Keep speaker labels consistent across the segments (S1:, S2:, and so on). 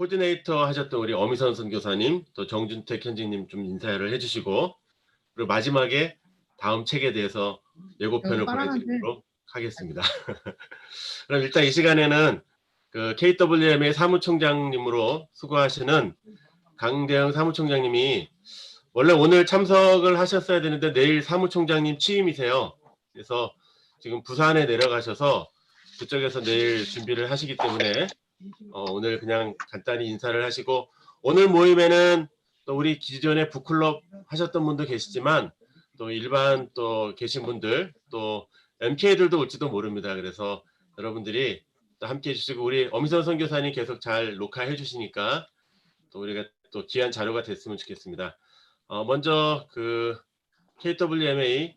S1: 코디네이터 하셨던 우리 어미선 선교사님, 또 정준택 현직님 좀 인사를 해주시고, 그리고 마지막에 다음 책에 대해서 예고편을 보내드리도록 하겠습니다. 그럼 일단 이 시간에는 그 KWMA 사무총장님으로 수고하시는 강대영 사무총장님이 원래 오늘 참석을 하셨어야 되는데 내일 사무총장님 취임이세요. 그래서 지금 부산에 내려가셔서 그쪽에서 내일 준비를 하시기 때문에 오늘 그냥 간단히 인사를 하시고, 오늘 모임에는 또 우리 기존에 북클럽 하셨던 분도 계시지만 또 일반 또 계신 분들 또 MK들도 올지도 모릅니다. 그래서 여러분들이 또 함께 해주시고, 우리 엄희선 선교사님 계속 잘 녹화해 주시니까 또 우리가 또 귀한 자료가 됐으면 좋겠습니다. 먼저 그 KWMA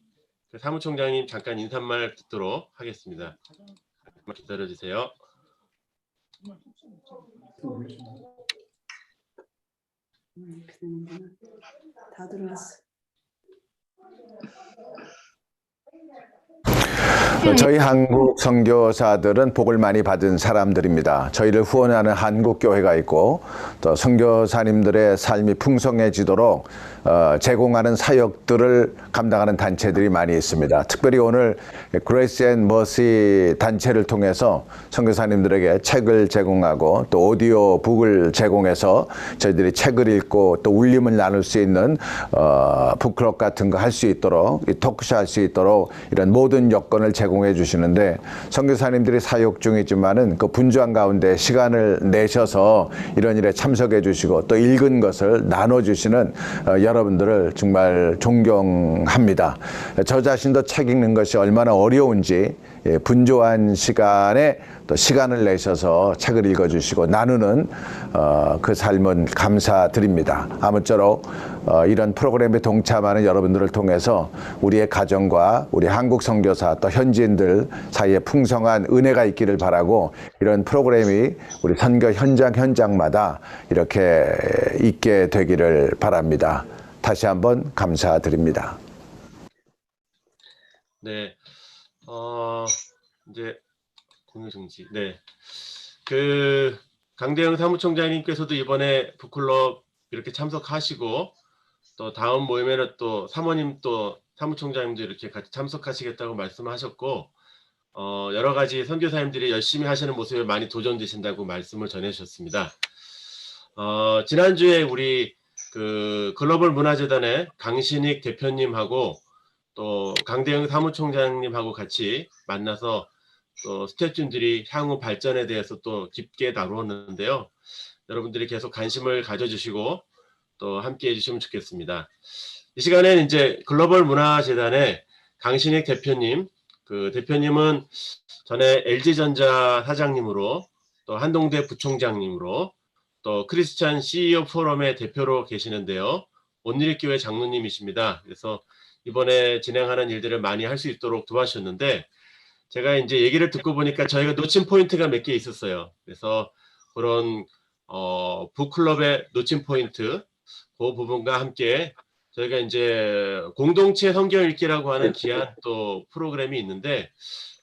S1: 그 사무총장님 잠깐 인사말 듣도록 하겠습니다. 기다려 주세요.
S2: 다 들어왔어.
S3: 저희 한국 선교사들은 복을 많이 받은 사람들입니다. 저희를 후원하는 한국 교회가 있고 또 선교사님들의 삶이 풍성해지도록 제공하는 사역들을 감당하는 단체들이 많이 있습니다. 특별히 오늘 그레이스 앤 머시 단체를 통해서 선교사님들에게 책을 제공하고 또 오디오 북을 제공해서 저희들이 책을 읽고 또 울림을 나눌 수 있는 북클럽 같은 거 할 수 있도록, 토크쇼 할 수 있도록 이런 모든 여건을 제공해 주시는데, 선교사님들이 사역 중이지만은 그 분주한 가운데 시간을 내셔서 이런 일에 참석해 주시고 또 읽은 것을 나눠 주시는 여러분들을 정말 존경합니다. 저 자신도 책 읽는 것이 얼마나 어려운지 분주한 시간에 또 시간을 내셔서 책을 읽어주시고 나누는 그 삶은 감사드립니다. 아무쪼록 이런 프로그램에 동참하는 여러분들을 통해서 우리의 가정과 우리 한국 선교사 또 현지인들 사이에 풍성한 은혜가 있기를 바라고, 이런 프로그램이 우리 선교 현장마다 이렇게 있게 되기를 바랍니다. 다시 한번 감사드립니다.
S1: 네, 이제 공유 정지. 네, 그 강대영 사무총장님께서도 이번에 북클럽 이렇게 참석하시고 또 다음 모임에는 또 사모님 또 사무총장님도 이렇게 같이 참석하시겠다고 말씀하셨고, 여러 가지 선교사님들이 열심히 하시는 모습에 많이 도전되신다고 말씀을 전해주셨습니다. 지난주에 우리 그 글로벌 문화재단의 강신익 대표님하고 또 강대영 사무총장님하고 같이 만나서 또 스태프분들이 향후 발전에 대해서 또 깊게 다루었는데요. 여러분들이 계속 관심을 가져주시고 또 함께 해주시면 좋겠습니다. 이 시간에는 이제 글로벌 문화재단의 강신익 대표님, 그 대표님은 전에 LG전자 사장님으로 또 한동대 부총장님으로 또 크리스찬 CEO 포럼의 대표로 계시는데요. 온누리교회 장로님이십니다. 그래서 이번에 진행하는 일들을 많이 할 수 있도록 도와주셨는데, 제가 이제 얘기를 듣고 보니까 저희가 놓친 포인트가 몇 개 있었어요. 그래서 그런 북클럽의 놓친 포인트, 그 부분과 함께 저희가 이제 공동체 성경 읽기라고 하는 귀한 또 프로그램이 있는데,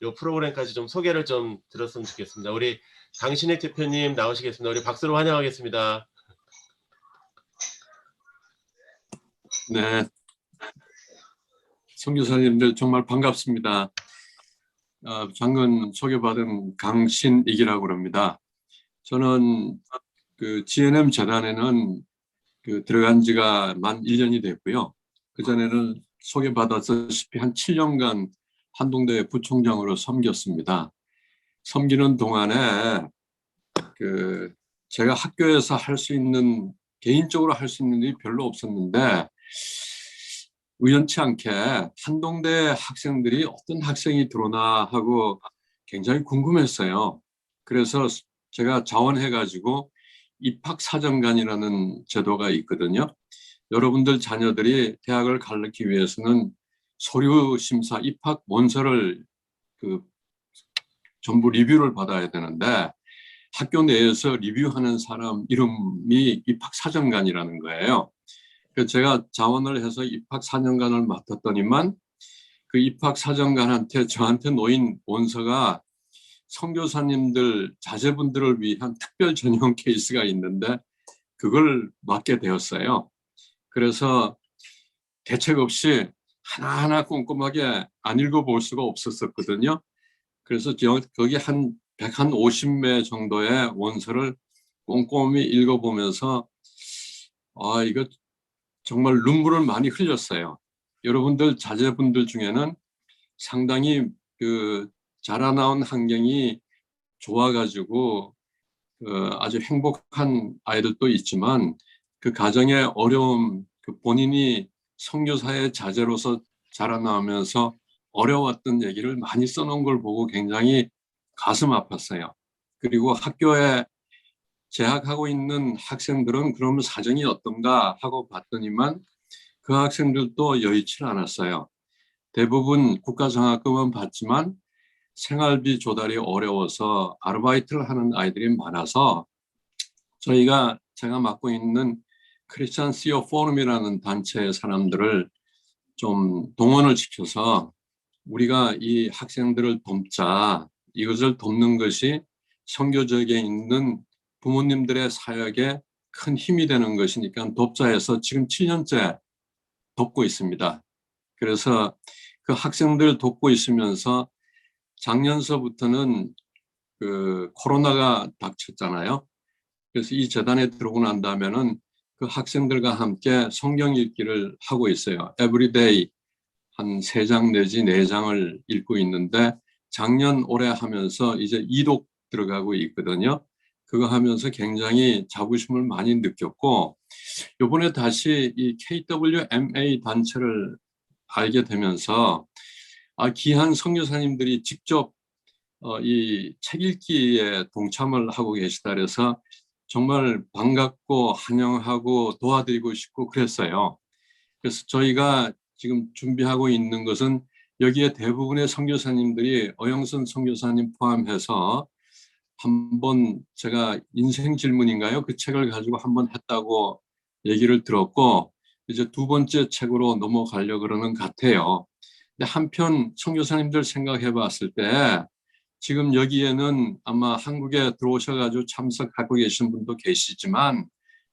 S1: 이 프로그램까지 좀 소개를 좀 들었으면 좋겠습니다. 우리 강신익 대표님 나오시겠습니다. 우리 박수로 환영하겠습니다.
S4: 네, 선교사님들 정말 반갑습니다. 방금 소개받은 강신익이라고 합니다. 저는 그 GNM 재단에는 그 들어간 지가 만 1년이 됐고요. 그전에는 소개받았다시피 한 7년간 한동대 부총장으로 섬겼습니다. 섬기는 동안에 그 제가 학교에서 할 수 있는, 개인적으로 할 수 있는 일이 별로 없었는데, 우연치 않게 한동대 학생들이 어떤 학생이 들어오나 하고 굉장히 궁금했어요. 그래서 제가 자원해가지고 입학사정관이라는 제도가 있거든요. 여러분들 자녀들이 대학을 가르치기 위해서는 서류심사 입학 원서를 전부 리뷰를 받아야 되는데, 학교 내에서 리뷰하는 사람 이름이 입학사정관이라는 거예요. 그래서 제가 자원을 해서 입학사정관을 맡았더니만 그 입학사정관한테 저한테 놓인 원서가 선교사님들, 자제분들을 위한 특별 전용 케이스가 있는데 그걸 맡게 되었어요. 그래서 대책 없이 하나하나 꼼꼼하게 안 읽어볼 수가 없었거든요. 그래서 거기 한 150매 정도의 원서를 꼼꼼히 읽어보면서 이거 정말 눈물을 많이 흘렸어요. 여러분들 자제분들 중에는 상당히 그 자라나온 환경이 좋아가지고 아주 행복한 아이들도 있지만 그 가정의 어려움, 그 본인이 선교사의 자제로서 자라나면서 어려웠던 얘기를 많이 써놓은 걸 보고 굉장히 가슴 아팠어요. 그리고 학교에 재학하고 있는 학생들은 그러면 사정이 어떤가 하고 봤더니만 그 학생들도 여의치 않았어요. 대부분 국가장학금은 받지만 생활비 조달이 어려워서 아르바이트를 하는 아이들이 많아서 제가 맡고 있는 크리스찬 CEO 포럼이라는 단체의 사람들을 좀 동원을 시켜서 우리가 이 학생들을 돕자, 이것을 돕는 것이 선교적에 있는 부모님들의 사역에 큰 힘이 되는 것이니까 돕자 해서 지금 7년째 돕고 있습니다. 그래서 그 학생들 돕고 있으면서 작년서부터는 그 코로나가 닥쳤잖아요. 그래서 이 재단에 들어오고 난 다음에는 그 학생들과 함께 성경 읽기를 하고 있어요. 에브리데이 한 3장 내지 4장을 읽고 있는데 작년 올해 하면서 이제 2독 들어가고 있거든요. 그거 하면서 굉장히 자부심을 많이 느꼈고 이번에 다시 이 KWMA 단체를 알게 되면서 귀한 선교사님들이 직접 이 책 읽기에 동참을 하고 계시다 그래서 정말 반갑고 환영하고 도와드리고 싶고 그랬어요. 그래서 저희가 지금 준비하고 있는 것은 여기에 대부분의 선교사님들이 어영선 선교사님 포함해서 한번 제가 인생 질문인가요? 그 책을 가지고 한번 했다고 얘기를 들었고 이제 2번째 책으로 넘어가려고 그러는 것 같아요. 근데 한편 선교사님들 생각해 봤을 때 지금 여기에는 아마 한국에 들어오셔가지고 참석하고 계신 분도 계시지만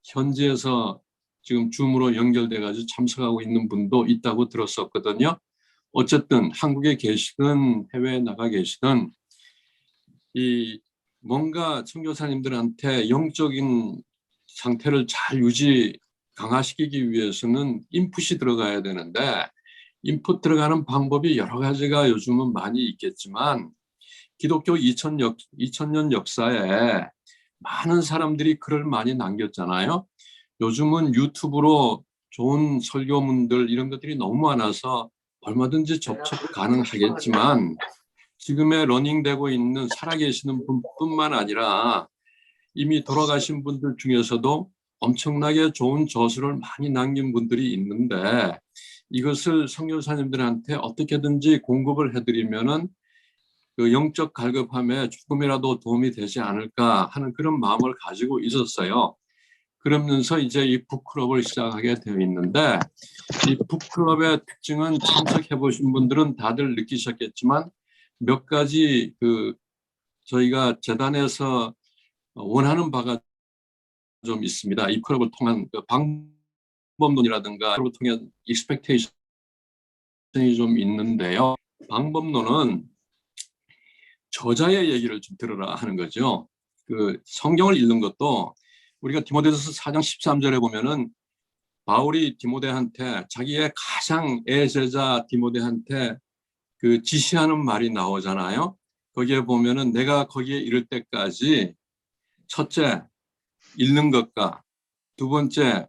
S4: 현지에서 지금 줌으로 연결돼가지고 참석하고 있는 분도 있다고 들었었거든요. 어쨌든 한국에 계시든 해외에 나가 계시든 이 뭔가 선교사님들한테 영적인 상태를 잘 강화시키기 위해서는 인풋이 들어가야 되는데 인풋 들어가는 방법이 여러 가지가 요즘은 많이 있겠지만 기독교 2000년 역사에 많은 사람들이 글을 많이 남겼잖아요. 요즘은 유튜브로 좋은 설교문들 이런 것들이 너무 많아서 얼마든지 접촉 가능하겠지만 지금의 러닝되고 있는 살아계시는 분뿐만 아니라 이미 돌아가신 분들 중에서도 엄청나게 좋은 저술을 많이 남긴 분들이 있는데 이것을 선교사님들한테 어떻게든지 공급을 해드리면은 그 영적 갈급함에 조금이라도 도움이 되지 않을까 하는 그런 마음을 가지고 있었어요. 그러면서 이제 이 북클럽을 시작하게 되어 있는데 이 북클럽의 특징은 참석해 보신 분들은 다들 느끼셨겠지만 몇 가지 저희가 재단에서 원하는 바가 좀 있습니다. 이 클럽을 통한 그 방법론이라든가 클럽을 통한 익스펙테이션이 좀 있는데요. 방법론은 저자의 얘기를 좀 들으라 하는 거죠. 그 성경을 읽는 것도 우리가 디모데전서 4장 13절에 보면은 바울이 디모데한테 자기의 가장 애제자 디모데한테 그 지시하는 말이 나오잖아요. 거기에 보면은 내가 거기에 이를 때까지 첫째 읽는 것과 두 번째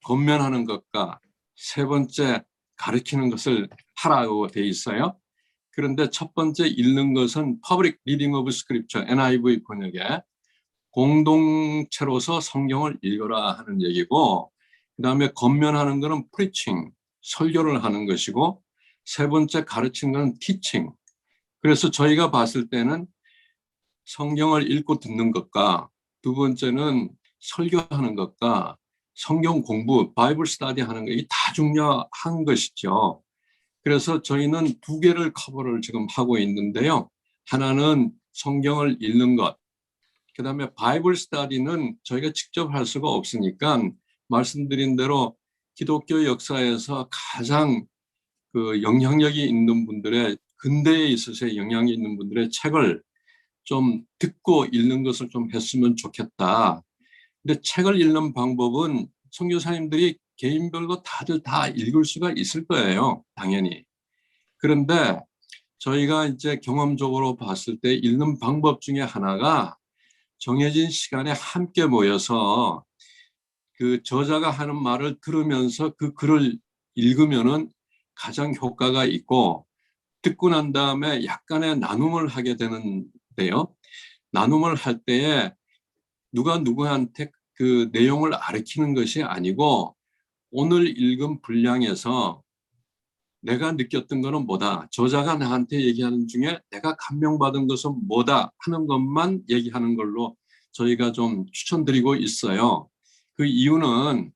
S4: 권면하는 것과 세 번째 가르치는 것을 하라고 돼 있어요. 그런데 첫 번째 읽는 것은 Public Reading of Scripture, NIV 번역에 공동체로서 성경을 읽어라 하는 얘기고 그 다음에 권면하는 것은 Preaching, 설교를 하는 것이고 세 번째 가르치는 것은 Teaching. 그래서 저희가 봤을 때는 성경을 읽고 듣는 것과 두 번째는 설교하는 것과 성경 공부, 바이블 스터디 하는 것이 다 중요한 것이죠. 그래서 저희는 2개를 커버를 지금 하고 있는데요. 하나는 성경을 읽는 것, 그 다음에 바이블 스터디는 저희가 직접 할 수가 없으니까 말씀드린 대로 기독교 역사에서 가장 그 영향력이 있는 분들의, 근대에 있어서 영향이 있는 분들의 책을 좀 듣고 읽는 것을 좀 했으면 좋겠다. 근데 책을 읽는 방법은 선교사님들이 개인별로 다들 다 읽을 수가 있을 거예요, 당연히. 그런데 저희가 이제 경험적으로 봤을 때 읽는 방법 중에 하나가 정해진 시간에 함께 모여서 그 저자가 하는 말을 들으면서 그 글을 읽으면은 가장 효과가 있고, 듣고 난 다음에 약간의 나눔을 하게 되는데요. 나눔을 할 때에 누가 누구한테 그 내용을 가르치는 것이 아니고, 오늘 읽은 분량에서 내가 느꼈던 거는 뭐다, 저자가 나한테 얘기하는 중에 내가 감명받은 것은 뭐다 하는 것만 얘기하는 걸로 저희가 좀 추천드리고 있어요. 그 이유는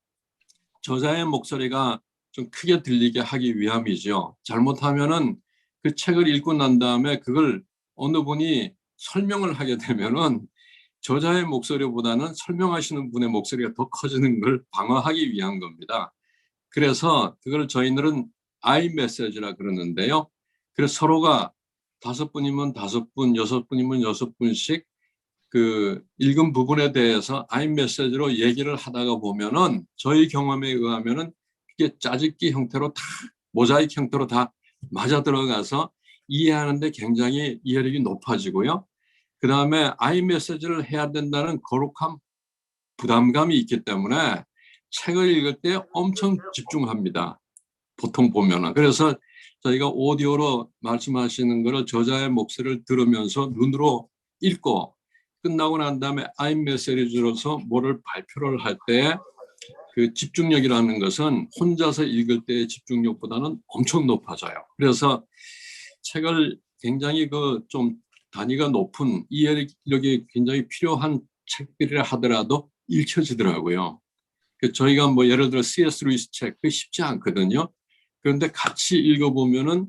S4: 저자의 목소리가 좀 크게 들리게 하기 위함이죠. 잘못하면은 그 책을 읽고 난 다음에 그걸 어느 분이 설명을 하게 되면은 저자의 목소리보다는 설명하시는 분의 목소리가 더 커지는 걸 방어하기 위한 겁니다. 그래서 그걸 저희들은 아이메시지라 그러는데요. 그래서 서로가 5분이면 5분, 6분이면 6분씩 그 읽은 부분에 대해서 아이메시지로 얘기를 하다가 보면은 저희 경험에 의하면은 그게 짜집기 형태로 다, 모자이크 형태로 다 맞아 들어가서 이해하는데 굉장히 이해력이 높아지고요. 그 다음에 아이메시지를 해야 된다는 거룩한 부담감이 있기 때문에 책을 읽을 때 엄청 집중합니다. 보통 보면은. 그래서 저희가 오디오로 말씀하시는 거를 저자의 목소리를 들으면서 눈으로 읽고 끝나고 난 다음에 아이메시지로서 뭐를 발표를 할 때 그 집중력이라는 것은 혼자서 읽을 때의 집중력보다는 엄청 높아져요. 그래서 책을 굉장히 그 좀 단위가 높은 이해력이 굉장히 필요한 책들이라 하더라도 읽혀지더라고요. 저희가 뭐 예를 들어 C.S. 루이스 책, 그게 쉽지 않거든요. 그런데 같이 읽어보면은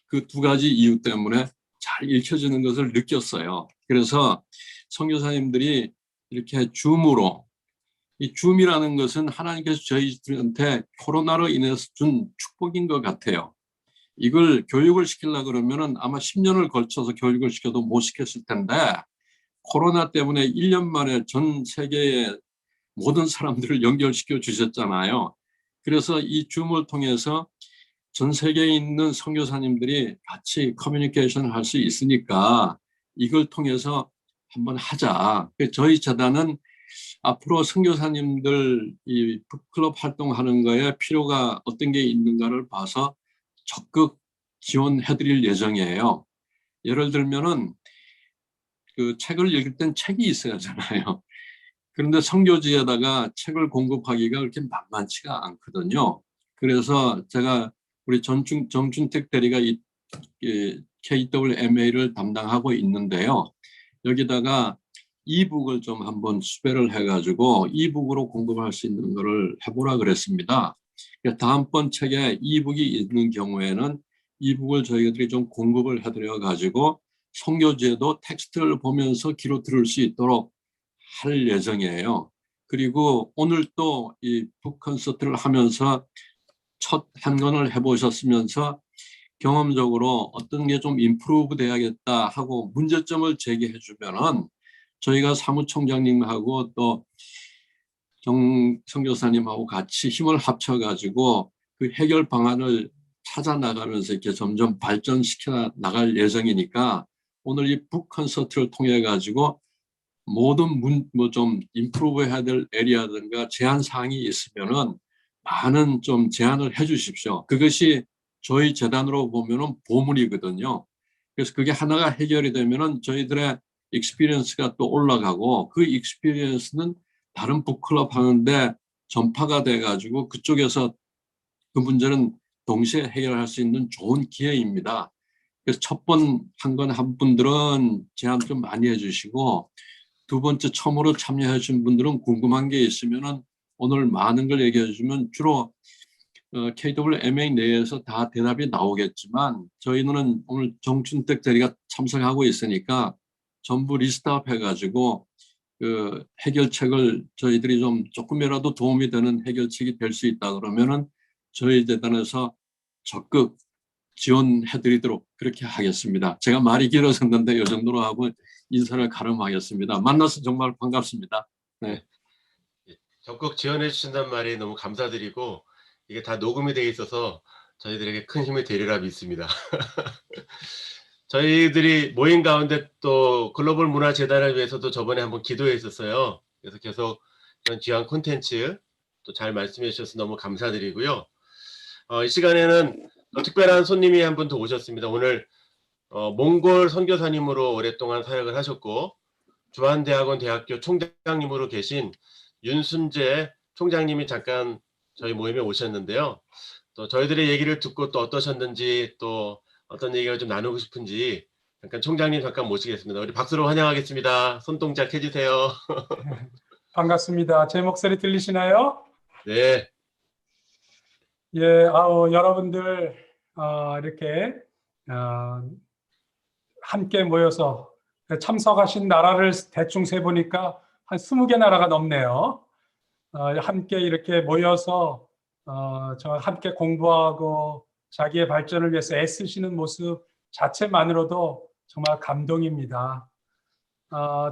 S4: 그 두 가지 이유 때문에 잘 읽혀지는 것을 느꼈어요. 그래서 선교사님들이 이렇게 줌으로, 이 줌이라는 것은 하나님께서 저희들한테 코로나로 인해서 준 축복인 것 같아요. 이걸 교육을 시키려고 그러면은 아마 10년을 걸쳐서 교육을 시켜도 못 시켰을 텐데, 코로나 때문에 1년 만에 전 세계의 모든 사람들을 연결시켜 주셨잖아요. 그래서 이 줌을 통해서 전 세계에 있는 선교사님들이 같이 커뮤니케이션을 할 수 있으니까 이걸 통해서 한번 하자. 저희 재단은 앞으로 선교사님들 이 북클럽 활동하는 거에 필요가 어떤 게 있는가를 봐서 적극 지원해드릴 예정이에요. 예를 들면은 그 책을 읽을 땐 책이 있어야 하잖아요. 그런데 선교지에다가 책을 공급하기가 그렇게 만만치가 않거든요. 그래서 제가 우리 정준택 대리가 이 KWMA를 담당하고 있는데요. 여기다가 이북을 좀 한번 수배를 해가지고 이북으로 공급할 수 있는 거를 해보라 그랬습니다. 다음번 책에 이북이 있는 경우에는 이북을 저희들이 좀 공급을 해드려 가지고 선교지에도 텍스트를 보면서 귀로 들을 수 있도록 할 예정이에요. 그리고 오늘 또 이 북 콘서트를 하면서 첫 한 권을 해보셨으면서 경험적으로 어떤 게 좀 임프루브 돼야겠다 하고 문제점을 제기해 주면은 저희가 사무총장님하고 또 선교사님하고 같이 힘을 합쳐 가지고 그 해결 방안을 찾아 나가면서 이렇게 점점 발전시켜 나갈 예정이니까 오늘 이 북 콘서트를 통해 가지고 모든 뭐 좀 임프루브 해야 될 에리아든가 제한 사항이 있으면은 많은 좀 제안을 해 주십시오. 그것이 저희 재단으로 보면은 보물이거든요. 그래서 그게 하나가 해결이 되면은 저희들의 익스피리언스가 또 올라가고 그 익스피리언스는 다른 북클럽 하는데 전파가 돼 가지고 그쪽에서 그 문제는 동시에 해결할 수 있는 좋은 기회입니다. 그래서 첫 번 한 건 한 분들은 제안 좀 많이 해주시고 두 번째 처음으로 참여해 주신 분들은 궁금한 게 있으면은 오늘 많은 걸 얘기해 주시면 주로 KWMA 내에서 다 대답이 나오겠지만 저희는 오늘 정춘택 대리가 참석하고 있으니까 전부 리스트업 해가지고 그 해결책을 저희들이 좀 조금이라도 도움이 되는 해결책이 될 수 있다 그러면은 저희 재단에서 적극 지원해드리도록 그렇게 하겠습니다. 제가 말이 길어졌는데 이 정도로 하고 인사를 가름하겠습니다. 만나서 정말 반갑습니다. 네.
S1: 적극 지원해 주신다는 말이 너무 감사드리고 이게 다 녹음이 돼 있어서 저희들에게 큰 힘이 되리라 믿습니다. 저희들이 모인 가운데 또 글로벌 문화재단을 위해서도 저번에 한번 기도해 있었어요. 그래서 계속 이런 귀한 콘텐츠 또 잘 말씀해 주셔서 너무 감사드리고요. 이 시간에는 특별한 손님이 한 분 더 오셨습니다. 오늘 몽골 선교사님으로 오랫동안 사역을 하셨고 주한대학원 대학교 총장님으로 계신 윤순재 총장님이 잠깐 저희 모임에 오셨는데요. 또 저희들의 얘기를 듣고 또 어떠셨는지 또 어떤 얘기가 좀 나누고 싶은지 잠깐 총장님 잠깐 모시겠습니다. 우리 박수로 환영하겠습니다. 손동작 해주세요.
S5: 반갑습니다. 제 목소리 들리시나요?
S1: 네.
S5: 예, 여러분들 이렇게 함께 모여서 참석하신 나라를 대충 세보니까 한 20개 나라가 넘네요. 함께 이렇게 모여서 함께 공부하고 자기의 발전을 위해서 애쓰시는 모습 자체만으로도 정말 감동입니다.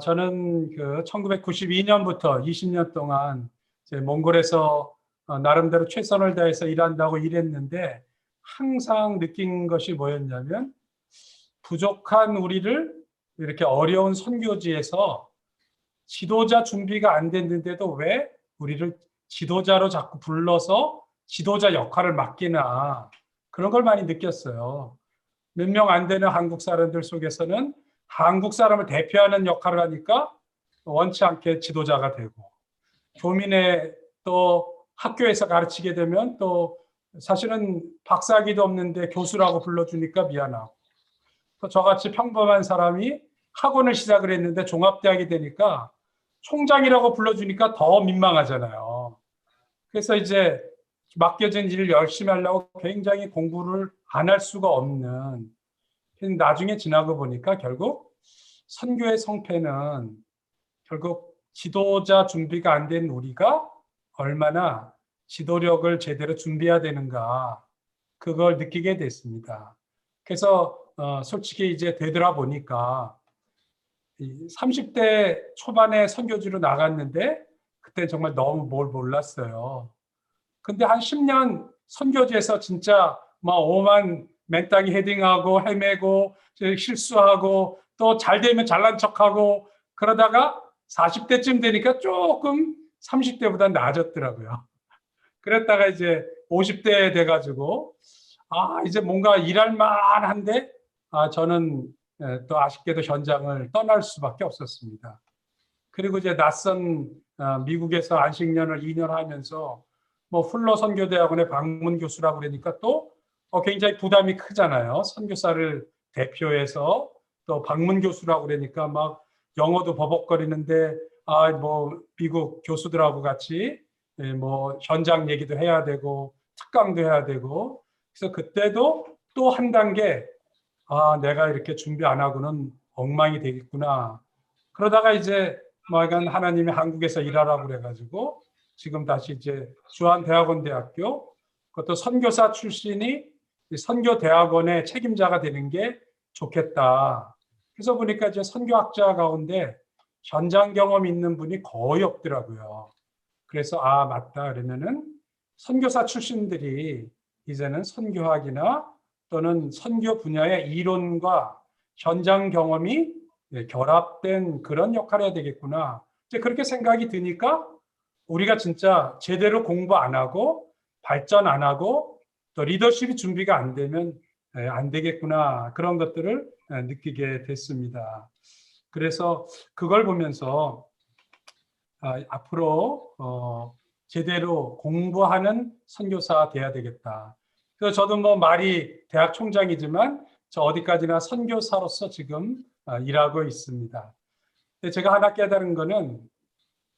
S5: 저는 그 1992년부터 20년 동안 이제 몽골에서 나름대로 최선을 다해서 일한다고 일했는데 항상 느낀 것이 뭐였냐면 부족한 우리를 이렇게 어려운 선교지에서 지도자 준비가 안 됐는데도 왜 우리를 지도자로 자꾸 불러서 지도자 역할을 맡기나 그런 걸 많이 느꼈어요. 몇 명 안 되는 한국 사람들 속에서는 한국 사람을 대표하는 역할을 하니까 원치 않게 지도자가 되고 교민의 또 학교에서 가르치게 되면 또 사실은 박사학위도 없는데 교수라고 불러주니까 미안하고 또 저같이 평범한 사람이 학원을 시작을 했는데 종합대학이 되니까 총장이라고 불러주니까 더 민망하잖아요. 그래서 이제 맡겨진 일을 열심히 하려고 굉장히 공부를 안 할 수가 없는 나중에 지나고 보니까 결국 선교의 성패는 결국 지도자 준비가 안 된 우리가 얼마나 지도력을 제대로 준비해야 되는가 그걸 느끼게 됐습니다. 그래서 솔직히 이제 되돌아보니까 30대 초반에 선교지로 나갔는데 그때 정말 너무 뭘 몰랐어요. 근데 한 10년 선교지에서 진짜 막 오만 맨땅에 헤딩하고 헤매고 실수하고 또 잘 되면 잘난 척하고 그러다가 40대쯤 되니까 조금 30대보다 나아졌더라고요. 그랬다가 이제 50대 돼가지고 이제 뭔가 일할 만한데 저는 또 아쉽게도 현장을 떠날 수밖에 없었습니다. 그리고 이제 낯선 미국에서 안식년을 2년 하면서 뭐 훌러 선교대학원의 방문 교수라고 그러니까 또 굉장히 부담이 크잖아요. 선교사를 대표해서 또 방문 교수라고 그러니까 막 영어도 버벅거리는데 뭐 미국 교수들하고 같이 뭐 현장 얘기도 해야 되고 특강도 해야 되고 그래서 그때도 또 한 단계 내가 이렇게 준비 안 하고는 엉망이 되겠구나. 그러다가 이제 뭐 하나님이 한국에서 일하라고 그래가지고 지금 다시 이제 주한대학원대학교 그것도 선교사 출신이 선교대학원의 책임자가 되는 게 좋겠다. 그래서 보니까 이제 선교학자 가운데 현장 경험 있는 분이 거의 없더라고요. 그래서 맞다 그러면은 선교사 출신들이 이제는 선교학이나 또는 선교 분야의 이론과 현장 경험이 결합된 그런 역할을 해야 되겠구나. 이제 그렇게 생각이 드니까 우리가 진짜 제대로 공부 안 하고 발전 안 하고 또 리더십이 준비가 안 되면 안 되겠구나. 그런 것들을 느끼게 됐습니다. 그래서 그걸 보면서 앞으로 제대로 공부하는 선교사가 돼야 되겠다. 그래서 저도 뭐 말이 대학 총장이지만 저 어디까지나 선교사로서 지금 일하고 있습니다. 근데 제가 하나 깨달은 거는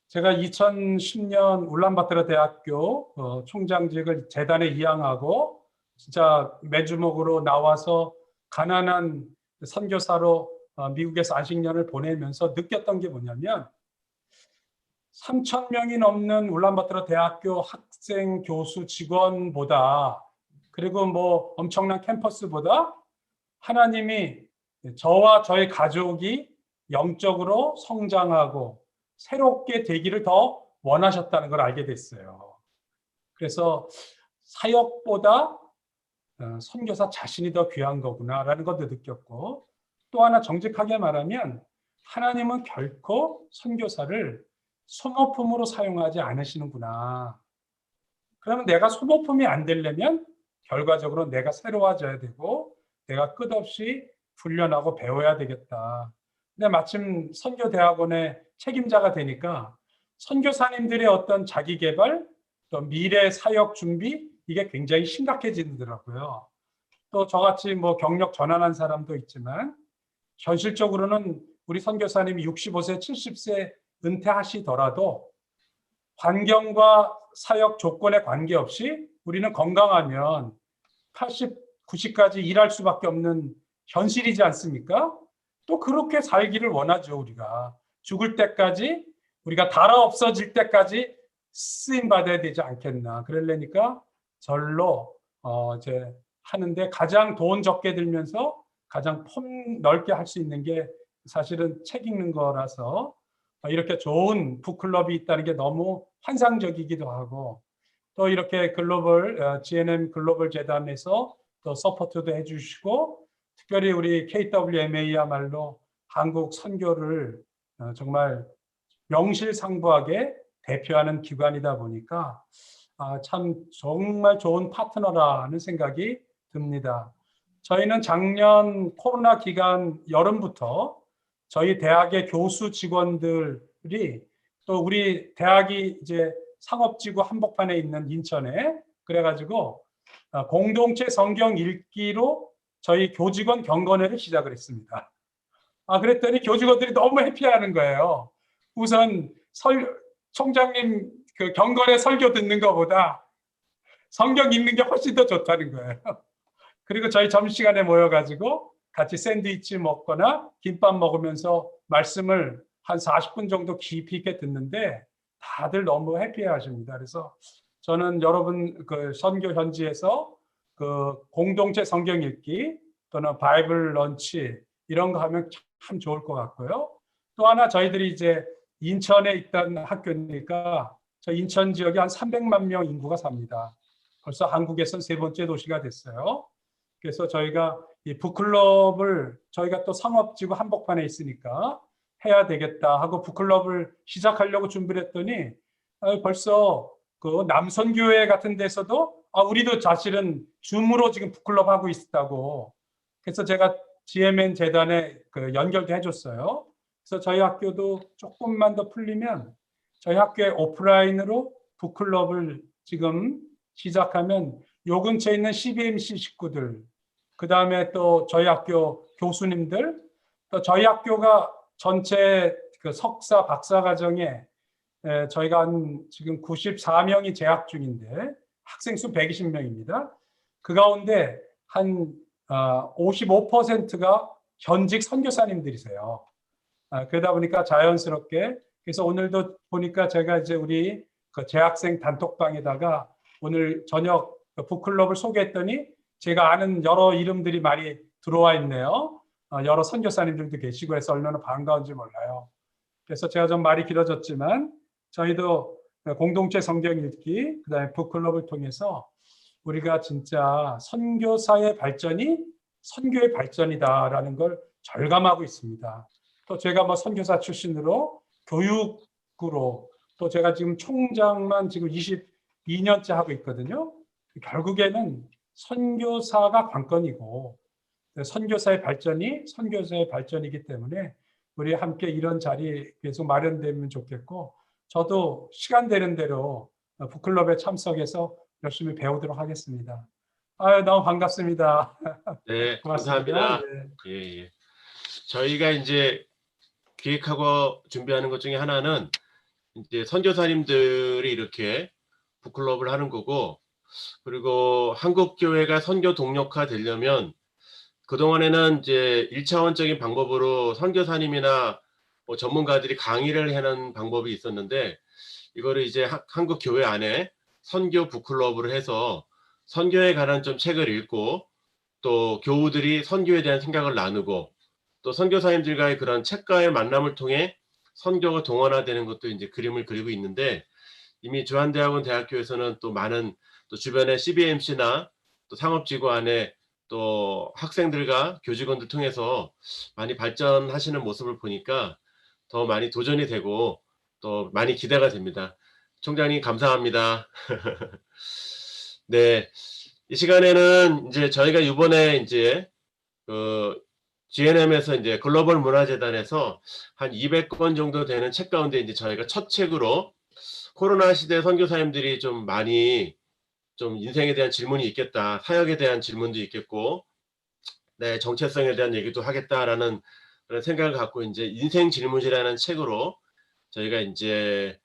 S5: 제가 2010년 울란바토르 대학교 총장직을 재단에 이양하고 진짜 매주목으로 나와서 가난한 선교사로 미국에서 안식년을 보내면서 느꼈던 게 뭐냐면 3,000명이 넘는 울란바토르 대학교 학생, 교수, 직원보다 그리고 뭐 엄청난 캠퍼스보다 하나님이 저와 저의 가족이 영적으로 성장하고 새롭게 되기를 더 원하셨다는 걸 알게 됐어요. 그래서 사역보다 선교사 자신이 더 귀한 거구나라는 것도 느꼈고, 또 하나 정직하게 말하면 하나님은 결코 선교사를 소모품으로 사용하지 않으시는구나. 그러면 내가 소모품이 안 되려면 결과적으로 내가 새로워져야 되고 내가 끝없이 훈련하고 배워야 되겠다. 근데 마침 선교대학원의 책임자가 되니까 선교사님들의 어떤 자기 개발, 또 미래 사역 준비, 이게 굉장히 심각해지더라고요. 또 저같이 뭐 경력 전환한 사람도 있지만 현실적으로는 우리 선교사님이 65세, 70세 은퇴하시더라도 환경과 사역 조건에 관계없이 우리는 건강하면 80, 90까지 일할 수밖에 없는 현실이지 않습니까? 또 그렇게 살기를 원하죠. 우리가 죽을 때까지, 우리가 달아 없어질 때까지 쓰임 받아야 되지 않겠나. 그러려니까 절로 이제 하는데 가장 돈 적게 들면서 가장 폼 넓게 할 수 있는 게 사실은 책 읽는 거라서 이렇게 좋은 북클럽이 있다는 게 너무 환상적이기도 하고, 또 이렇게 글로벌 GNM 글로벌 재단에서 또 서포트도 해주시고, 특별히 우리 KWMA야말로 한국 선교를 정말 명실상부하게 대표하는 기관이다 보니까 참 정말 좋은 파트너라는 생각이 듭니다. 저희는 작년 코로나 기간 여름부터 저희 대학의 교수 직원들이, 또 우리 대학이 이제 상업지구 한복판에 있는 인천에, 그래가지고 공동체 성경 읽기로 저희 교직원 경건회를 시작을 했습니다. 그랬더니 교직원들이 너무 해피하는 거예요. 우선 총장님 그 경건회 설교 듣는 것보다 성경 읽는 게 훨씬 더 좋다는 거예요. 그리고 저희 점심시간에 모여가지고 같이 샌드위치 먹거나 김밥 먹으면서 말씀을 한 40분 정도 깊이 있게 듣는데 다들 너무 해피해 하십니다. 그래서 저는 여러분 그 선교 현지에서 그 공동체 성경 읽기 또는 바이블 런치 이런 거 하면 참 좋을 것 같고요. 또 하나 저희들이 이제 인천에 있던 학교니까 저 인천 지역에 한 300만 명 인구가 삽니다. 벌써 한국에서는 세 번째 도시가 됐어요. 그래서 저희가 이 북클럽을 저희가 또 상업지구 한복판에 있으니까 해야 되겠다 하고 북클럽을 시작하려고 준비를 했더니 벌써 그 남선교회 같은 데서도 우리도 사실은 줌으로 지금 북클럽 하고 있다고. 그래서 제가 GMN 재단에 그 연결도 해줬어요. 그래서 저희 학교도 조금만 더 풀리면 저희 학교에 오프라인으로 북클럽을 지금 시작하면 요 근처에 있는 CBMC 식구들, 그 다음에 또 저희 학교 교수님들, 또 저희 학교가 전체 그 석사, 박사 과정에 저희가 한 지금 94명이 재학 중인데 학생 수 120명입니다. 그 가운데 한 55%가 현직 선교사님들이세요. 그러다 보니까 자연스럽게, 그래서 오늘도 보니까 제가 이제 우리 그 재학생 단톡방에다가 오늘 저녁 북클럽을 소개했더니 제가 아는 여러 이름들이 많이 들어와 있네요. 여러 선교사님들도 계시고 해서 얼마나 반가운지 몰라요. 그래서 제가 좀 말이 길어졌지만 저희도 공동체 성경 읽기, 그다음에 북클럽을 통해서 우리가 진짜 선교사의 발전이 선교의 발전이다라는 걸 절감하고 있습니다. 또 제가 뭐 선교사 출신으로 교육으로, 또 제가 지금 총장만 지금 22년째 하고 있거든요. 결국에는 선교사가 관건이고 선교사의 발전이 선교사의 발전이기 때문에 우리 함께 이런 자리 계속 마련되면 좋겠고, 저도 시간 되는 대로 북클럽에 참석해서 열심히 배우도록 하겠습니다. 너무 반갑습니다.
S1: 네,
S5: 고맙습니다.
S1: 감사합니다.
S5: 네.
S1: 예. 저희가 이제 기획하고 준비하는 것 중에 하나는 이제 선교사님들이 이렇게 북클럽을 하는 거고, 그리고 한국 교회가 선교 동력화 되려면 그동안에는 이제 1차원적인 방법으로 선교사님이나 뭐 전문가들이 강의를 해놓은 방법이 있었는데, 이거를 이제 한국 교회 안에 선교 북클럽으로 해서 선교에 관한 좀 책을 읽고, 또 교우들이 선교에 대한 생각을 나누고, 또 선교사님들과의 그런 책과의 만남을 통해 선교가 동원화되는 것도 이제 그림을 그리고 있는데, 이미 주한대학원 대학교에서는 또 많은 또 주변의 CBMC나 또 상업지구 안에 또 학생들과 교직원들 통해서 많이 발전하시는 모습을 보니까 더 많이 도전이 되고 또 많이 기대가 됩니다. 총장님 감사합니다. 네, 이 시간에는 이제 저희가 이번에 이제 그 GNM에서 이제 글로벌 문화재단에서 한 200권 정도 되는 책 가운데 이제 저희가 첫 책으로 코로나 시대 선교사님들이 좀 많이 좀 인생에 대한 질문이 있겠다, 사역에 대한 질문도 있겠고, 네, 정체성에 대한 얘기도 하겠다라는 그런 생각을 갖고 이제 인생 질문이라는 책으로 저희가 이제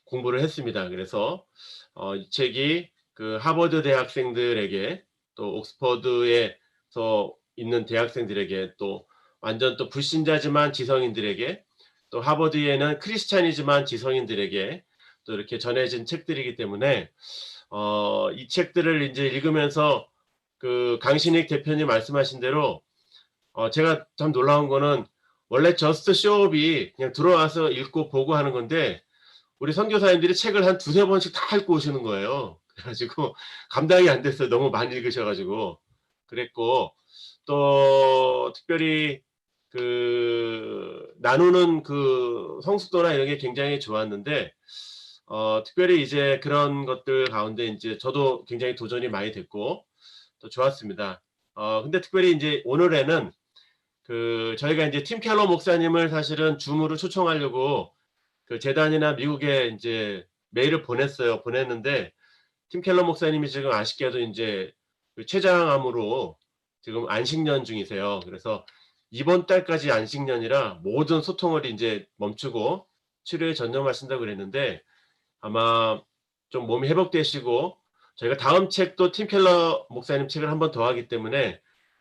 S1: 공부를 했습니다. 그래서 이 책이 그 하버드 대학생들에게 또 옥스퍼드에서 있는 대학생들에게 또 완전 또 불신자지만 지성인들에게 또 하버드에는 크리스찬이지만 지성인들에게 또 이렇게 전해진 책들이기 때문에 이 책들을 이제 읽으면서 그 강신익 대표님 말씀하신 대로 제가 참 놀라운 거는 원래 저스트 쇼업이 그냥 들어와서 읽고 보고 하는 건데 우리 선교사님들이 책을 한 두세 번씩 다 읽고 오시는 거예요. 그래가지고 감당이 안 됐어요. 너무 많이 읽으셔가지고. 그랬고 또 특별히 그 나누는 그 성숙도나 이런 게 굉장히 좋았는데 특별히 이제 그런 것들 가운데 이제 저도 굉장히 도전이 많이 됐고 또 좋았습니다. 근데 특별히 이제 오늘에는 그 저희가 이제 팀 켈러 목사님을 사실은 줌으로 초청하려고 그 재단이나 미국에 이제 메일을 보냈는데 팀 켈러 목사님이 지금 아쉽게도 이제 그 췌장암으로 지금 안식년 중이세요. 그래서 이번 달까지 안식년이라 모든 소통을 이제 멈추고 치료에 전념하신다고 그랬는데 아마 좀 몸이 회복되시고 저희가 다음 책도 팀 켈러 목사님 책을 한 번 더 하기 때문에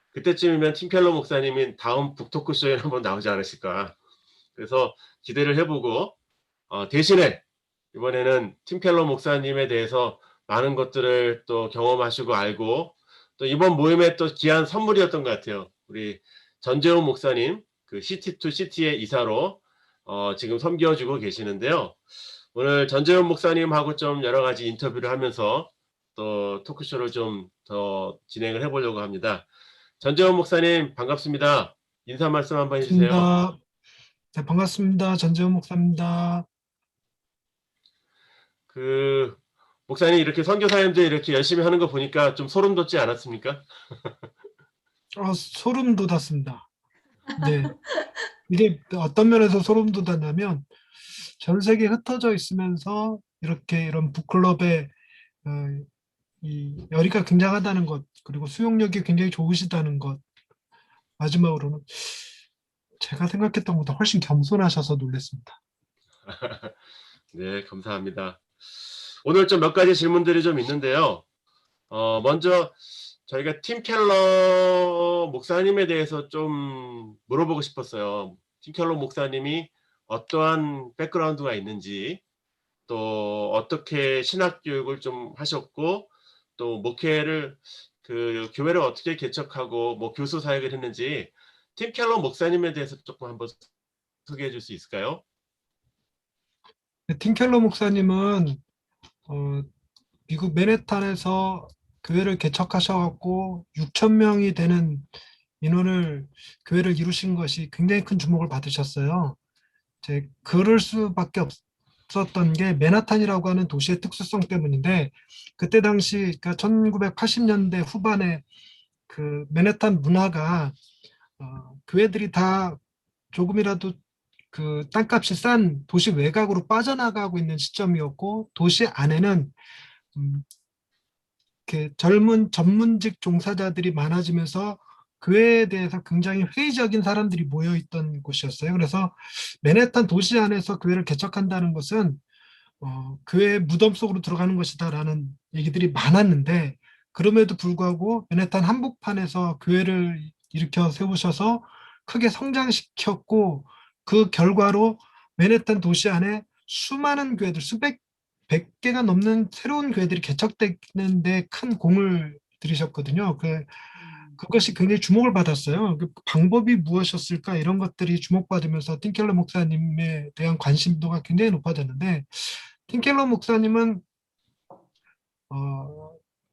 S1: 그때쯤이면 팀 켈러 목사님이 다음 북토크쇼에 한번 나오지 않으실까. 그래서 기대를 해보고 대신에 이번에는 팀 켈러 목사님에 대해서 많은 것들을 또 경험하시고 알고 또 이번 모임에 또 귀한 선물이었던 것 같아요. 우리 전재훈 목사님 그 시티2시티의 이사로 지금 섬겨주고 계시는데요. 오늘 전재훈 목사님하고 좀 여러 가지 인터뷰를 하면서 또 토크쇼를 좀 더 진행을 해보려고 합니다. 전재훈 목사님 반갑습니다. 인사 말씀 한번 해주세요.
S6: 반갑습니다. 네, 반갑습니다. 전재훈 목사입니다.
S1: 그 목사님 이렇게 선교사님들 이렇게 열심히 하는 거 보니까 좀 소름 돋지 않았습니까?
S6: 소름 돋았습니다. 네, 이게 어떤 면에서 소름 돋았냐면 전 세계에 흩어져 있으면서 이런 북클럽에 이 열의가 굉장하다는 것, 그리고 수용력이 굉장히 좋으시다는 것, 마지막으로는 제가 생각했던 것보다 훨씬 겸손하셔서 놀랐습니다.
S1: 네, 감사합니다. 오늘 좀 몇 가지 질문들이 좀 있는데요. 먼저 저희가 팀 켈러 목사님에 대해서 좀 물어보고 싶었어요. 팀 켈러 목사님이 어떠한 백그라운드가 있는지, 또 어떻게 신학 교육을 좀 하셨고, 또 목회를 그 교회를 어떻게 개척하고 뭐 교수 사역을 했는지 팀 켈러 목사님에 대해서 조금 한번 소개해 줄 수 있을까요?
S6: 팀 켈러 목사님은 미국 맨해튼에서 교회를 개척하셔갖고 6,000명이 되는 교회를 이루신 것이 굉장히 큰 주목을 받으셨어요. 그럴 수밖에 없었던 게 맨하탄이라고 하는 도시의 특수성 때문인데, 그때 당시 그러니까 1980년대 후반에 그 맨해튼 문화가 교회들이 다 조금이라도 그 땅값이 싼 도시 외곽으로 빠져나가고 있는 시점이었고, 도시 안에는 젊은 전문직 종사자들이 많아지면서 교회에 대해서 굉장히 회의적인 사람들이 모여있던 곳이었어요. 그래서 맨해튼 도시 안에서 교회를 개척한다는 것은 교회의 무덤 속으로 들어가는 것이다라는 얘기들이 많았는데, 그럼에도 불구하고 맨해튼 한복판에서 교회를 일으켜 세우셔서 크게 성장시켰고 그 결과로 맨해튼 도시 안에 수많은 교회들, 수백, 100개가 넘는 새로운 교회들이 개척되는 데 큰 공을 들이셨거든요. 그것이 굉장히 주목을 받았어요. 그 방법이 무엇이었을까 이런 것들이 주목받으면서 팀켈러 목사님에 대한 관심도가 굉장히 높아졌는데 팀켈러 목사님은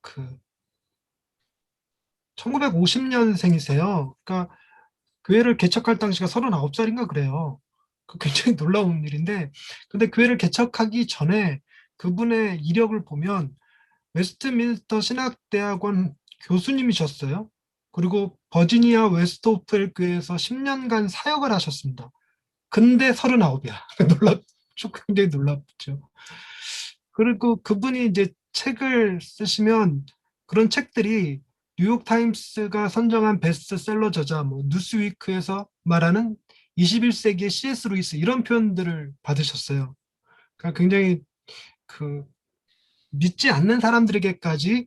S6: 그 1950년생이세요. 그러니까 교회를 개척할 당시가 39살인가 그래요. 그 굉장히 놀라운 일인데 근데 교회를 개척하기 전에 그분의 이력을 보면 웨스트민스터 신학대학원 교수님이셨어요. 그리고 버지니아 웨스트호펠 교회에서 10년간 사역을 하셨습니다. 근데 39이야. 굉장히 놀랍죠. 그리고 그분이 이제 책을 쓰시면 그런 책들이 뉴욕타임스가 선정한 베스트셀러 저자, 뭐 뉴스위크에서 말하는 21세기의 C.S. 루이스 이런 표현들을 받으셨어요. 그러니까 굉장히 그 믿지 않는 사람들에게까지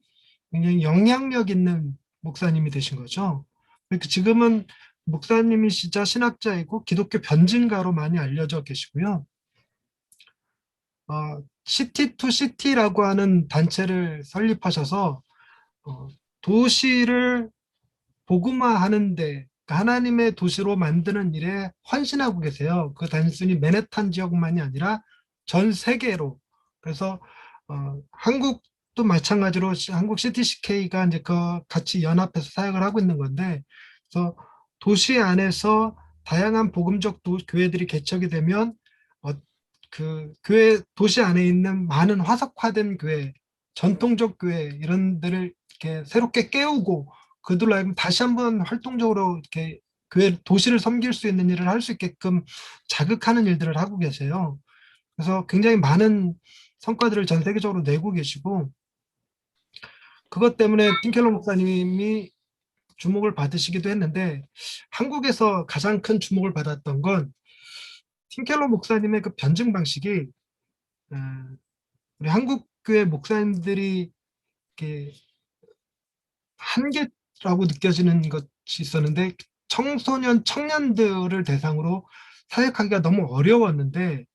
S6: 굉장히 영향력 있는 목사님이 되신 거죠. 그러니까 지금은 목사님이시자 신학자이고 기독교 변증가로 많이 알려져 계시고요. 시티 투 시티라고 하는 단체를 설립하셔서 도시를 복음화하는데 그러니까 하나님의 도시로 만드는 일에 헌신하고 계세요. 그 단순히 맨해튼 지역만이 아니라 전 세계로. 그래서 한국도 마찬가지로 한국 CTCK가 이제 그 같이 연합해서 사역을 하고 있는 건데, 그래서 도시 안에서 다양한 복음적 교회들이 개척이 되면 그 교회 도시 안에 있는 많은 화석화된 교회, 전통적 교회 이런 데를 이렇게 새롭게 깨우고 그들로 하여금 다시 한번 활동적으로 이렇게 교회 도시를 섬길 수 있는 일을 할 수 있게끔 자극하는 일들을 하고 계세요. 그래서 굉장히 많은 성과들을 전 세계적으로 내고 계시고 그것 때문에 팀켈러 목사님이 주목을 받으시기도 했는데 한국에서 가장 큰 주목을 받았던 건 팀켈러 목사님의 그 변증 방식이 우리 한국 교회 목사님들이 이렇게 한계라고 느껴지는 것이 있었는데 청소년 청년들을 대상으로 사역하기가 너무 어려웠는데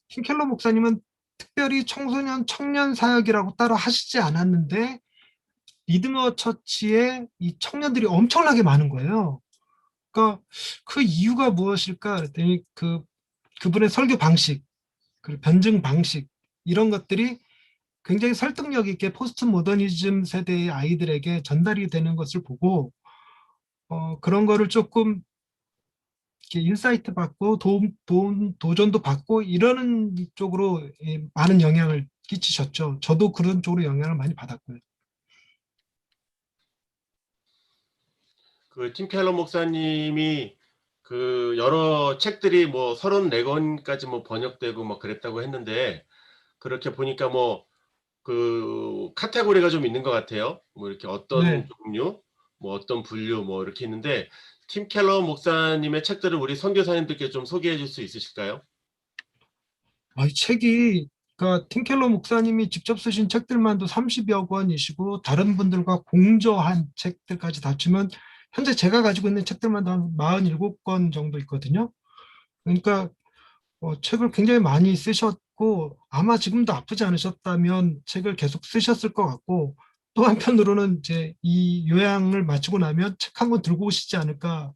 S6: 팀켈러 목사님은 특별히 청소년 청년 사역이라고 따로 하시지 않았는데 리드머 처치에 이 청년들이 엄청나게 많은 거예요. 그러니까 그 이유가 무엇일까 그랬더니 그분의 설교 방식, 그리고 변증 방식 이런 것들이 굉장히 설득력 있게 포스트 모더니즘 세대의 아이들에게 전달이 되는 것을 보고 그런 거를 조금 이렇게 인사이트 받고 도전도 받고 이러는 쪽으로 많은 영향을 끼치셨죠. 저도 그런 쪽으로 영향을 많이 받았고요.
S1: 그 팀켈러 목사님이 그 여러 책들이 뭐 34권까지 뭐 번역되고 뭐 그랬다고 했는데 그렇게 보니까 뭐 그 카테고리가 좀 있는 것 같아요. 뭐 이렇게 어떤
S6: 네.
S1: 종류, 뭐 어떤 분류 뭐 이렇게 있는데 팀켈러 목사님의 책들을 우리 선교사님들께 좀 소개해 줄 수 있으실까요?
S6: 이 책이 그러니까 팀켈러 목사님이 직접 쓰신 책들만도 30여 권이시고 다른 분들과 공저한 책들까지 다 치면 현재 제가 가지고 있는 책들만 한 47권 정도 있거든요. 그러니까 책을 굉장히 많이 쓰셨고 아마 지금도 아프지 않으셨다면 책을 계속 쓰셨을 것 같고 또 한편으로는 이제 이 요양을 마치고 나면 책 한 권 들고 오시지 않을까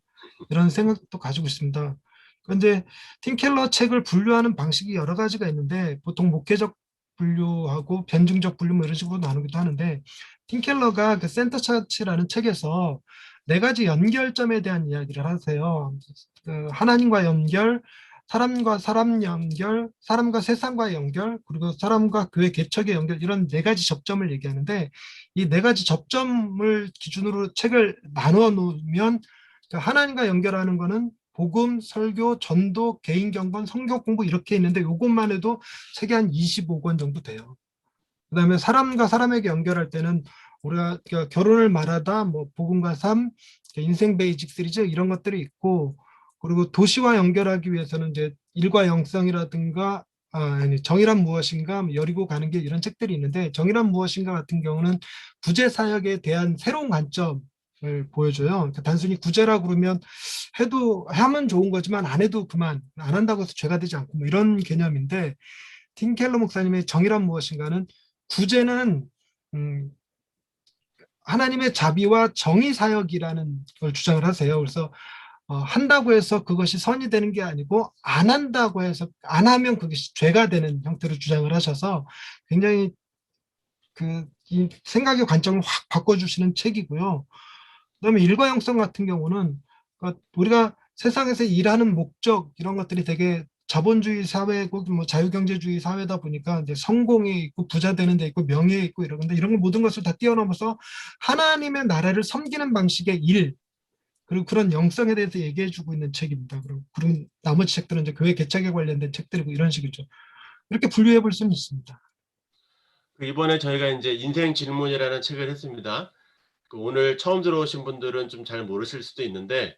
S6: 이런 생각도 가지고 있습니다. 그런데 팀켈러 책을 분류하는 방식이 여러 가지가 있는데 보통 목회적 분류하고 변증적 분류 뭐 이런 식으로 나누기도 하는데 팀켈러가 그 센터 차치라는 책에서 4가지 연결점에 대한 이야기를 하세요. 그 하나님과 연결, 사람과 사람 연결, 사람과 세상과의 연결, 그리고 사람과 교회 개척의 연결 이런 4가지 접점을 얘기하는데 이 4가지 접점을 기준으로 책을 나누어 놓으면 하나님과 연결하는 거는 복음, 설교, 전도, 개인 경건, 성경 공부 이렇게 있는데 이것만 해도 책이 한 25권 정도 돼요. 그다음에 사람과 사람에게 연결할 때는 우리가 결혼을 말하다 뭐 복음과 삶, 인생 베이직 시리즈 이런 것들이 있고 그리고 도시와 연결하기 위해서는 이제 일과 영성이라든가 아니, 정의란 무엇인가, 여리고 가는 길 이런 책들이 있는데 정의란 무엇인가 같은 경우는 구제 사역에 대한 새로운 관점을 보여줘요. 그러니까 단순히 구제라 그러면 해도 하면 좋은 거지만 안 해도 그만, 안 한다고 해서 죄가 되지 않고 뭐 이런 개념인데 팀 켈러 목사님의 정의란 무엇인가는 구제는 하나님의 자비와 정의 사역이라는 걸 주장을 하세요. 그래서 한다고 해서 그것이 선이 되는 게 아니고 안 한다고 해서 안 하면 그것이 죄가 되는 형태로 주장을 하셔서 굉장히 이 생각의 관점을 확 바꿔주시는 책이고요. 그다음에 일과형성 같은 경우는 그러니까 우리가 세상에서 일하는 목적 이런 것들이 되게 자본주의 사회고 뭐 자유경제주의 사회다 보니까 이제 성공에 있고 부자 되는 데 있고 명예에 있고 이러는데 이런 걸 모든 것을 다 뛰어넘어서 하나님의 나라를 섬기는 방식의 일 그리고 그런 영성에 대해서 얘기해주고 있는 책입니다. 그리고 나머지 책들은 이제 교회 개척에 관련된 책들이고 이런 식이죠. 이렇게 분류해 볼 수는 있습니다.
S1: 이번에 저희가 이제 인생 질문이라는 책을 했습니다. 오늘 처음 들어오신 분들은 좀 잘 모르실 수도 있는데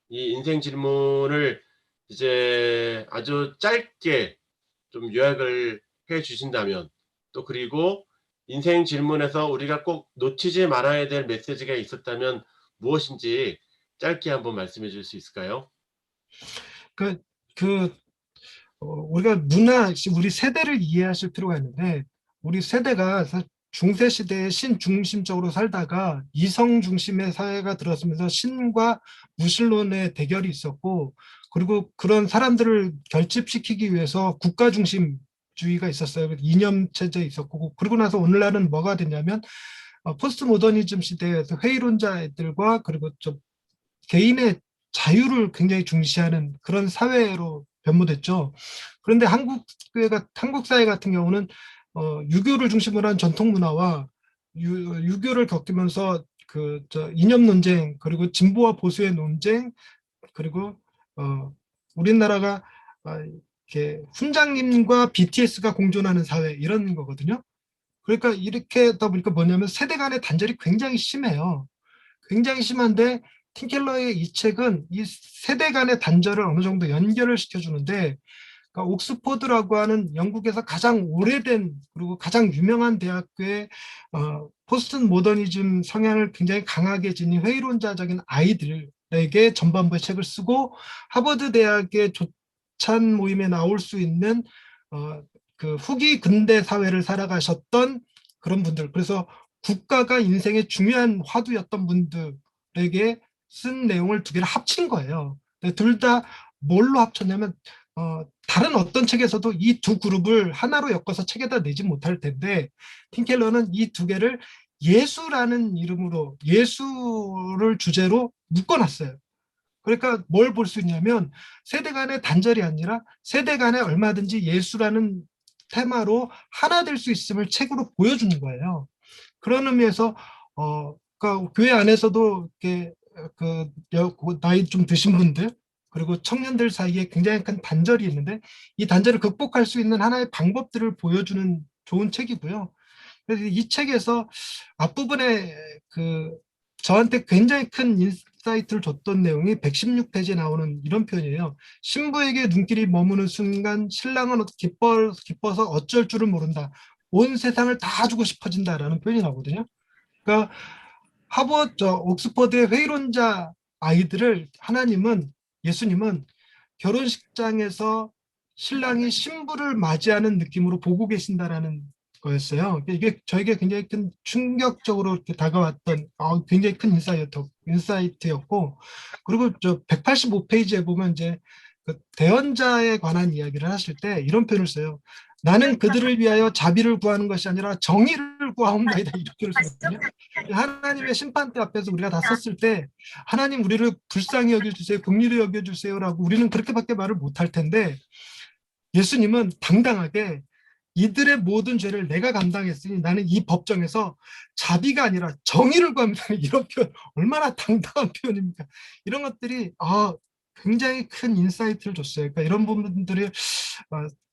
S1: 이 인생 질문을 이제 아주 짧게 좀 요약을 해 주신다면 또 그리고 인생 질문에서 우리가 꼭 놓치지 말아야 될 메시지가 있었다면 무엇인지 짧게 한번 말씀해 줄 수 있을까요?
S6: 우리가 우리 세대를 이해하실 필요가 있는데 우리 세대가 중세 시대에 신 중심적으로 살다가 이성 중심의 사회가 들어서면서 신과 무신론의 대결이 있었고 그리고 그런 사람들을 결집시키기 위해서 국가 중심주의가 있었어요. 이념 체제 있었고 그리고 나서 오늘날은 뭐가 됐냐면 포스트 모더니즘 시대에서 회의론자들과 그리고 좀 개인의 자유를 굉장히 중시하는 그런 사회로 변모됐죠. 그런데 한국 사회 같은 경우는 유교를 중심으로 한 전통 문화와 유교를 겪으면서 이념 논쟁 그리고 진보와 보수의 논쟁 그리고 우리나라가 이렇게 훈장님과 BTS가 공존하는 사회 이런 거거든요. 그러니까 이렇게 하다 보니까 뭐냐면 세대 간의 단절이 굉장히 심해요. 굉장히 심한데 팀켈러의 이 책은 이 세대 간의 단절을 어느 정도 연결을 시켜주는데 그러니까 옥스퍼드라고 하는 영국에서 가장 오래된 그리고 가장 유명한 대학교의 포스트 모더니즘 성향을 굉장히 강하게 지닌 회의론자적인 아이들에게 전반부의 책을 쓰고 하버드 대학의 조찬 모임에 나올 수 있는 그 후기 근대 사회를 살아가셨던 그런 분들 그래서 국가가 인생의 중요한 화두였던 분들에게 쓴 내용을 두 개를 합친 거예요. 둘 다 뭘로 합쳤냐면 다른 어떤 책에서도 이 두 그룹을 하나로 엮어서 책에다 내지 못할 텐데 팀켈러는 이 두 개를 예수라는 이름으로 예수를 주제로 묶어놨어요. 그러니까 뭘 볼 수 있냐면 세대 간의 단절이 아니라 세대 간에 얼마든지 예수라는 테마로 하나 될 수 있음을 책으로 보여주는 거예요. 그런 의미에서 그러니까 교회 안에서도 이렇게 나이 좀 드신 분들 그리고 청년들 사이에 굉장히 큰 단절이 있는데 이 단절을 극복할 수 있는 하나의 방법들을 보여주는 좋은 책이고요. 그래서 이 책에서 앞부분에 저한테 굉장히 큰 인사이트를 줬던 내용이 116페이지에 나오는 이런 표현이에요. 신부에게 눈길이 머무는 순간 신랑은 기뻐서 어쩔 줄을 모른다. 온 세상을 다 주고 싶어진다라는 표현이 나오거든요. 그러니까 옥스퍼드의 회의론자 아이들을 예수님은 결혼식장에서 신랑이 신부를 맞이하는 느낌으로 보고 계신다라는 거였어요. 이게 저에게 굉장히 큰 충격적으로 이렇게 다가왔던 굉장히 큰 인사이트였고 그리고 185페이지에 보면 이제 대언자에 관한 이야기를 하실 때 이런 표현을 써요. 나는 그들을 위하여 자비를 구하는 것이 아니라 정의를 구하옵나이다 이렇게 쓰거든요. 하나님의 심판대 앞에서 우리가 다 섰을 때 하나님 우리를 불쌍히 여겨주세요, 긍휼히 여겨주세요라고 우리는 그렇게밖에 말을 못할 텐데 예수님은 당당하게 이들의 모든 죄를 내가 감당했으니 나는 이 법정에서 자비가 아니라 정의를 구합니다. 이런 표현 얼마나 당당한 표현입니까? 이런 것들이 굉장히 큰 인사이트를 줬어요. 그러니까 이런 부분들이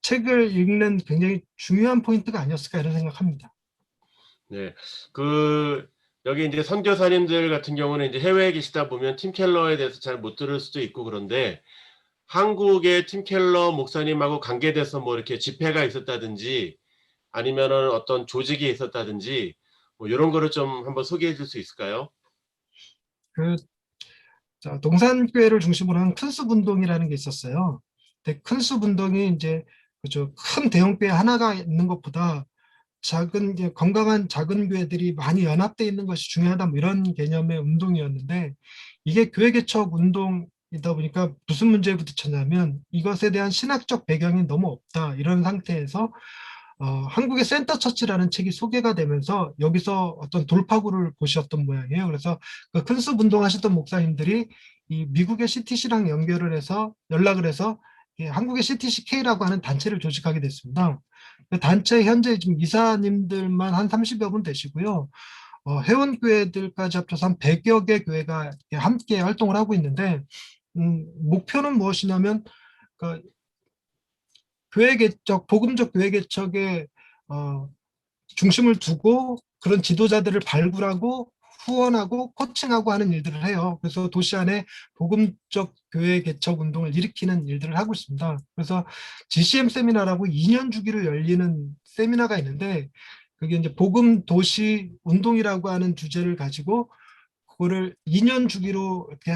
S6: 책을 읽는 굉장히 중요한 포인트가 아니었을까 이런 생각합니다.
S1: 네, 여기 이제 선교사님들 같은 경우는 이제 해외에 계시다 보면 팀 켈러에 대해서 잘 못 들을 수도 있고 그런데 한국의 팀 켈러 목사님하고 관계돼서 뭐 이렇게 집회가 있었다든지 아니면은 어떤 조직이 있었다든지 뭐 이런 거를 좀 한번 소개해 줄 수 있을까요?
S6: 그 자, 동산교회를 중심으로 한 큰숲 운동이라는 게 있었어요. 근데 큰숲 운동이 이제 그죠, 큰 대형 교회 하나가 있는 것보다 작은 이제 건강한 작은 교회들이 많이 연합돼 있는 것이 중요하다 뭐 이런 개념의 운동이었는데 이게 교회 개척 운동이다 보니까 무슨 문제에 부딪혔냐면 이것에 대한 신학적 배경이 너무 없다 이런 상태에서 한국의 센터 처치라는 책이 소개가 되면서 여기서 어떤 돌파구를 보셨던 모양이에요. 그래서 그 큰숲 운동하셨던 목사님들이 이 미국의 CTC랑 연락을 해서 이 한국의 CTCK라고 하는 단체를 조직하게 됐습니다. 그 단체 현재 지금 이사님들만 한 30여 분 되시고요. 회원교회들까지 합쳐서 한 100여 개 교회가 함께 활동을 하고 있는데 목표는 무엇이냐면 그 교회 개척, 복음적 교회 개척에 중심을 두고 그런 지도자들을 발굴하고 후원하고 코칭하고 하는 일들을 해요. 그래서 도시 안에 복음적 교회 개척 운동을 일으키는 일들을 하고 있습니다. 그래서 GCM 세미나라고 2년 주기로 열리는 세미나가 있는데 그게 이제 복음 도시 운동이라고 하는 주제를 가지고 그거를 2년 주기로 이렇게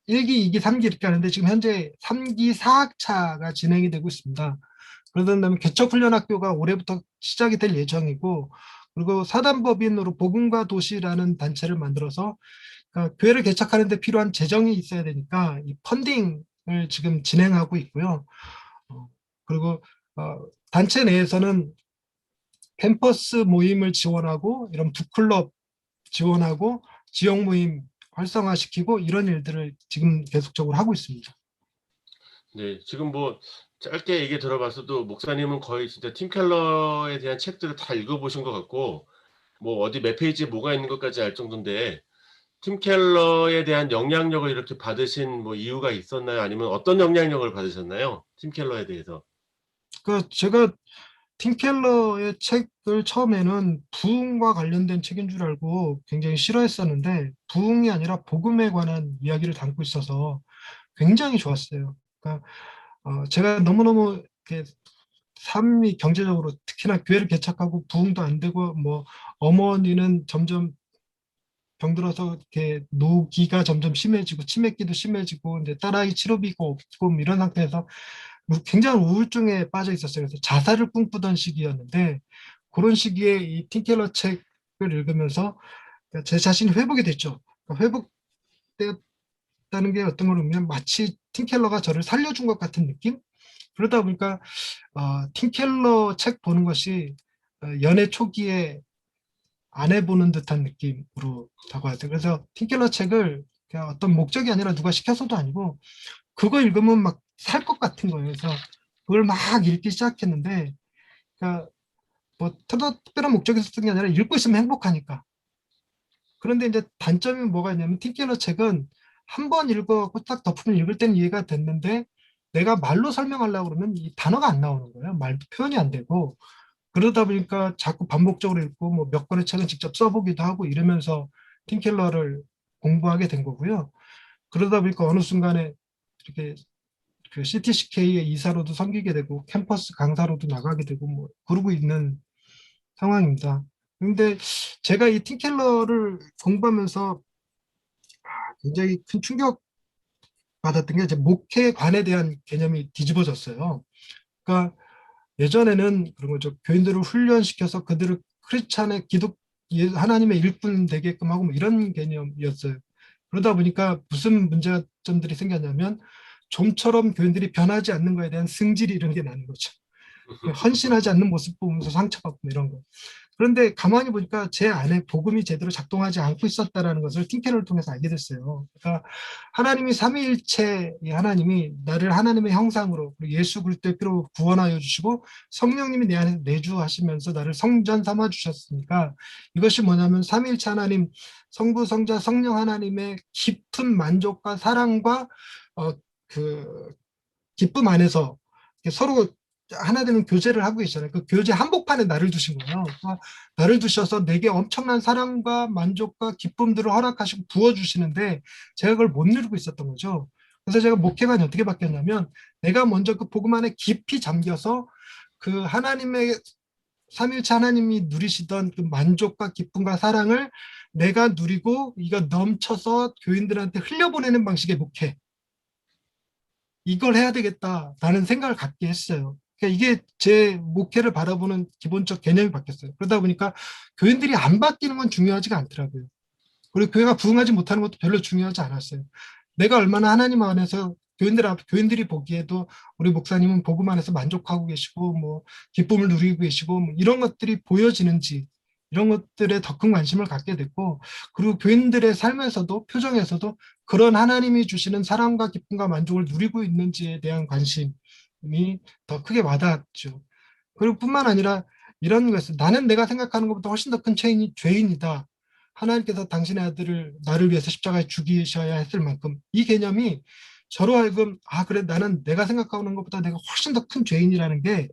S6: 1기, 2기, 3기 이렇게 하는데 지금 현재 3기 4학차가 진행이 되고 있습니다. 그러다 보면 개척훈련학교가 올해부터 시작이 될 예정이고 그리고 사단법인으로 복음과 도시라는 단체를 만들어서 그러니까 교회를 개척하는 데 필요한 재정이 있어야 되니까 이 펀딩을 지금 진행하고 있고요. 그리고 단체 내에서는 캠퍼스 모임을 지원하고 이런 북클럽 지원하고 지역 모임 활성화시키고 이런 일들을 지금 계속적으로 하고 있습니다.
S1: 네, 지금 뭐 짧게 얘기 들어봤어도 목사님은 거의 진짜 팀 켈러에 대한 책들을 다 읽어보신 것 같고 뭐 어디 몇 페이지에 뭐가 있는 것까지 알 정도인데 팀 켈러에 대한 영향력을 이렇게 받으신 뭐 이유가 있었나요? 아니면 어떤 영향력을 받으셨나요? 팀 켈러에 대해서.
S6: 그 제가 팀 켈러의 책을 처음에는 부흥과 관련된 책인 줄 알고 굉장히 싫어했었는데 부흥이 아니라 복음에 관한 이야기를 담고 있어서 굉장히 좋았어요. 그러니까 제가 너무너무 이렇게 삶이 경제적으로 특히나 교회를 개척하고 부흥도 안 되고 뭐 어머니는 점점 병들어서 이렇게 노기가 점점 심해지고 치매기도 심해지고 이제 딸아이 치료비가 없고 뭐 이런 상태에서 굉장히 우울증에 빠져 있었어요. 그래서 자살을 꿈꾸던 시기였는데 그런 시기에 이 팀켈러 책을 읽으면서 제 자신이 회복이 됐죠. 회복됐다는 게 어떤 걸 보면 마치 팀켈러가 저를 살려준 것 같은 느낌? 그러다 보니까 팀켈러 책 보는 것이 연애 초기에 아내 보는 듯한 느낌으로 다가왔어요. 그래서 팀켈러 책을 그냥 어떤 목적이 아니라 누가 시켜서도 아니고 그거 읽으면 막 살 것 같은 거예요. 그래서 그걸 막 읽기 시작했는데 그러니까 뭐 특별한 목적에서 쓴 게 아니라 읽고 있으면 행복하니까. 그런데 이제 단점이 뭐가 있냐면 팀켈러 책은 한 번 읽어갖고 딱 덮으면 읽을 때는 이해가 됐는데 내가 말로 설명하려고 그러면 이 단어가 안 나오는 거예요. 말도 표현이 안 되고 그러다 보니까 자꾸 반복적으로 읽고 뭐 몇 권의 책은 직접 써보기도 하고 이러면서 팀켈러를 공부하게 된 거고요. 그러다 보니까 어느 순간에 이렇게 그 CTCK의 이사로도 섬기게 되고 캠퍼스 강사로도 나가게 되고 뭐 그러고 있는 상황입니다. 근데 제가 이 팀켈러를 공부하면서 굉장히 큰 충격 받았던 게 이제 목회관에 대한 개념이 뒤집어졌어요. 그러니까 예전에는 그런 거죠. 교인들을 훈련시켜서 그들을 크리스찬의 하나님의 일꾼 되게끔 하고 뭐 이런 개념이었어요. 그러다 보니까 무슨 문제점들이 생겼냐면 좀처럼 교인들이 변하지 않는 거에 대한 승질이 이런 게 나는 거죠. 헌신하지 않는 모습 보면서 상처받고 이런 거. 그런데 가만히 보니까 제 안에 복음이 제대로 작동하지 않고 있었다라는 것을 팀켈러를 통해서 알게 됐어요. 그러니까 하나님이 삼위일체의 하나님이 나를 하나님의 형상으로 예수 그리스도의 피로 구원하여 주시고 성령님이 내 안에 내주하시면서 나를 성전 삼아 주셨으니까 이것이 뭐냐면 삼위일체 하나님 성부 성자 성령 하나님의 깊은 만족과 사랑과 그 기쁨 안에서 서로 하나 되는 교제를 하고 계시잖아요. 그 교제 한복판에 나를 두신 거예요. 그러니까 나를 두셔서 내게 엄청난 사랑과 만족과 기쁨들을 허락하시고 부어주시는데 제가 그걸 못 누리고 있었던 거죠. 그래서 제가 목회관이 어떻게 바뀌었냐면 내가 먼저 그 복음 안에 깊이 잠겨서 그 하나님의 삼일체 하나님이 누리시던 그 만족과 기쁨과 사랑을 내가 누리고 이거 넘쳐서 교인들한테 흘려보내는 방식의 목회. 이걸 해야 되겠다라는 생각을 갖게 했어요. 그러니까 이게 제 목회를 바라보는 기본적 개념이 바뀌었어요. 그러다 보니까 교인들이 안 바뀌는 건 중요하지가 않더라고요. 그리고 교회가 부흥하지 못하는 것도 별로 중요하지 않았어요. 내가 얼마나 하나님 안에서 교인들이 보기에도 우리 목사님은 복음 안에서 만족하고 계시고 뭐 기쁨을 누리고 계시고 뭐 이런 것들이 보여지는지 이런 것들에 더 큰 관심을 갖게 됐고 그리고 교인들의 삶에서도 표정에서도 그런 하나님이 주시는 사랑과 기쁨과 만족을 누리고 있는지에 대한 관심이 더 크게 와닿았죠. 그리고 뿐만 아니라 이런 것을 나는 내가 생각하는 것보다 훨씬 더 큰 죄인이다. 하나님께서 당신의 아들을 나를 위해서 십자가에 죽이셔야 했을 만큼 이 개념이 저로 하여금 그래 나는 내가 생각하는 것보다 내가 훨씬 더 큰 죄인이라는 게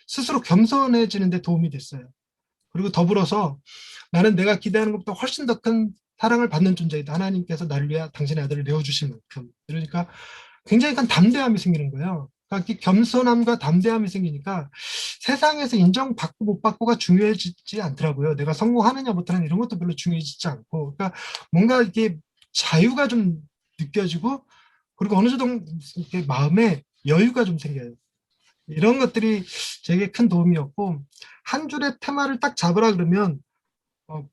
S6: 스스로 겸손해지는 데 도움이 됐어요. 그리고 더불어서 나는 내가 기대하는 것보다 훨씬 더 큰 사랑을 받는 존재이다. 하나님께서 나를 위해 당신의 아들을 내어주신 만큼. 그러니까 굉장히 큰 담대함이 생기는 거예요. 그러니까 이 겸손함과 담대함이 생기니까 세상에서 인정받고 못 받고가 중요해지지 않더라고요. 내가 성공하느냐 못하느냐 이런 것도 별로 중요해지지 않고. 그러니까 뭔가 이게 자유가 좀 느껴지고 그리고 어느 정도 이렇게 마음에 여유가 좀 생겨요. 이런 것들이 되게 큰 도움이었고 한 줄의 테마를 딱 잡으라 그러면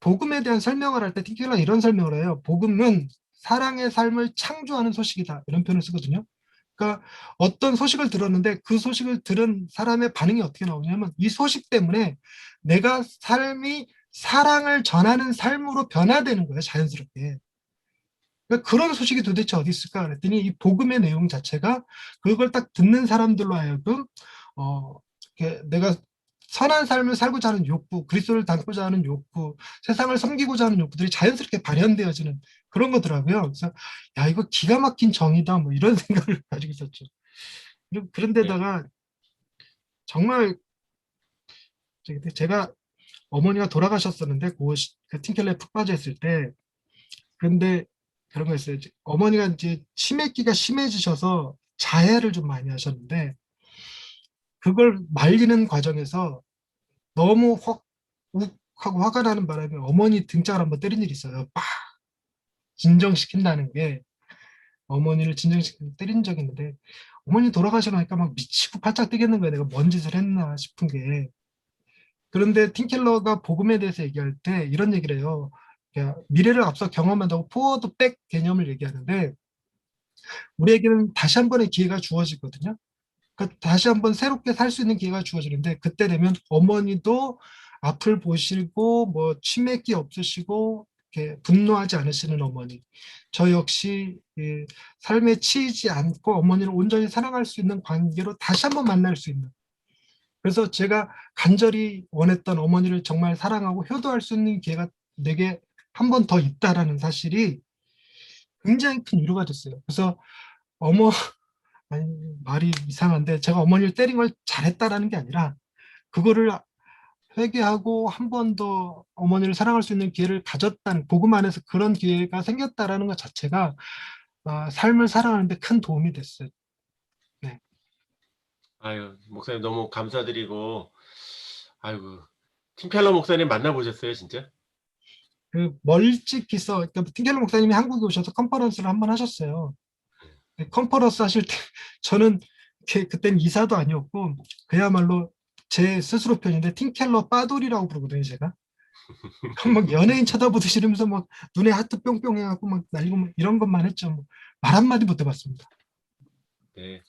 S6: 복음에 대한 설명을 할 때 틴켈러가 이런 설명을 해요. 복음은 사랑의 삶을 창조하는 소식이다. 이런 표현을 쓰거든요. 그러니까 어떤 소식을 들었는데 그 소식을 들은 사람의 반응이 어떻게 나오냐면 이 소식 때문에 내가 삶이 사랑을 전하는 삶으로 변화되는 거예요. 자연스럽게. 그러니까 그런 소식이 도대체 어디 있을까 그랬더니 이 복음의 내용 자체가 그걸 딱 듣는 사람들로 하여금 이렇게 내가 선한 삶을 살고자 하는 욕구, 그리스도를 닮고자 하는 욕구, 세상을 섬기고자 하는 욕구들이 자연스럽게 발현되어지는 그런 거더라고요. 그래서 야 이거 기가 막힌 정의다 뭐 이런 생각을 가지고 있었죠. 그런데다가 정말 제가 어머니가 돌아가셨었는데 그 틴켈러에 푹 빠져 있을 때 근데 그런 거 있어요. 어머니가 이제 치매기가 심해지셔서 자해를 좀 많이 하셨는데 그걸 말리는 과정에서 너무 욱하고 화가 나는 바람에 어머니 등짝을 한번 때린 일이 있어요. 빡! 진정시킨다는 게 어머니를 진정시키고 때린 적이 있는데 어머니 돌아가시고 나니까 막 미치고 팔짝 뛰겠는 거예요. 내가 뭔 짓을 했나 싶은 게. 그런데 틴켈러가 복음에 대해서 얘기할 때 이런 얘기를 해요. 미래를 앞서 경험한다고 포워드 백 개념을 얘기하는데 우리에게는 다시 한 번의 기회가 주어지거든요. 그러니까 다시 한번 새롭게 살 수 있는 기회가 주어지는데 그때 되면 어머니도 앞을 보시고 뭐 치매기 없으시고 이렇게 분노하지 않으시는 어머니 저 역시 삶에 치이지 않고 어머니를 온전히 사랑할 수 있는 관계로 다시 한번 만날 수 있는 그래서 제가 간절히 원했던 어머니를 정말 사랑하고 효도할 수 있는 기회가 내게 한 번 더 있다라는 사실이 굉장히 큰 위로가 됐어요. 그래서 아니, 말이 이상한데 제가 어머니를 때린 걸 잘했다라는 게 아니라 그거를 회개하고 한 번 더 어머니를 사랑할 수 있는 기회를 가졌다는 복음 안에서 그런 기회가 생겼다라는 것 자체가 삶을 살아가는데 큰 도움이 됐어요. 네.
S1: 아유, 목사님 너무 감사드리고, 아이고, 틴켈러 목사님 만나보셨어요, 진짜?
S6: 그 멀찍이서 그러니까 틴켈러 목사님이 한국에 오셔서 컨퍼런스를 한 번 하셨어요. 컨퍼런스 하실 때 저는 그땐 이사도 아니었고 그야말로 제 스스로 표현인데 틴켈러 빠돌이라고 부르거든요 제가. 막 연예인 쳐다보듯이 이러면서 막 눈에 하트 뿅뿅 해갖고 막 날리고 막 이런 것만 했죠. 말 한마디 못 해봤습니다.
S1: 네.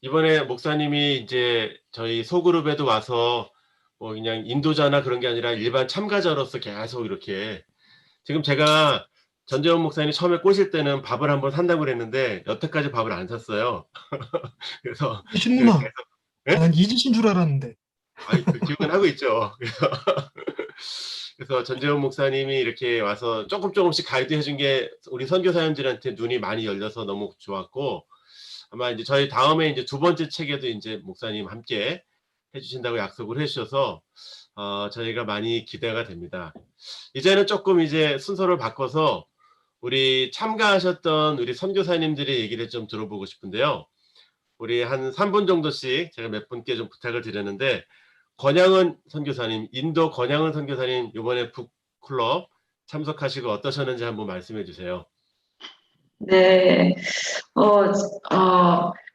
S1: 이번에 목사님이 이제 저희 소그룹에도 와서 뭐 그냥 인도자나 그런 게 아니라 일반 참가자로서 계속 이렇게 지금 제가 전재원 목사님이 처음에 꼬실 때는 밥을 한번 산다고 그랬는데 여태까지 밥을 안 샀어요. 그래서
S6: 신문아,
S1: 계속 예?
S6: 난 잊으신 줄 알았는데.
S1: 그 기억은 하고 있죠. 그래서 전재원 목사님이 이렇게 와서 조금씩 가이드 해준 게 우리 선교사님들한테 눈이 많이 열려서 너무 좋았고 아마 이제 저희 다음에 이제 두 번째 책에도 이제 목사님 함께 해주신다고 약속을 해주셔서 저희가 많이 기대가 됩니다. 이제는 조금 이제 순서를 바꿔서 우리 참가하셨던 우리 선교사님들의 얘기를 좀 들어보고 싶은데요. 우리 한 3분 정도씩 제가 몇 분께 좀 부탁을 드렸는데, 권양은 선교사님, 인도 권양은 선교사님 이번에 북클럽 참석하시고 어떠셨는지 한번 말씀해 주세요.
S2: 네.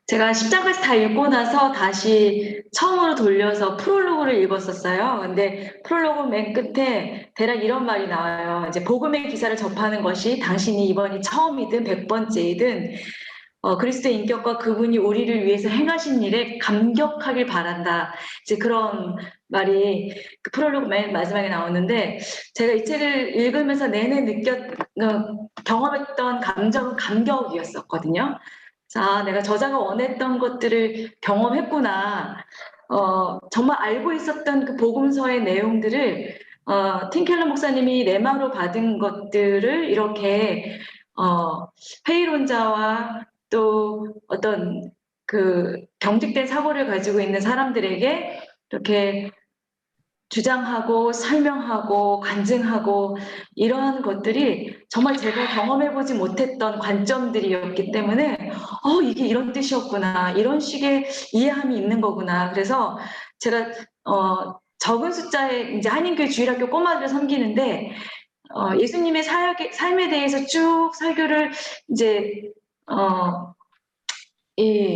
S2: 제가 10장까지 다 읽고 나서 다시 처음으로 돌려서 프롤로그를 읽었었어요. 근데 프롤로그 맨 끝에 대략 이런 말이 나와요. 이제 복음의 기사를 접하는 것이 당신이 이번이 처음이든 100번째이든 그리스도의 인격과 그분이 우리를 위해서 행하신 일에 감격하길 바란다. 이제 그런 말이 그 프롤로그 맨 마지막에 나오는데, 제가 이 책을 읽으면서 내내 경험했던 감정은 감격이었었거든요. 자, 내가 저자가 원했던 것들을 경험했구나. 정말 알고 있었던 그 복음서의 내용들을 팀 켈러 목사님이 레마로 받은 것들을 이렇게 회의론자와 또 어떤 그 경직된 사고를 가지고 있는 사람들에게 이렇게 주장하고 설명하고 간증하고 이러한 것들이 정말 제가 경험해보지 못했던 관점들이었기 때문에 이게 이런 뜻이었구나, 이런 식의 이해함이 있는 거구나. 그래서 제가 적은 숫자의 이제 한인교회 주일학교 꼬마들을 섬기는데 예수님의 삶에 대해서 쭉 설교를 이제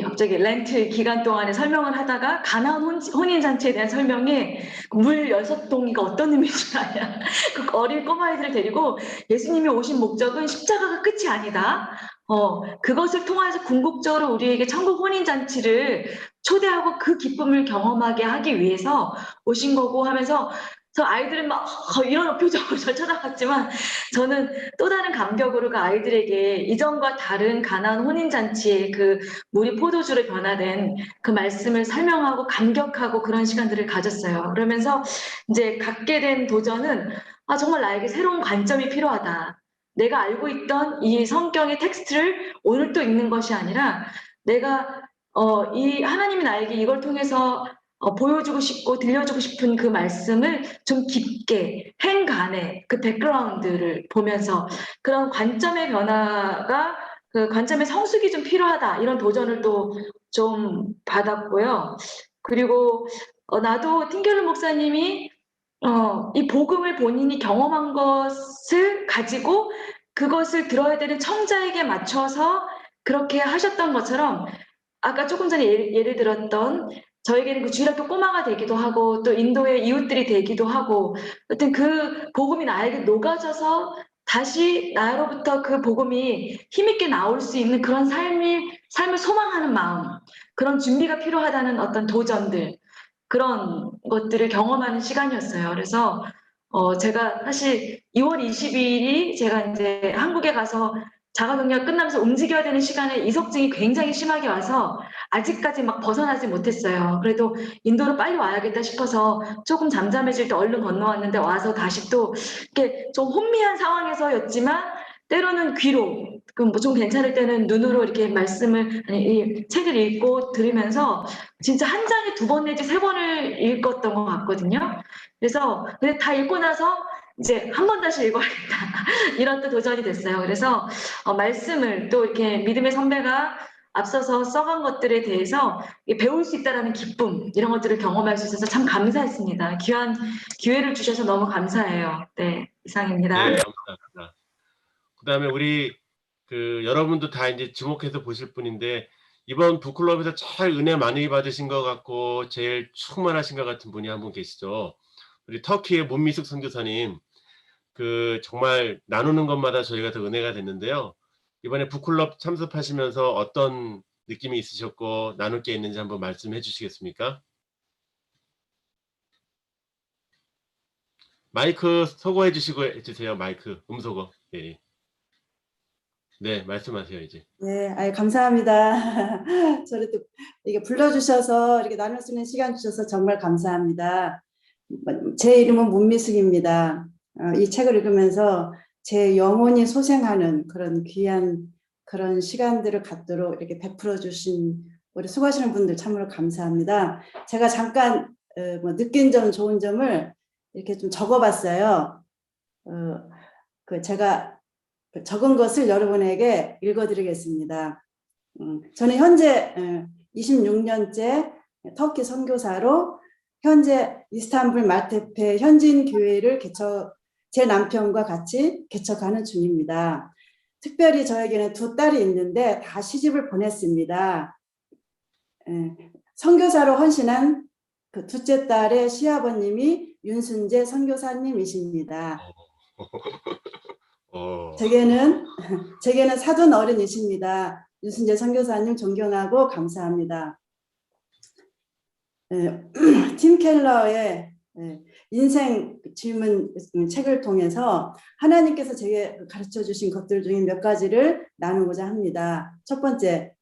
S2: 갑자기 렌트 기간 동안에 설명을 하다가 가나안 혼인잔치에 대한 설명에 물 6동이가 어떤 의미인지 아냐. 그 어린 꼬마아이들을 데리고 예수님이 오신 목적은 십자가가 끝이 아니다. 그것을 통해서 궁극적으로 우리에게 천국 혼인잔치를 초대하고 그 기쁨을 경험하게 하기 위해서 오신 거고 하면서 저 아이들은 막 이런 표정으로 절 쳐다봤지만 저는 또 다른 감격으로 그 아이들에게 이전과 다른 가나안 혼인잔치의 그 물이 포도주로 변화된 그 말씀을 설명하고 감격하고 그런 시간들을 가졌어요. 그러면서 이제 갖게 된 도전은 정말 나에게 새로운 관점이 필요하다. 내가 알고 있던 이 성경의 텍스트를 오늘 또 읽는 것이 아니라 내가 이 하나님이 나에게 이걸 통해서 보여주고 싶고 들려주고 싶은 그 말씀을 좀 깊게 행간에 그 백그라운드를 보면서 그런 관점의 변화가 그 관점의 성숙이 좀 필요하다, 이런 도전을 또 좀 받았고요. 그리고 나도 틴켈러 목사님이 이 복음을 본인이 경험한 것을 가지고 그것을 들어야 되는 청자에게 맞춰서 그렇게 하셨던 것처럼 아까 조금 전에 예를 들었던 저에게는 그 주일학교 꼬마가 되기도 하고 또 인도의 이웃들이 되기도 하고 어떤 그 복음이 나에게 녹아져서 다시 나로부터 그 복음이 힘있게 나올 수 있는 그런 삶을 소망하는 마음, 그런 준비가 필요하다는 어떤 도전들, 그런 것들을 경험하는 시간이었어요. 그래서 제가 사실 2월 22일이 제가 이제 한국에 가서 자가격리가 끝나면서 움직여야 되는 시간에 이석증이 굉장히 심하게 와서 아직까지 막 벗어나지 못했어요. 그래도 인도로 빨리 와야겠다 싶어서 조금 잠잠해질 때 얼른 건너왔는데 와서 다시 또 이렇게 좀 혼미한 상황에서였지만 때로는 귀로, 뭐 좀 괜찮을 때는 눈으로 이렇게 이 책을 읽고 들으면서 진짜 한 장에 2번 내지 3번을 읽었던 것 같거든요. 그래서 근데 다 읽고 나서 이제 한 번 다시 읽어야겠다 이런 또 도전이 됐어요. 그래서 말씀을 또 이렇게 믿음의 선배가 앞서서 써간 것들에 대해서 배울 수 있다라는 기쁨, 이런 것들을 경험할 수 있어서 참 감사했습니다. 귀한 기회를 주셔서 너무 감사해요. 네, 이상입니다.
S1: 네, 감사합니다. 그다음에 우리 여러분도 다 이제 주목해서 보실 분인데, 이번 북클럽에서 잘 은혜 많이 받으신 것 같고 제일 충만하신 것 같은 분이 한 분 계시죠. 우리 터키의 문미숙 선교사님, 정말 나누는 것마다 저희가 더 은혜가 됐는데요. 이번에 북클럽 참석하시면서 어떤 느낌이 있으셨고 나눌 게 있는지 한번 말씀해 주시겠습니까? 마이크 소거해 주시고 해주세요. 마이크 음소거. 네. 네, 말씀하세요 이제.
S2: 네, 감사합니다. 저를 또 이게 불러주셔서 이렇게 나눌 수 있는 시간 주셔서 정말 감사합니다. 제 이름은 문미숙입니다. 이 책을 읽으면서 제 영혼이 소생하는 그런 귀한 그런 시간들을 갖도록 이렇게 베풀어 주신 우리 수고하시는 분들 참으로 감사합니다. 제가 잠깐 느낀 점, 좋은 점을 이렇게 좀 적어봤어요. 제가
S7: 적은 것을 여러분에게 읽어드리겠습니다. 저는 현재 26년째 터키 선교사로 현재 이스탄불 말테페 현지인 교회를 제 남편과 같이 개척하는 중입니다. 특별히 저에게는 두 딸이 있는데 다 시집을 보냈습니다. 선교사로 헌신한 그 둘째 딸의 시아버님이 윤순재 선교사님이십니다. 제게는 사돈 어른이십니다. 윤순재 선교사님 존경하고 감사합니다. 팀 켈러의 인생 질문 책을 통해서 하나님께서 제게 가르쳐 주신 것들 중에 몇 가지를 나누고자 합니다. 첫 번째,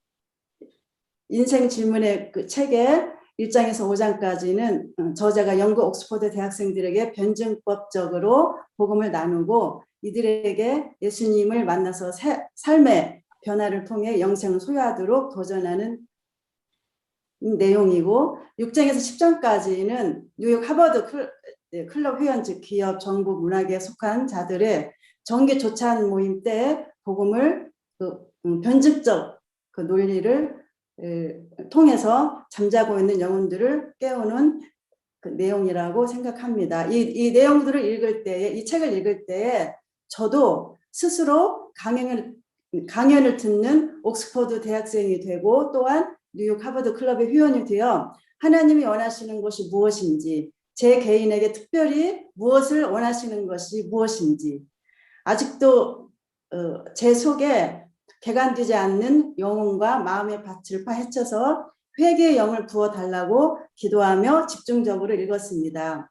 S7: 인생 질문의 그 책의 1장에서 5장까지는 저자가 영국 옥스퍼드 대학생들에게 변증법적으로 복음을 나누고 이들에게 예수님을 만나서 삶의 변화를 통해 영생을 소유하도록 도전하는 내용이고, 6장에서 10장까지는 뉴욕 하버드 클럽 회원, 즉 기업, 정부, 문학에 속한 자들의 정기 조찬 모임 때 복음을 변증적 그 논리를 통해서 잠자고 있는 영혼들을 깨우는 그 내용이라고 생각합니다. 이 내용들을 읽을 때에, 이 책을 읽을 때에 저도 스스로 강연을 듣는 옥스퍼드 대학생이 되고, 또한 뉴욕 하버드 클럽의 회원이 되어 하나님이 원하시는 것이 무엇인지, 제 개인에게 특별히 무엇을 원하시는 것이 무엇인지, 아직도 제 속에 개간되지 않는 영혼과 마음의 밭을 파헤쳐서 회개의 영을 부어달라고 기도하며 집중적으로 읽었습니다.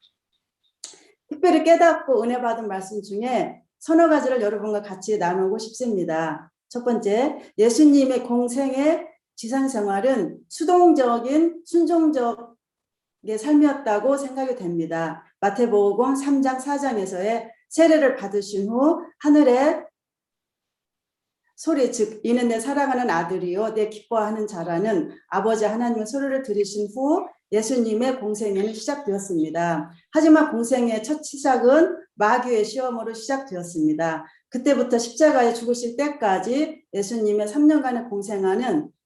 S7: 특별히 깨닫고 은혜 받은 말씀 중에 서너 가지를 여러분과 같이 나누고 싶습니다. 첫 번째, 예수님의 공생의 지상생활은 수동적인 순종적의 삶이었다고 생각이 됩니다. 마태복음 3장 4장에서의 세례를 받으신 후 하늘에 소리, 즉 이는 내 사랑하는 아들이요 내 기뻐하는 자라는 아버지 하나님의 소리를 들으신 후 예수님의 공생애는 시작되었습니다. 하지만 공생애의 첫 시작은 마귀의 시험으로 시작되었습니다. 그때부터 십자가에 죽으실 때까지 예수님의 3년간의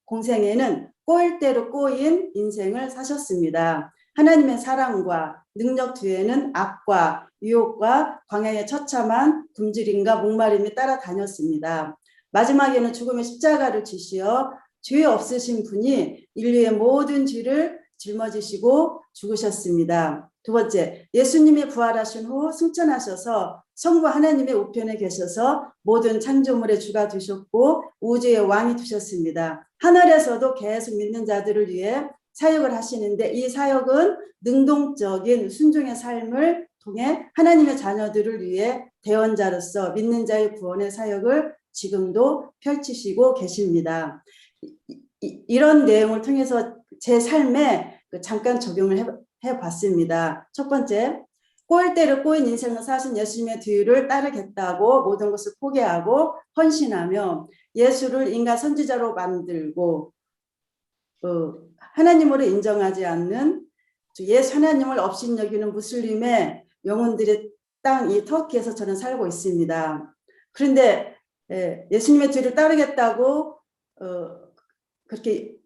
S7: 공생애는 꼬일 대로 꼬인 인생을 사셨습니다. 하나님의 사랑과 능력 뒤에는 악과 유혹과 광야의 처참한 굶주림과 목마름이 따라다녔습니다. 마지막에는 죽음의 십자가를 지시어 죄 없으신 분이 인류의 모든 죄를 짊어지시고 죽으셨습니다. 두 번째, 예수님이 부활하신 후 승천하셔서 성부 하나님의 우편에 계셔서 모든 창조물의 주가 되셨고 우주의 왕이 되셨습니다. 하늘에서도 계속 믿는 자들을 위해 사역을 하시는데, 이 사역은 능동적인 순종의 삶을 통해 하나님의 자녀들을 위해 대언자로서 믿는 자의 구원의 사역을 지금도 펼치시고 계십니다. 이런 내용을 통해서 제 삶에 잠깐 적용을 해봤습니다. 첫 번째, 꼬일 대로 꼬인 인생을 사신 예수님의 뒤를 따르겠다고 모든 것을 포기하고 헌신하며 예수를 인간 선지자로 만들고 하나님으로 인정하지 않는 예수 하나님을 업신여기는 무슬림의 영혼들의 땅 이 터키에서 저는 살고 있습니다. 그런데 예수님의 뒤를 따르겠다고 그렇게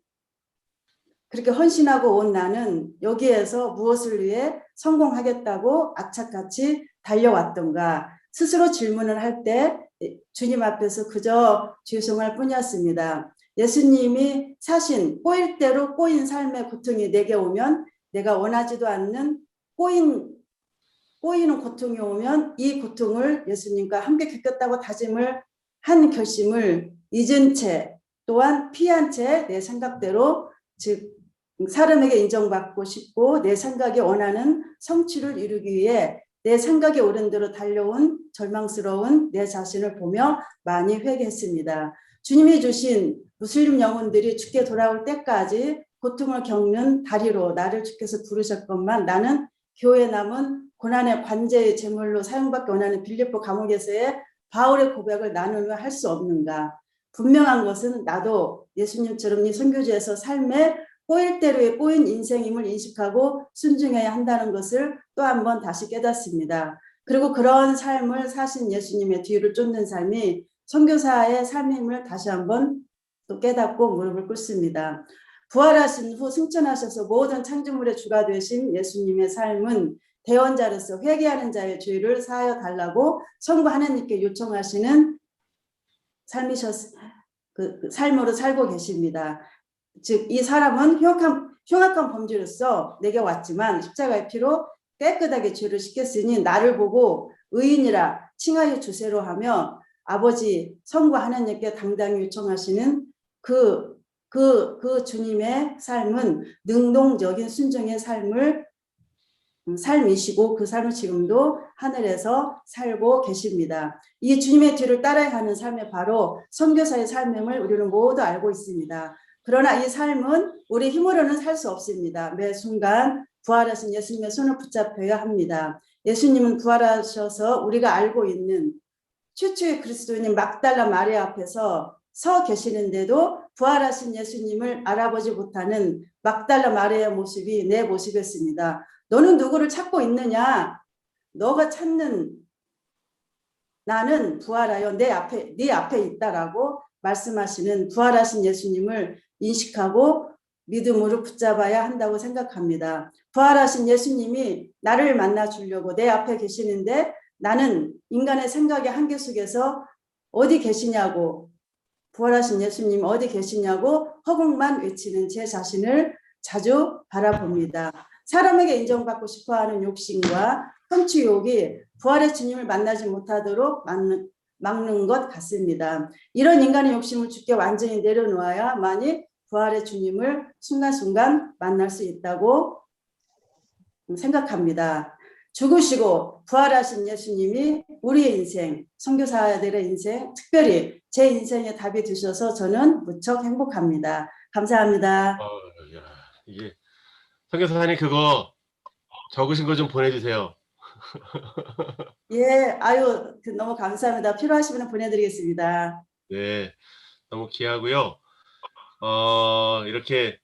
S7: 헌신하고 온 나는 여기에서 무엇을 위해 성공하겠다고 악착같이 달려왔던가 스스로 질문을 할 때 주님 앞에서 그저 죄송할 뿐이었습니다. 예수님이 사신 꼬일 대로 꼬인 삶의 고통이 내게 오면, 내가 원하지도 않는 꼬이는 고통이 오면 이 고통을 예수님과 함께 겪겠다고 다짐을 한 결심을 잊은 채, 또한 피한 채 내 생각대로, 즉 사람에게 인정받고 싶고 내 생각이 원하는 성취를 이루기 위해 내 생각에 오른 대로 달려온 절망스러운 내 자신을 보며 많이 회개했습니다. 주님이 주신 무슬림 영혼들이 주께 돌아올 때까지 고통을 겪는 다리로 나를 주께서 부르셨건만, 나는 교회에 남은 고난의 관제의 제물로 사용받기 원하는 빌립보 감옥에서의 바울의 고백을 나누며 할 수 없는가? 분명한 것은 나도 예수님처럼 이 선교지에서 삶의 꼬일 대로의 꼬인 인생임을 인식하고 순종해야 한다는 것을 또 한 번 다시 깨닫습니다. 그리고 그런 삶을 사신 예수님의 뒤를 쫓는 삶이 선교사의 삶임을 다시 한번 또 깨닫고 무릎을 꿇습니다. 부활하신 후 승천하셔서 모든 창조물의 주가 되신 예수님의 삶은 대언자로서 회개하는 자의 죄를 사하여 달라고 성부 하나님께 요청하시는 삶으로 살고 계십니다. 즉 이 사람은 흉악한 범죄로서 내게 왔지만 십자가의 피로 깨끗하게 죄를 씻겼으니 나를 보고 의인이라 칭하여 주세로 하며 아버지 성부 하나님께 당당히 요청하시는 그 주님의 삶은 능동적인 순종의 삶이시고 그 삶을 지금도 하늘에서 살고 계십니다. 이 주님의 뒤를 따라가는 삶이 바로 선교사의 삶임을 우리는 모두 알고 있습니다. 그러나 이 삶은 우리 힘으로는 살 수 없습니다. 매 순간 부활하신 예수님의 손을 붙잡혀야 합니다. 예수님은 부활하셔서 우리가 알고 있는 최초의 그리스도인 막달라 마리아 앞에서 서 계시는데도 부활하신 예수님을 알아보지 못하는 막달라 마리아의 모습이 내 모습이었습니다. 너는 누구를 찾고 있느냐? 너가 찾는 나는 부활하여 네 앞에 있다라고 말씀하시는 부활하신 예수님을 인식하고 믿음으로 붙잡아야 한다고 생각합니다. 부활하신 예수님이 나를 만나 주려고 내 앞에 계시는데 나는 인간의 생각의 한계 속에서 어디 계시냐고, 부활하신 예수님 어디 계시냐고 허공만 외치는 제 자신을 자주 바라봅니다. 사람에게 인정받고 싶어하는 욕심과 성취욕이 부활의 주님을 만나지 못하도록 막는 것 같습니다. 이런 인간의 욕심을 주께 완전히 내려놓아야만이 부활의 주님을 순간순간 만날 수 있다고 생각합니다. 죽으시고 부활하신 예수님이 우리의 인생, 선교사들의 인생, 특별히 제 인생의 답이 되셔서 저는 무척 행복합니다. 감사합니다.
S1: 이게 선교사님 그거 적으신 거 좀 보내주세요.
S7: 예, 아유, 너무 감사합니다. 필요하시면 보내드리겠습니다.
S1: 네, 너무 귀하고요. 이렇게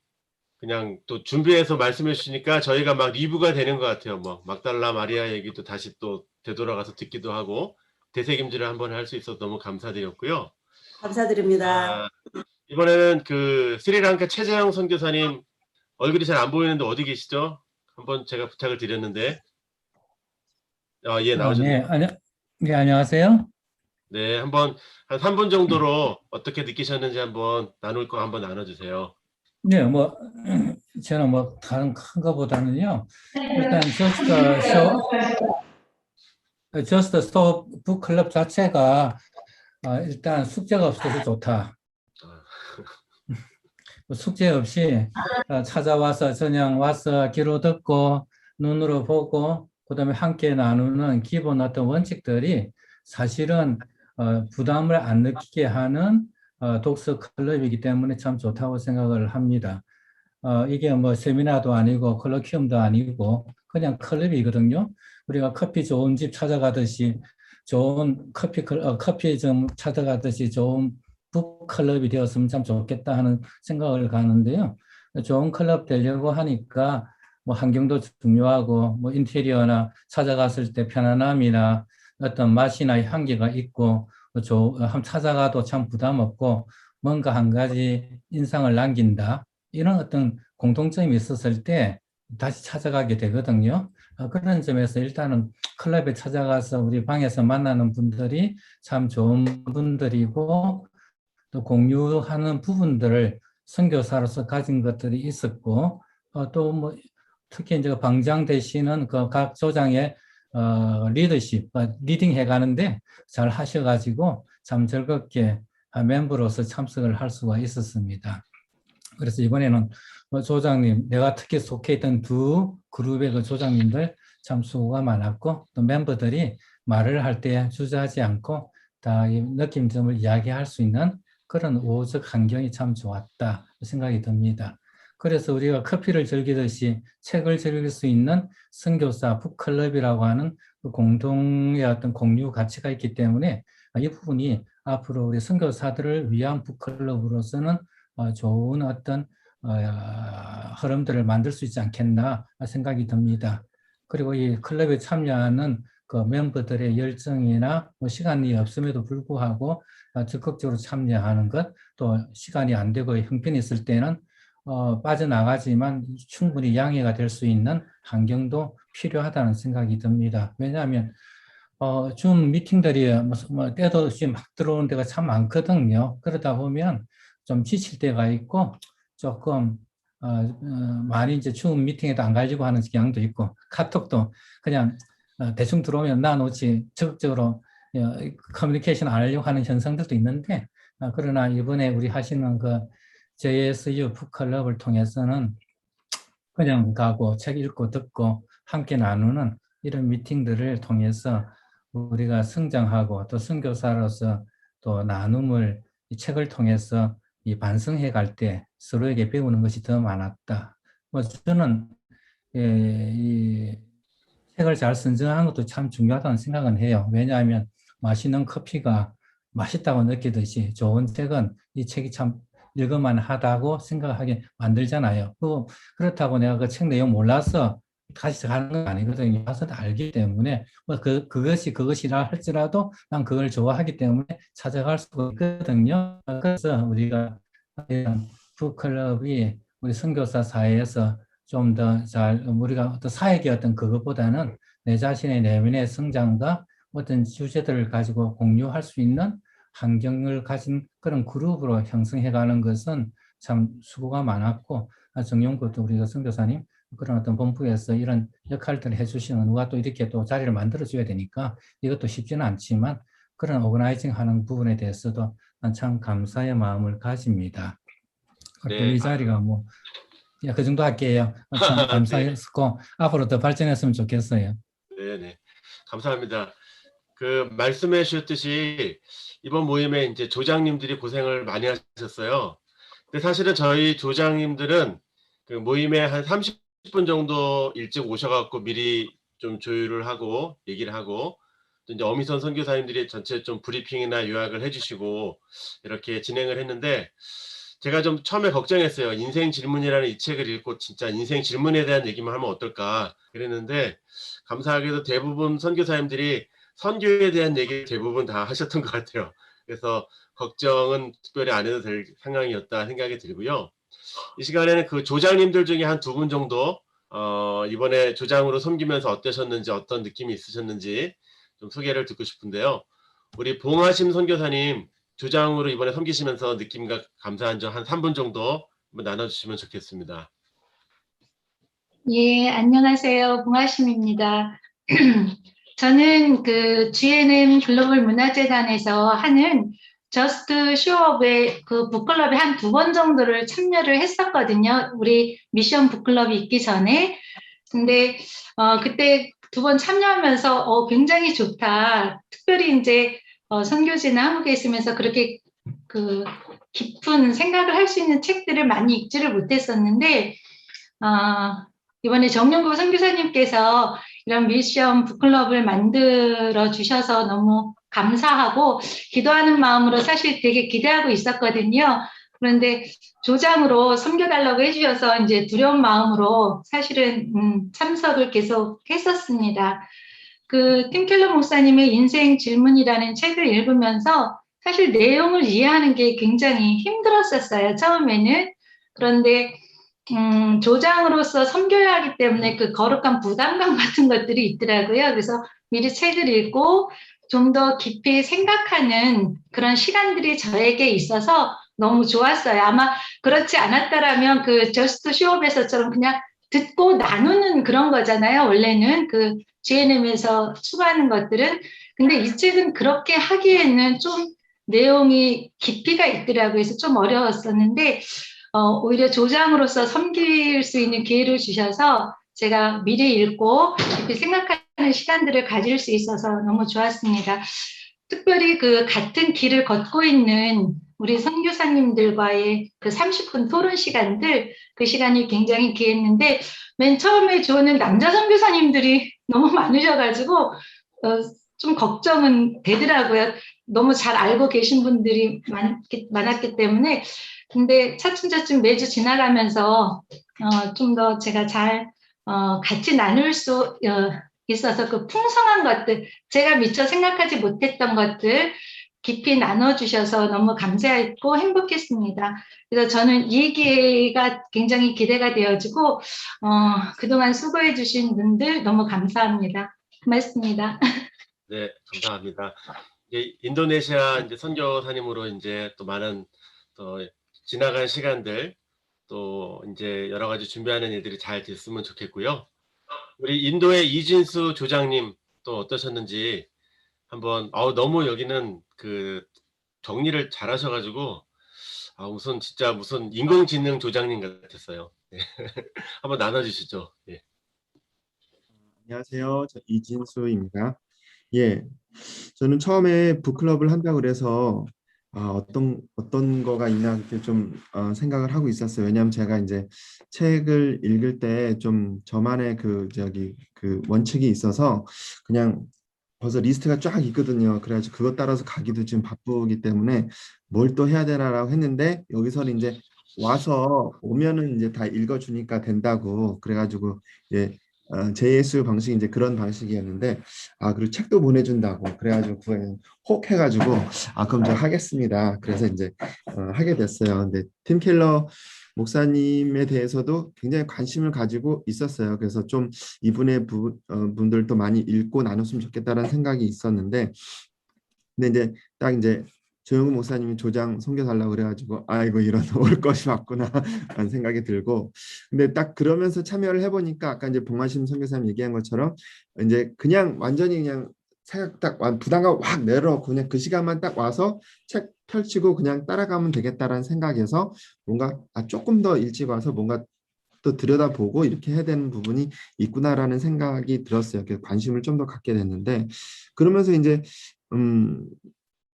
S1: 그냥 또 준비해서 말씀해 주시니까 저희가 막 리뷰가 되는 것 같아요. 뭐 막달라 마리아 얘기도 다시 또 되돌아가서 듣기도 하고 되새김질을 한번 할 수 있어서 너무 감사드렸고요.
S7: 감사드립니다.
S1: 이번에는 그 스리랑카 최재형 선교사님 얼굴이 잘 안 보이는데 어디 계시죠? 한번 제가 부탁을 드렸는데 예, 나오셨네요.
S8: 네, 안녕하세요.
S1: 네, 한번 한 3분 정도로 어떻게 느끼셨는지 한번 나눌 거 한번 나눠주세요.
S8: 네, 저는 다른 큰 거보다는요. 일단 Just Stop 북클럽 자체가 일단 숙제가 없어서 좋다. 숙제 없이 찾아와서 그냥 와서 귀로 듣고 눈으로 보고 그다음에 함께 나누는 기본 어떤 원칙들이 사실은 부담을 안 느끼게 하는 독서 클럽이기 때문에 참 좋다고 생각을 합니다. 이게 세미나도 아니고 컬러큐엄도 아니고 그냥 클럽이거든요. 우리가 커피 좋은 집 찾아가듯이 좋은 커피점 찾아가듯이 좋은 북클럽이 되었으면 참 좋겠다 하는 생각을 가는데요. 좋은 클럽 되려고 하니까 환경도 중요하고 인테리어나 찾아갔을 때 편안함이나 어떤 맛이나 향기가 있고 한번 찾아가도 참 부담 없고 뭔가 한 가지 인상을 남긴다. 이런 어떤 공통점이 있었을 때 다시 찾아가게 되거든요. 그런 점에서 일단은 클럽에 찾아가서 우리 방에서 만나는 분들이 참 좋은 분들이고 또 공유하는 부분들을 선교사로서 가진 것들이 있었고 또 특히 이제 방장 되시는 그 각 조장의 리더십, 리딩 해가는데 잘 하셔가지고 참 즐겁게 멤버로서 참석을 할 수가 있었습니다. 그래서 이번에는 조장님, 내가 특히 속해 있던 두 그룹의 그 조장님들 참 수고가 많았고 또 멤버들이 말을 할 때 주저하지 않고 다 느낌점을 이야기할 수 있는 그런 우호적 환경이 참 좋았다 생각이 듭니다. 그래서 우리가 커피를 즐기듯이 책을 즐길 수 있는 선교사 북클럽이라고 하는 그 공동의 어떤 공유 가치가 있기 때문에 이 부분이 앞으로 우리 선교사들을 위한 북클럽으로서는 좋은 어떤 흐름들을 만들 수 있지 않겠나 생각이 듭니다. 그리고 이 클럽에 참여하는 그 멤버들의 열정이나 뭐 시간이 없음에도 불구하고 적극적으로 참여하는 것, 또 시간이 안 되고 형편이 있을 때는 빠져나가지만 충분히 양해가 될 수 있는 환경도 필요하다는 생각이 듭니다. 왜냐하면 줌 미팅들이 뭐 때도 없이 막 들어오는 데가 참 많거든요. 그러다 보면 좀 지칠 때가 있고 조금 많이 이제 줌 미팅에도 안 가지고 하는 경향도 있고, 카톡도 그냥 대충 들어오면 놔놓지 적극적으로 커뮤니케이션 안 하려고 하는 현상들도 있는데, 그러나 이번에 우리 하시는 그 JSU 북클럽을 통해서는 그냥 가고 책 읽고 듣고 함께 나누는 이런 미팅들을 통해서 우리가 성장하고 또 선교사로서 또 나눔을 이 책을 통해서 이 반성해 갈 때 서로에게 배우는 것이 더 많았다. 뭐 저는 이 책을 잘 선정하는 것도 참 중요하다는 생각은 해요. 왜냐하면 맛있는 커피가 맛있다고 느끼듯이 좋은 책은 이 책이 참 읽을만하다고 생각하게 만들잖아요. 그렇다고 내가 그 책 내용 몰라서 다시 하는 건 아니거든요. 와서 알기 때문에 뭐 그것이라 할지라도 난 그걸 좋아하기 때문에 찾아갈 수가 있거든요. 그래서 우리가 이런 북클럽이 우리 선교사 사회에서 좀 더 잘 우리가 어떤 사회의 어떤 그것보다는 내 자신의 내면의 성장과 어떤 주제들을 가지고 공유할 수 있는 환경을 가진 그런 그룹으로 형성해가는 것은 참 수고가 많았고, 정용국도 우리가 선교사님 그런 어떤 본부에서 이런 역할들을 해주시는 누가 또 이렇게 또 자리를 만들어줘야 되니까 이것도 쉽지는 않지만 그런 오거나이징 하는 부분에 대해서도 난 참 감사의 마음을 가집니다.
S1: 네.
S8: 이 자리가 뭐 그 정도 할게요. 참 감사했고 앞으로 더 발전했으면 좋겠어요.
S1: 네네. 감사합니다. 그 말씀해 주셨듯이 이번 모임에 이제 조장님들이 고생을 많이 하셨어요. 근데 사실은 저희 조장님들은 그 모임에 한 30분 정도 일찍 오셔갖고 미리 좀 조율을 하고 얘기를 하고, 또 이제 어미선 선교사님들이 전체 좀 브리핑이나 요약을 해주시고 이렇게 진행을 했는데, 제가 좀 처음에 걱정했어요. 인생 질문이라는 이 책을 읽고 진짜 인생 질문에 대한 얘기만 하면 어떨까 그랬는데, 감사하게도 대부분 선교사님들이 선교에 대한 얘기 대부분 다 하셨던 것 같아요. 그래서 걱정은 특별히 안 해도 될 상황이었다 생각이 들고요. 이 시간에는 그 조장님들 중에 한 2분 정도 이번에 조장으로 섬기면서 어떠셨는지, 어떤 느낌이 있으셨는지 좀 소개를 듣고 싶은데요. 우리 봉하심 선교사님, 조장으로 이번에 섬기시면서 느낌과 감사한 점 한 3분 정도 한번 나눠주시면 좋겠습니다.
S9: 예, 안녕하세요. 봉하심입니다. 저는 그 GNM 글로벌 문화재단에서 하는 저스트 쇼업의 그 북클럽에 한 2번 정도를 참여를 했었거든요. 우리 미션 북클럽이 있기 전에. 근데 그때 2번 참여하면서 굉장히 좋다. 특별히 이제 선교지나 한국에 있으면서 그렇게 그 깊은 생각을 할 수 있는 책들을 많이 읽지를 못했었는데, 이번에 정용국 선교사님께서 이런 미션 북클럽을 만들어 주셔서 너무 감사하고 기도하는 마음으로 사실 되게 기대하고 있었거든요. 그런데 조장으로 섬겨달라고 해주셔서 이제 두려운 마음으로 사실은 참석을 계속 했었습니다. 그 팀 켈러 목사님의 인생 질문이라는 책을 읽으면서 사실 내용을 이해하는 게 굉장히 힘들었었어요, 처음에는. 그런데 조장으로서 섬겨야 하기 때문에 그 거룩한 부담감 같은 것들이 있더라고요. 그래서 미리 책을 읽고 좀 더 깊이 생각하는 그런 시간들이 저에게 있어서 너무 좋았어요. 아마 그렇지 않았다라면 그 저스트 쇼업에서처럼 그냥 듣고 나누는 그런 거잖아요. 원래는 그 GNM에서 추구하는 것들은. 근데 이 책은 그렇게 하기에는 좀 내용이 깊이가 있더라고요. 그래서 좀 어려웠었는데 오히려 조장으로서 섬길 수 있는 기회를 주셔서 제가 미리 읽고 깊이 생각하는 시간들을 가질 수 있어서 너무 좋았습니다. 특별히 그 같은 길을 걷고 있는 우리 선교사님들과의 그 30분 토론 시간들, 그 시간이 굉장히 귀했는데, 맨 처음에 저는 남자 선교사님들이 너무 많으셔가지고 좀 걱정은 되더라고요. 너무 잘 알고 계신 분들이 많았기 때문에. 근데 차츰차츰 매주 지나가면서 좀 더 제가 잘 같이 나눌 수 있어서 그 풍성한 것들, 제가 미처 생각하지 못했던 것들 깊이 나눠주셔서 너무 감사했고 행복했습니다. 그래서 저는 이 기회가 굉장히 기대가 되어지고 그동안 수고해주신 분들 너무 감사합니다. 고맙습니다.
S1: 네, 감사합니다. 이제 인도네시아 이제 선교사님으로 이제 또 많은 또 지나간 시간들 또 이제 여러 가지 준비하는 일들이 잘 됐으면 좋겠고요. 우리 인도의 이진수 조장님 또 어떠셨는지 한번 너무 여기는 그 정리를 잘 하셔가지고 무슨 진짜 무슨 인공지능 조장님 같았어요. 네. 한번 나눠주시죠. 예.
S10: 안녕하세요. 저 이진수입니다. 예, 저는 처음에 북클럽을 한다고 그래서 어떤 거가 있나 이렇게 좀 생각을 하고 있었어요. 왜냐하면 제가 이제 책을 읽을 때 좀 저만의 그 원칙이 있어서 그냥 벌써 리스트가 쫙 있거든요. 그래가지고 그것 따라서 가기도 지금 바쁘기 때문에 뭘 또 해야 되나라고 했는데 여기서는 이제 오면은 이제 다 읽어주니까 된다고 그래가지고 JS 방식이 이제 그런 방식이었는데 그리고 책도 보내준다고 그래가지고 그거에 혹 해가지고 그럼 저 하겠습니다. 그래서 이제 하게 됐어요. 근데 팀 켈러 목사님에 대해서도 굉장히 관심을 가지고 있었어요. 그래서 좀 이분의 분들도 많이 읽고 나눴으면 좋겠다는 생각이 있었는데 근데 이제 딱 이제 조영우 목사님이 조장 섬겨달라고 그래가지고 이거 이런 올 것이 맞구나 라는 생각이 들고 근데 딱 그러면서 참여를 해보니까 아까 이제 봉화심 선교사님 얘기한 것처럼 이제 그냥 완전히 그냥 생각 딱 부담감 확 내려놓고 그냥 그 시간만 딱 와서 책 펼치고 그냥 따라가면 되겠다라는 생각에서 뭔가 조금 더 일찍 와서 뭔가 또 들여다보고 이렇게 해야 되는 부분이 있구나라는 생각이 들었어요. 그래서 관심을 좀 더 갖게 됐는데 그러면서 이제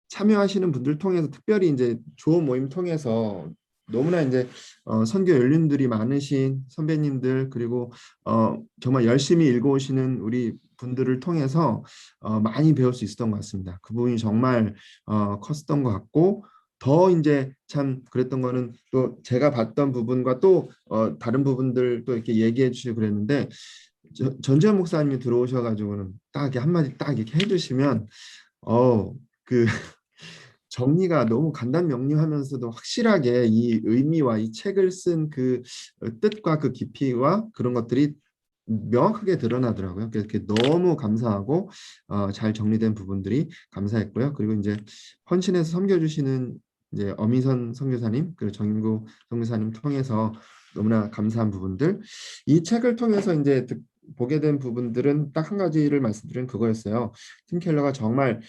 S10: 참여하시는 분들 통해서 특별히 이제 조업 모임 통해서 너무나 이제 선교 연륜들이 많으신 선배님들 그리고 정말 열심히 읽어오시는 우리 분들을 통해서 많이 배울 수 있었던 것 같습니다. 그 부분이 정말 컸던 것 같고 더 이제 참 그랬던 거는 또 제가 봤던 부분과 또 다른 부분들 또 이렇게 얘기해 주시고 그랬는데 전재현 목사님이 들어오셔가지고는 딱 이렇게 한마디 딱 이렇게 해주시면 그 정리가 너무 간단명료하면서도 확실하게 이 의미와 이 책을 쓴 그 뜻과 그 깊이와 그런 것들이 명확하게 드러나더라고요. 그래서 너무 감사하고 잘 정리된 부분들이 감사했고요. 그리고 이제 헌신해서 섬겨주시는 이제 어미선 선교사님 그리고 정인구 선교사님 통해서 너무나 감사한 부분들 이 책을 통해서 이제 보게 된 부분들은 딱 한 가지를 말씀드린 그거였어요. 팀 켈러가 정말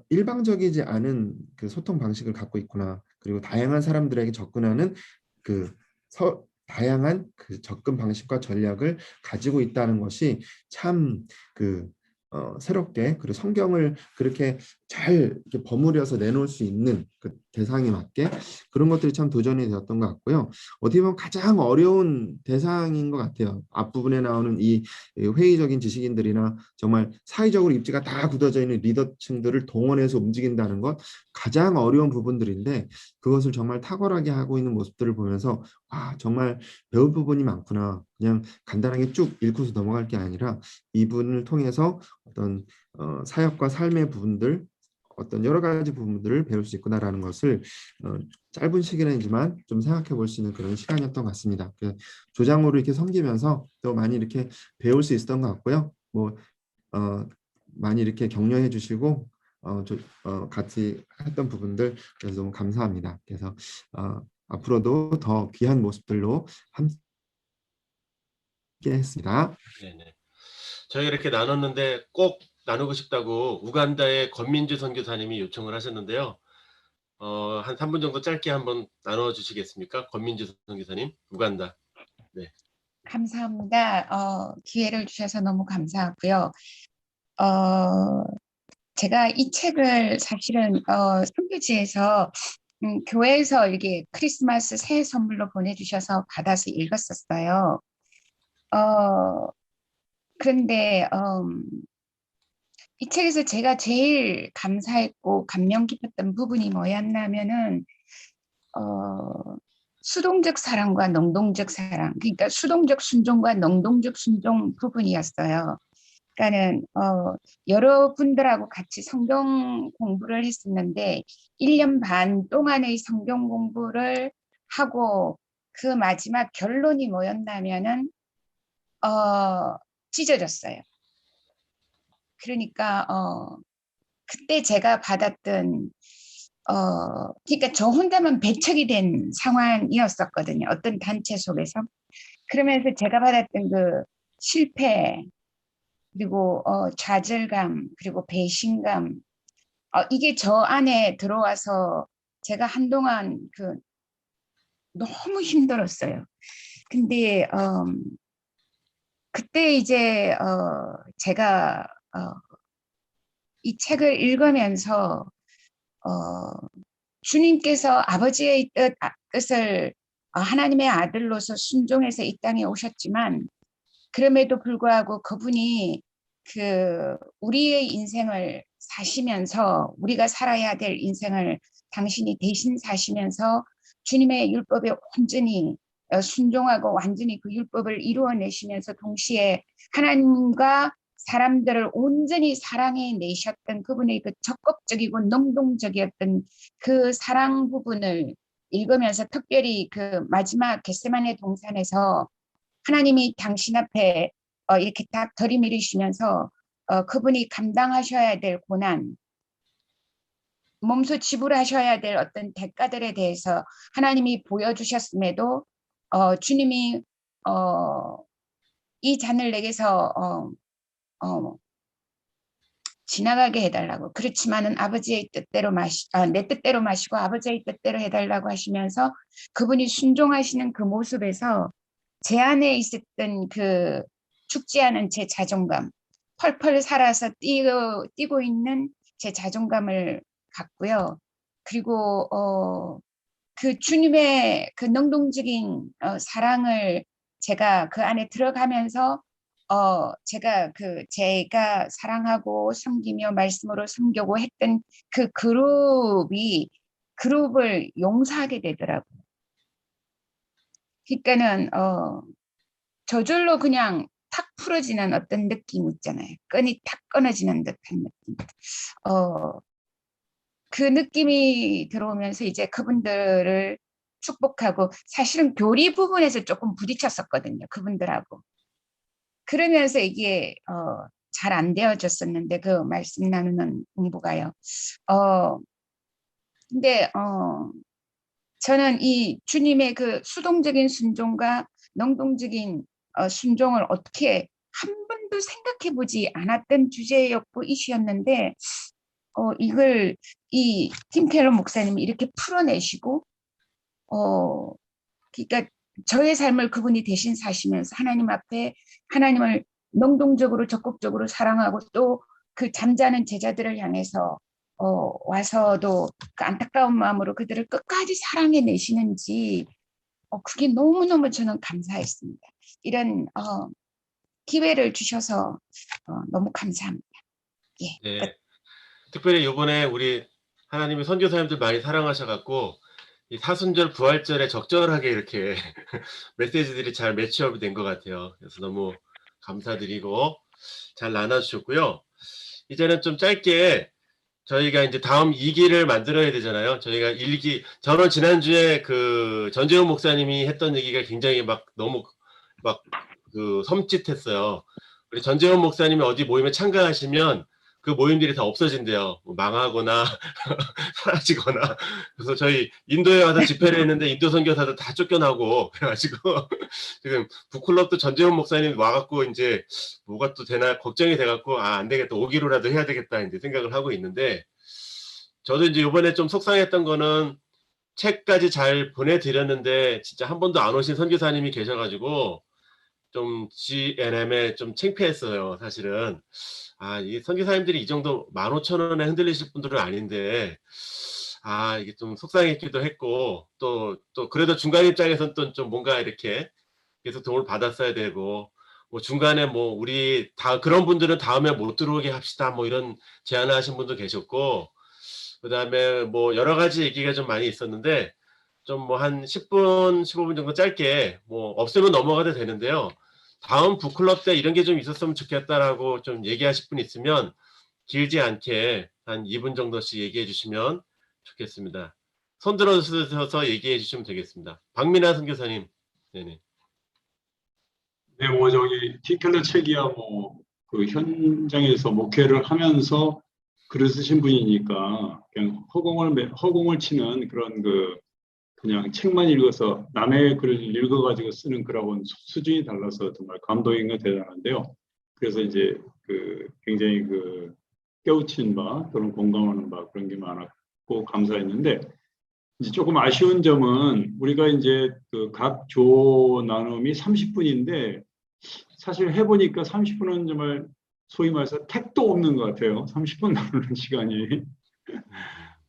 S10: 일방적이지 않은 그 소통 방식을 갖고 있구나. 그리고 다양한 사람들에게 접근하는 다양한 그 접근 방식과 전략을 가지고 있다는 것이 참 새롭게 그리고 성경을 그렇게 잘 이렇게 버무려서 내놓을 수 있는 그 대상에 맞게 그런 것들이 참 도전이 되었던 것 같고요. 어떻게 보면 가장 어려운 대상인 것 같아요. 앞부분에 나오는 이 회의적인 지식인들이나 정말 사회적으로 입지가 다 굳어져 있는 리더층들을 동원해서 움직인다는 것 가장 어려운 부분들인데 그것을 정말 탁월하게 하고 있는 모습들을 보면서 정말 배울 부분이 많구나. 그냥 간단하게 쭉 읽고서 넘어갈 게 아니라 이분을 통해서 어떤 사역과 삶의 부분들 어떤 여러 가지 부분들을 배울 수 있구나라는 것을 짧은 시간이지만 좀 생각해 볼 수 있는 그런 시간이었던 것 같습니다. 조장으로 이렇게 섬기면서 또 많이 이렇게 배울 수 있었던 것 같고요. 많이 이렇게 격려해 주시고 같이 했던 부분들 그래서 너무 감사합니다. 그래서 앞으로도 더 귀한 모습들로 함께 했습니다.
S1: 네네. 저희가 이렇게 나눴는데 꼭 나누고 싶다고 우간다의 권민주 선교사님이 요청을 하셨는데요. 한 3분 정도 짧게 한번 나눠 주시겠습니까? 권민주 선교사님, 우간다. 네.
S11: 감사합니다. 기회를 주셔서 너무 감사하고요. 제가 이 책을 사실은 선교지에서 교회에서 이게 크리스마스 새해 선물로 보내주셔서 받아서 읽었었어요. 그런데 이 책에서 제가 제일 감사했고 감명 깊었던 부분이 뭐였냐면은 수동적 사랑과 능동적 사랑, 그러니까 수동적 순종과 능동적 순종 부분이었어요. 그러니까는 여러 분들하고 같이 성경 공부를 했었는데 1년 반 동안의 성경 공부를 하고 그 마지막 결론이 뭐였냐면은 찢어졌어요. 그러니까 그때 제가 받았던 그러니까 저 혼자만 배척이 된 상황이었었거든요. 어떤 단체 속에서. 그러면서 제가 받았던 그 실패, 그리고 좌절감, 그리고 배신감, 이게 저 안에 들어와서 제가 한동안 너무 힘들었어요. 근데 그때 이제 제가 이 책을 읽으면서 주님께서 아버지의 뜻을 하나님의 아들로서 순종해서 이 땅에 오셨지만 그럼에도 불구하고 그분이 우리의 인생을 사시면서 우리가 살아야 될 인생을 당신이 대신 사시면서 주님의 율법에 온전히 순종하고 완전히 그 율법을 이루어내시면서 동시에 하나님과 사람들을 온전히 사랑해 내셨던 그분의 그 적극적이고 능동적이었던 그 사랑 부분을 읽으면서 특별히 그 마지막 겟세마네 동산에서 하나님이 당신 앞에 이렇게 딱 들이밀으시면서 그분이 감당하셔야 될 고난, 몸소 지불하셔야 될 어떤 대가들에 대해서 하나님이 보여주셨음에도 주님이 이 잔을 내게서 지나가게 해달라고. 그렇지만은 아버지의 뜻대로 내 뜻대로 마시고 아버지의 뜻대로 해달라고 하시면서 그분이 순종하시는 그 모습에서 제 안에 있었던 그 죽지 않은 제 자존감, 펄펄 살아서 뛰고 있는 제 자존감을 갖고요. 그리고 그 주님의 그 능동적인 사랑을 제가 그 안에 들어가면서 제가 사랑하고 섬기며 말씀으로 섬기고 했던 그 그룹을 용서하게 되더라고요. 그러니까는 저절로 그냥 탁 풀어지는 어떤 느낌 있잖아요. 끈이 탁 끊어지는 듯한 느낌. 그 느낌이 들어오면서 이제 그분들을 축복하고 사실은 교리 부분에서 조금 부딪혔었거든요. 그분들하고. 그러면서 이게 잘 안 되어졌었는데 그 말씀 나누는 공부가요. 근데 저는 이 주님의 그 수동적인 순종과 능동적인 순종을 어떻게 한 번도 생각해 보지 않았던 주제였고 이슈였는데 이걸 이 팀 켈러 목사님이 이렇게 풀어내시고 그러니까 저의 삶을 그분이 대신 사시면서 하나님 앞에 하나님을 능동적으로 적극적으로 사랑하고 또 그 잠자는 제자들을 향해서 와서도 그 안타까운 마음으로 그들을 끝까지 사랑해 내시는지 그게 너무너무 저는 감사했습니다. 이런 기회를 주셔서 너무 감사합니다. 예.
S1: 네. 특별히 이번에 우리 하나님의 선교사님들 많이 사랑하셔갖고 이 사순절 부활절에 적절하게 이렇게 메시지들이 잘 매치업이 된 것 같아요. 그래서 너무 감사드리고 잘 나눠주셨고요. 이제는 좀 짧게 저희가 이제 다음 2기를 만들어야 되잖아요. 저희가 1기, 저는 지난주에 그 전재훈 목사님이 했던 얘기가 굉장히 너무 섬찟했어요. 우리 전재훈 목사님이 어디 모임에 참가하시면 그 모임들이 다 없어진대요. 망하거나 사라지거나. 그래서 저희 인도에 와서 집회를 했는데 인도 선교사들 다 쫓겨나고 그래가지고 지금 북클럽도 전재훈 목사님 와갖고 이제 뭐가 또 되나 걱정이 돼갖고 안 되겠다, 5기로라도 해야 되겠다 이제 생각을 하고 있는데, 저도 이제 이번에 좀 속상했던 거는 책까지 잘 보내드렸는데 진짜 한 번도 안 오신 선교사님이 계셔가지고 좀 GNM에 좀 창피했어요. 사실은 이 선교사님들이 이 정도 15,000원에 흔들리실 분들은 아닌데 이게 좀 속상했기도 했고 또 그래도 중간 입장에서는 또 좀 뭔가 이렇게 계속 도움을 받았어야 되고 뭐 중간에 뭐 우리 다 그런 분들은 다음에 못 들어오게 합시다 뭐 이런 제안을 하신 분도 계셨고, 그다음에 뭐 여러 가지 얘기가 좀 많이 있었는데 좀 뭐 한 10분 15분 정도 짧게 뭐 없으면 넘어가도 되는데요. 다음 북클럽 때 이런 게 좀 있었으면 좋겠다라고 좀 얘기하실 분 있으면 길지 않게 한 2분 정도씩 얘기해 주시면 좋겠습니다. 손 들어주셔서 얘기해 주시면 되겠습니다. 박민아 선교사님. 네네.
S12: 네, 뭐 저기 틴켈러 책이야 뭐 그 현장에서 목회를 하면서 글을 쓰신 분이니까 그냥 허공을 치는 그런 그냥 책만 읽어서 남의 글을 읽어가지고 쓰는 글하고는 수준이 달라서 정말 감동인가 대단한데요. 그래서 이제 굉장히 깨우친 바 또는 공감하는 바 그런 게 많았고 감사했는데, 이제 조금 아쉬운 점은 우리가 이제 각 조 나눔이 30분인데 사실 해보니까 30분은 정말 소위 말해서 택도 없는 것 같아요. 30분 나누는 시간이.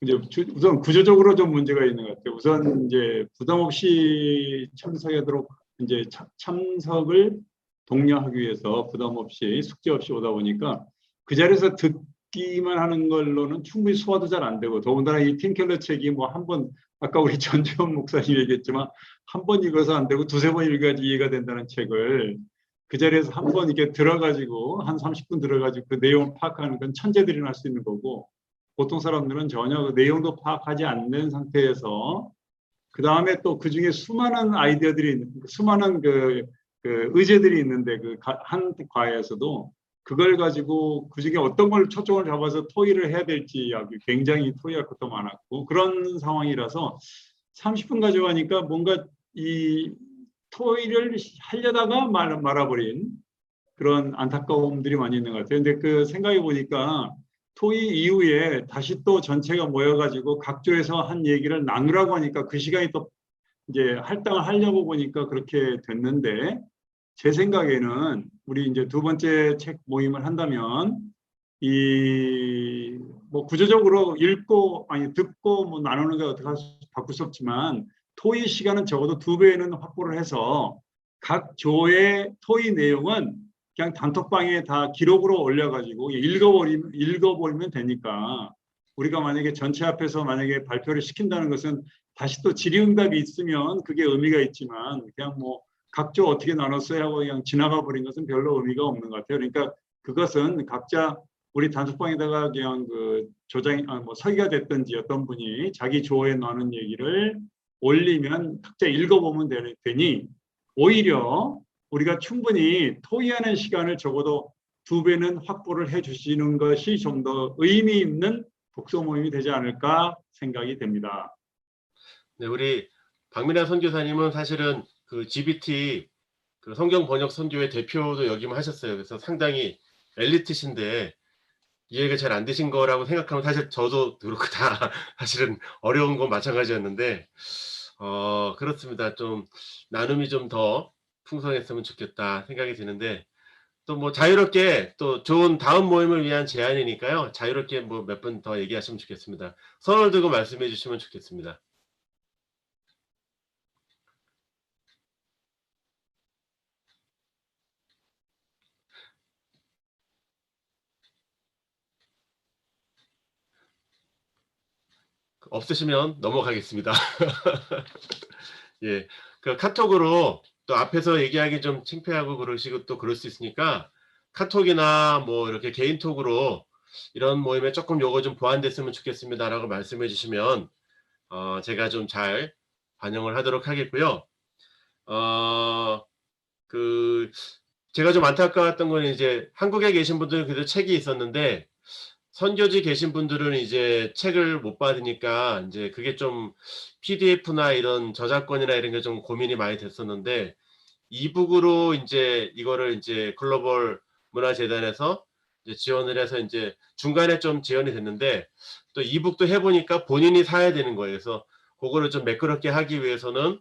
S12: 이제 우선 구조적으로 좀 문제가 있는 것 같아요. 우선 이제 부담 없이 참석하도록 이제 참석을 독려하기 위해서 부담 없이 숙제 없이 오다 보니까 그 자리에서 듣기만 하는 걸로는 충분히 소화도 잘 안 되고, 더군다나 이 틴켈러 책이 뭐 한 번, 아까 우리 전재원 목사님 얘기했지만 한 번 읽어서 안 되고 두세 번 읽어야지 이해가 된다는 책을 그 자리에서 한 번 이렇게 들어가지고 한 30분 들어가지고 그 내용을 파악하는 건 천재들이나 할 수 있는 거고, 보통 사람들은 전혀 그 내용도 파악하지 않는 상태에서 그 다음에 또 그 중에 수많은 아이디어들이, 수많은 의제들이 있는데 한 과에서도 그걸 가지고 그 중에 어떤 걸 초점을 잡아서 토의를 해야 될지 굉장히 토의할 것도 많았고, 그런 상황이라서 30분 가져가니까 뭔가 이 토의를 하려다가 말아버린 그런 안타까움들이 많이 있는 것 같아요. 근데 생각해 보니까 토의 이후에 다시 또 전체가 모여가지고 각 조에서 한 얘기를 나누라고 하니까 그 시간이 또 이제 할당을 하려고 보니까 그렇게 됐는데, 제 생각에는 우리 이제 두 번째 책 모임을 한다면 뭐 구조적으로 듣고 뭐 나누는 게 어떻게 바꿀 수 없지만 토의 시간은 적어도 2배는 확보를 해서 각 조의 토의 내용은 그냥 단톡방에 다 기록으로 올려가지고 읽어버리면 되니까, 우리가 만약에 전체 앞에서 만약에 발표를 시킨다는 것은 다시 또 질의응답이 있으면 그게 의미가 있지만 그냥 뭐 각조 어떻게 나눴어요 하고 그냥 지나가 버린 것은 별로 의미가 없는 것 같아요. 그러니까 그것은 각자 우리 단톡방에다가 그냥 뭐 서기가 됐든지 어떤 분이 자기 조에 나눈 얘기를 올리면 각자 읽어보면 되니, 오히려 우리가 충분히 토의하는 시간을 적어도 2배는 확보를 해 주시는 것이 좀 더 의미 있는 독서 모임이 되지 않을까 생각이 됩니다.
S1: 네, 우리 박민아 선교사님은 사실은 GBT 성경 번역 선교회 대표도 역임하셨어요. 그래서 상당히 엘리트신데 이해가 잘 안 되신 거라고 생각하면 사실 저도 그렇고 다 사실은 어려운 건 마찬가지였는데, 그렇습니다. 좀 나눔이 좀 더 풍성했으면 좋겠다 생각이 드는데, 또 뭐 자유롭게 또 좋은 다음 모임을 위한 제안이니까요. 자유롭게 뭐 몇 분 더 얘기하시면 좋겠습니다. 손을 들고 말씀해 주시면 좋겠습니다. 없으시면 넘어가겠습니다. 예, 카톡으로 또 앞에서 얘기하기 좀 창피하고 그러시고 또 그럴 수 있으니까 카톡이나 뭐 이렇게 개인톡으로 이런 모임에 조금 요거 좀 보완됐으면 좋겠습니다라고 말씀해 주시면 제가 좀 잘 반영을 하도록 하겠고요. 제가 좀 안타까웠던 건 이제 한국에 계신 분들은 그래도 책이 있었는데 선교지 계신 분들은 이제 책을 못 받으니까 이제 그게 좀 PDF나 이런 저작권이나 이런 게 좀 고민이 많이 됐었는데, 이북으로 이제 이거를 이제 글로벌 문화재단에서 이제 지원을 해서 이제 중간에 좀 지원이 됐는데, 또 이북도 해보니까 본인이 사야 되는 거예요. 그래서 그거를 좀 매끄럽게 하기 위해서는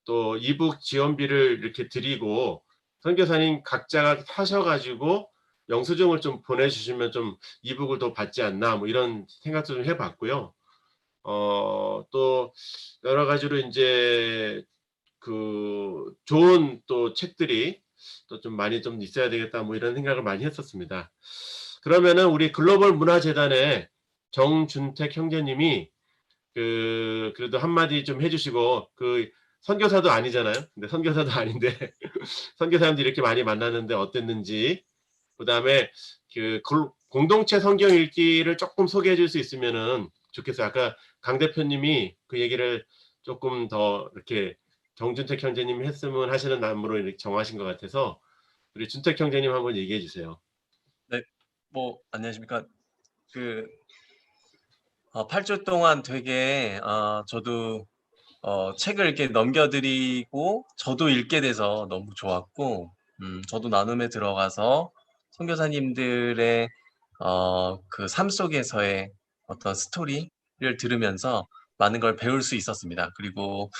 S1: 또 이북 지원비를 이렇게 드리고 선교사님 각자가 사셔가지고 영수증을 좀 보내주시면 좀 이북을 더 받지 않나, 뭐 이런 생각도 좀 해봤고요. 또 여러 가지로 이제 좋은 또 책들이 또 좀 많이 좀 있어야 되겠다, 뭐 이런 생각을 많이 했었습니다. 그러면은 우리 글로벌 문화재단의 정준택 형제님이 그래도 한마디 좀 해주시고 선교사도 아니잖아요. 근데 선교사도 아닌데 선교사님들이 이렇게 많이 만났는데 어땠는지, 그다음에 그 공동체 성경 읽기를 조금 소개해 줄 수 있으면은 좋겠어요. 아까 강 대표님이 그 얘기를 조금 더 이렇게 정준택 형제님이 했으면 하시는 마음으로 이렇게 정하신 것 같아서 우리 준택 형제님 한번 얘기해 주세요.
S13: 네, 뭐 안녕하십니까. 8주 동안 되게 저도 책을 이렇게 넘겨드리고 저도 읽게 돼서 너무 좋았고, 저도 나눔에 들어가서 선교사님들의 그 삶 속에서의 어떤 스토리를 들으면서 많은 걸 배울 수 있었습니다. 그리고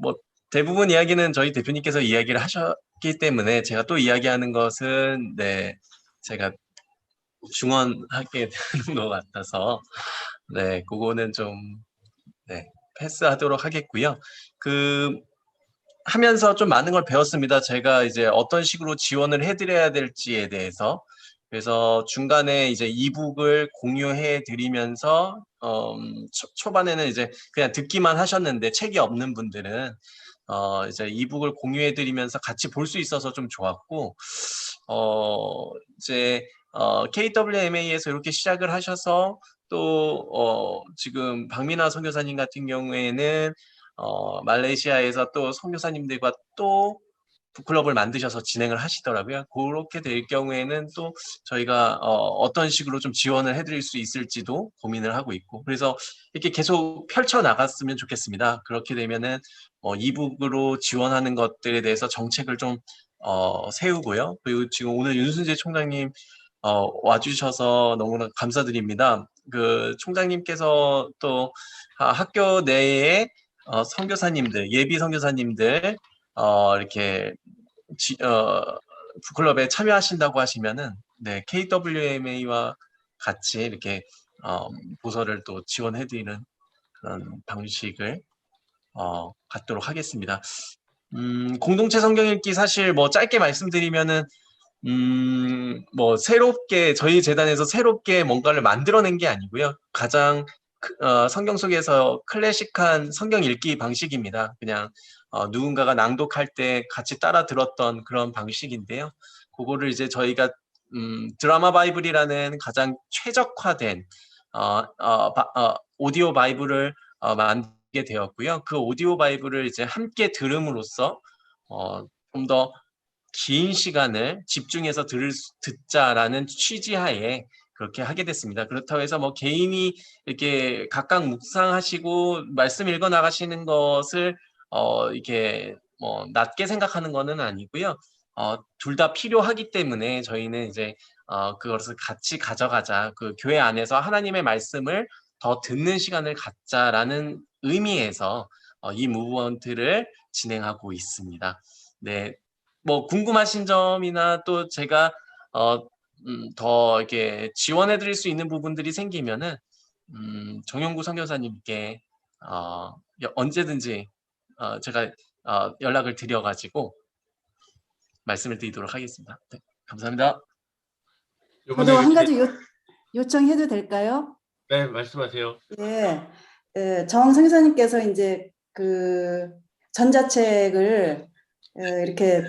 S13: 뭐 대부분 이야기는 저희 대표님께서 이야기를 하셨기 때문에 제가 또 이야기하는 것은 네, 제가 중언하게 되는 것 같아서 네, 그거는 좀 네, 패스하도록 하겠고요. 하면서 좀 많은 걸 배웠습니다. 제가 이제 어떤 식으로 지원을 해드려야 될지에 대해서. 그래서 중간에 이제 이북을 공유해 드리면서 초반에는 이제 그냥 듣기만 하셨는데 책이 없는 분들은 이제 이북을 공유해 드리면서 같이 볼 수 있어서 좀 좋았고, 이제 KWMA에서 이렇게 시작을 하셔서 또 지금 박민아 선교사님 같은 경우에는 말레이시아에서 또 선교사님들과 또 북클럽을 만드셔서 진행을 하시더라고요. 그렇게 될 경우에는 또 저희가 어떤 식으로 좀 지원을 해드릴 수 있을지도 고민을 하고 있고, 그래서 이렇게 계속 펼쳐 나갔으면 좋겠습니다. 그렇게 되면은 이북으로 지원하는 것들에 대해서 정책을 좀 세우고요. 그리고 지금 오늘 윤순재 총장님 와주셔서 너무나 감사드립니다. 그 총장님께서 또 학교 내에 선교사님들, 예비 선교사님들 이렇게 북클럽에 참여하신다고 하시면은 네, KWMA와 같이 이렇게 보서를 또 지원해드리는 그런 방식을 갖도록 하겠습니다. 공동체 성경 읽기 사실 뭐 짧게 말씀드리면은 뭐 새롭게 저희 재단에서 새롭게 뭔가를 만들어낸 게 아니고요. 가장 성경 속에서 클래식한 성경 읽기 방식입니다. 그냥 누군가가 낭독할 때 같이 따라 들었던 그런 방식인데요. 그거를 이제 저희가 드라마 바이블이라는 가장 최적화된 오디오 바이블을 만들게 되었고요. 그 오디오 바이블을 이제 함께 들음으로써 좀 더 긴 시간을 집중해서 듣자라는 취지하에 그렇게 하게 됐습니다. 그렇다고 해서 뭐 개인이 이렇게 각각 묵상하시고 말씀 읽어 나가시는 것을 이렇게 뭐 낮게 생각하는 것은 아니고요. 둘 다 필요하기 때문에 저희는 이제 그것을 같이 가져가자. 그 교회 안에서 하나님의 말씀을 더 듣는 시간을 갖자라는 의미에서 이 무브먼트를 진행하고 있습니다. 네. 뭐 궁금하신 점이나 또 제가 더 이렇게 지원해 드릴 수 있는 부분들이 생기면은 정영구 선교사님께 언제든지 제가 연락을 드려 가지고 말씀을 드리도록 하겠습니다. 네, 감사합니다.
S7: 저도 한 가지 요청해도 될까요?
S1: 네, 말씀하세요.
S7: 예, 정 선교사님께서 이제 그 전자책을 이렇게